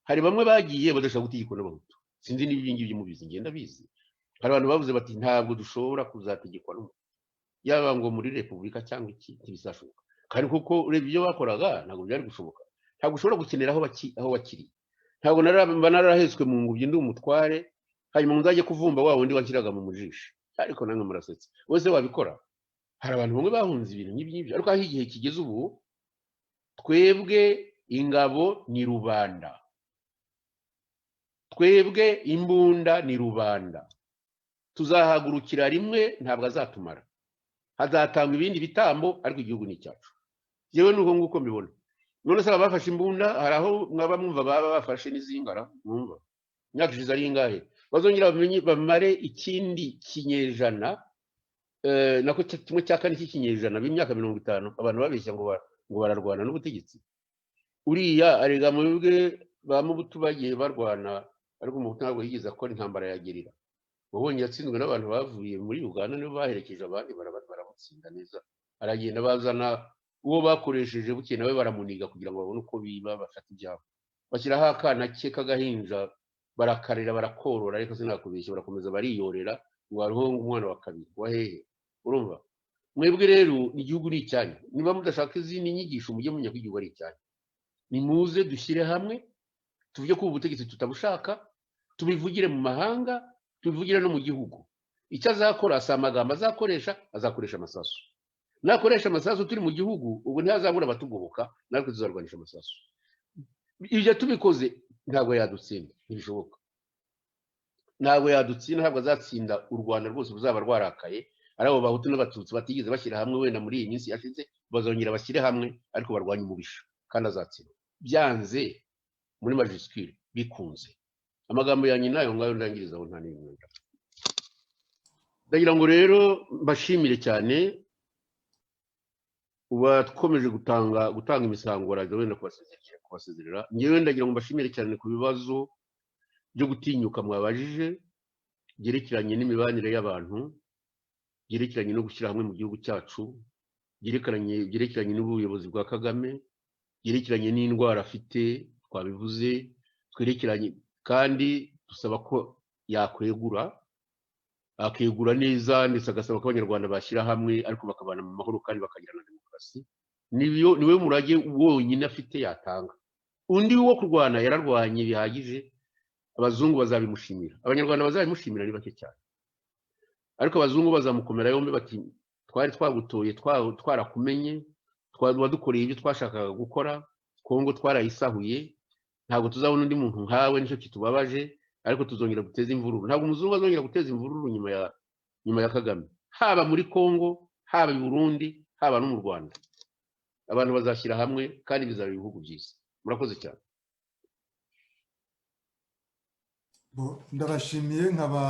hari bamwe bagiye badashaka gutegeka n'abahutu sinzi n'ibyo ngibyo mubizi ngenda bizi hari abantu bavuze bati ntabwo dushobora kuzategekwa n'umuntu yaba ngo muri repubulika cyangwa iki ntibizashoboka kandi kuko urebye ibyo bakoraga ntabwo byari gushoboka ntabwo ushobora gukenera aho wakiri ntabwo narahetswe mu ngubyi ndi umutware hanyuma ngo nzajye kuvumba wa wundi wakiraga mu mujisho ariko namwe murasetse wese wabikora hari abantu bamwe bahunze ibintu nk'ibyo ariko aho igihe kigeze ubu twebwe ingabo ni rubanda twebwe imbunda ni rubanda tuzahagurukira rimwe ntabwo azatumara hazatanga ibindi bitambo ariko igihugu ni cyacu yewe nuko nguko mbibona none se abafashe imbunda hari aho mwaba mwumva baba bafashe n'izingara mwumva imyaka ishize ari ingahe bazongera bamare ikindi kinyejana nako kimwe cya kane cy'ikinyejana b'imyaka 50 abantu babeshya ngo bararwana n'ubutegetsi uriya arega mu bwe bamubutu bagiye barwana ariko mu ntabwo yigeze akora intambara yagerira ubonye yatsinzwe n'abantu bavuye muri Uganda nibo baherekeje abandi baramutsinda neza aragenda bazana uwo bakoresheje buke nawe baramuniga kugira ngo babone uko biba bafata ibyabo bashyiraho akana ke kagahinja barakarera barakorora ariko sinakubeshya barakomeza bariyorera ngo hariho umwana wa kabiri wa hehe urumva mwebwe rero igihugu ni icyanyu niba mudashaka izindi nyigisho mujye munya kwigihugu ari icyanyu nimuze dushyire hamwe tuvuge ko ubutegetsi tutabushaka tubivugire mu mahanga tubivugire no mu gihugu icyo azakora asa amagambo azakoresha amasasu nakoresha amasasu turi mu gihugu ubu ntihazabura abatugoboka natwe tuzarwanisha amasasu ibyo tubikoze ntabwo yadutsinda ntibishoboka ntabwo yadutsinda ntabwo azatsinda u Rwanda rwose ruzaba rwarakaye ari abo bahutu n'abatutsi batigeze bashyira hamwe wenda muri iyi minsi yashize bazongera bashyire hamwe ariko barwanye umubisha kandi azatsinda byanze muri majuscule bikunze amagambo yanyu nayo ngayo ndangirizaho nta n'ibintu ndagira ngo rero mbashimire cyane ubatkomeje gutanga imisango raje wenda kubasezerera ngewe ndagira ngo mbashimire cyane ku bibazo byo gutinyuka mwabajije byerekeranye n'imibanire y'abantu byerekeranye no gushyira hamwe mu gihugu cyacu byerekeranye n'ubuyobozi bwa Kagame byerekeranye n'indwara afite twabivuze twerekeranye kandi dusaba ko yakwegura akegura neza ndetse agasaba ko abanyarwanda bashyira hamwe ariko bakabana mu mahoro kandi bakagira na demokarasi niwe murage wonyine afite yatanga undi wo kurwana yararwanye bihagije abazungu bazabimushimira abanyarwanda bazabimushimira ni bake cyane ariko abazungu bazamukomera yombi bati twari twagutoye twarakumenye wadukoreye ibyo twashakaga gukora Kongo twarayisahuye ntabwo tuzabona undi muntu nkawe nicyo kitubabaje ariko tuzongera guteza imvururu ntabwo umuzungu azongera guteza imvururu nyuma ya Kagame haba muri Kongo haba i Burundi haba no mu Rwanda abantu bazashyira hamwe kandi bizaba ibihugu byiza murakoze cyane ndabashimiye nkaba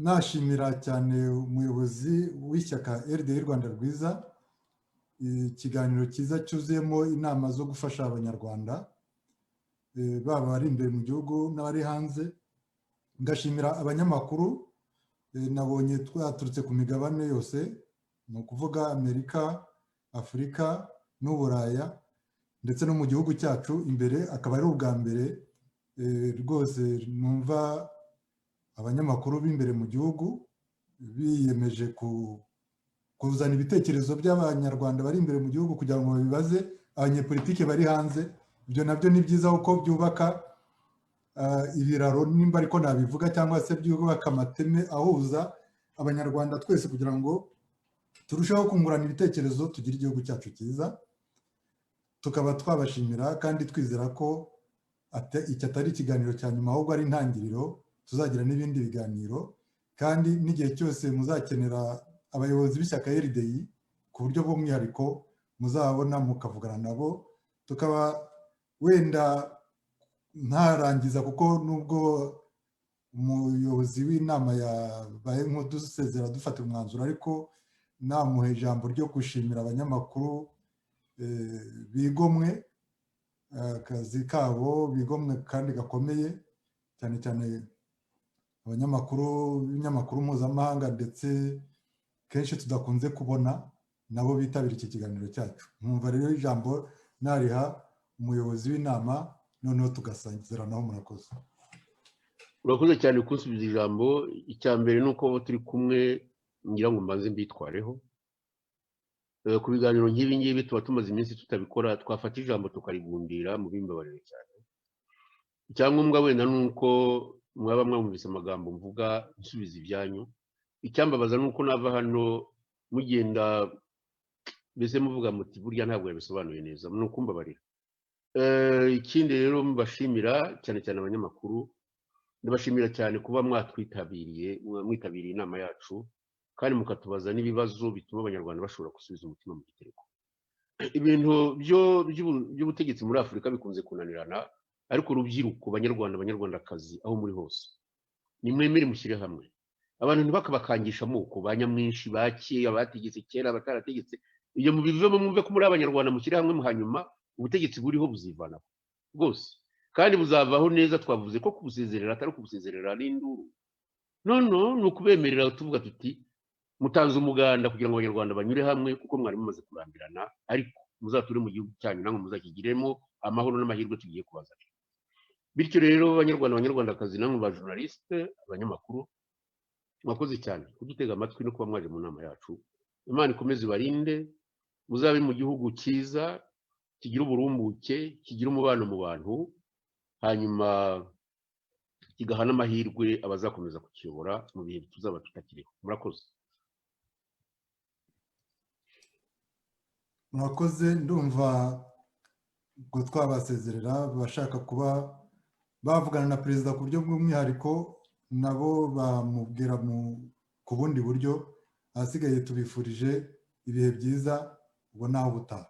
nashimira cyane umuyobozi w'ishyaka RDI Rwanda rwiza ikiganiro cyiza cyuzuyemo inama zo gufasha abanyarwanda baba bari imbere mu gihugu n'abari hanze ngashimira abanyamakuru nabonye twaturutse ku migabane yose ni ukuvuga Amerika Afurika n'Uburaya ndetse no mu gihugu cyacu imbere akaba ari ubwa mbere rwose numva abanyamakuru b'imbere mu gihugu biyemeje kuzana ibitekerezo by'abanyarwanda bari imbere mu gihugu kugira ngo babibaze abanyepolitike bari hanze ibyo nabyo ni byiza kuko byubaka ibiraro nimba ariko nabivuga cyangwa se byubaka amateme ahuza abanyarwanda twese kugira ngo turusheho kungurana ibitekerezo tugire igihugu cyacu cyiza tukaba twabashimira kandi twizera ko iki atari ikiganiro cya nyuma ahubwo ari intangiriro tuzagira n'ibindi biganiro kandi n'igihe cyose muzakenera abayobozi b'ishyaka RDI ku buryo bw'umwihariko muzabona mukavugana nabo tukaba wenda ntarangiza kuko nubwo umuyobozi w'inama yabaye nk'udusezera dufata umwanzuro ariko namuha ijambo ryo gushimira abanyamakuru bigomwe akazi kabo bigomwe kandi gakomeye cyane cyane abanyamakuru b'ibinyamakuru mpuzamahanga ndetse kenshi tudakunze kubona nabo bitabira iki kiganiro cyacu. Mwumva rero ijambo nariha umuyobozi w'inama noneho tugasezeranaho. Murakoze. urakoze cyane kunsubiza ijambo. Icya mbere ni uko turi kumwe ngira ngo mbanze mbitwareho. Ku biganiro nk'ibi ngibi tuba tumaze iminsi tutabikora, twafata ijambo tukarigundira mu bimbabarire cyane. Icyangombwa wenda ni uko mwaba mwumvise amagambo mvuga nsubiza ibyanyu. Icyambabaza ni uko nava hano mugenda mbese muvuga muti burya ntabwo yabisobanuye neza, ni ukumbabarira. Ikindi rero mbashimira cyane cyane abanyamakuru, ndabashimira cyane kuba mwitabiriye inama yacu kandi mukatubaza n'ibibazo bituma abanyarwanda bashobora gusubiza umutima mu gitereko. Ibintu by'ubutegetsi muri Afurika bikunze kunanirana, ariko urubyiruko banyarwandakazi aho muri hose nimwemere mushyire hamwe. Abantu ntibakabakangisha amoko, ba nyamwinshi, bakiye, abategetse kera, abatarategetse. Iyo mubivemo mwumve ko muri abanyarwanda mushyire hamwe, hanyuma ubutegetsi buriho buzivanaho rwose kandi buzavaho neza. Twavuze ko kubusezerera atari kubusezerera n'induru, nono ni ukubemerera tuvuga tuti mutanze umuganda kugira ngo abanyarwanda banyure hamwe kuko mwari mumaze kurambirana, ariko muzature mu gihugu cyanyu namwe muzakigiremo amahoro n'amahirwe tugiye kubazanira. Bityo rero abanyarwandakazi namwe ba journaliste, abanyamakuru, mwakoze cyane kudutega amatwi no kuba mwaje mu nama yacu. Imana ikomeze ibarinde, muzabe mu gihugu cyiza kigira uburumbuke, kigira umubano mu bantu, hanyuma kigaha n'amahirwe abazakomeza kukiyobora mu bihe tuzaba tutakiriho. Murakoze. Murakoze. Ndumva ubwo twabasezerera bashaka kuba bavugana na perezida ku buryo bw'umwihariko nabo bamubwira ku bundi buryo. Ahasigaye tubifurije ibihe byiza, ubwo naho ubutaha.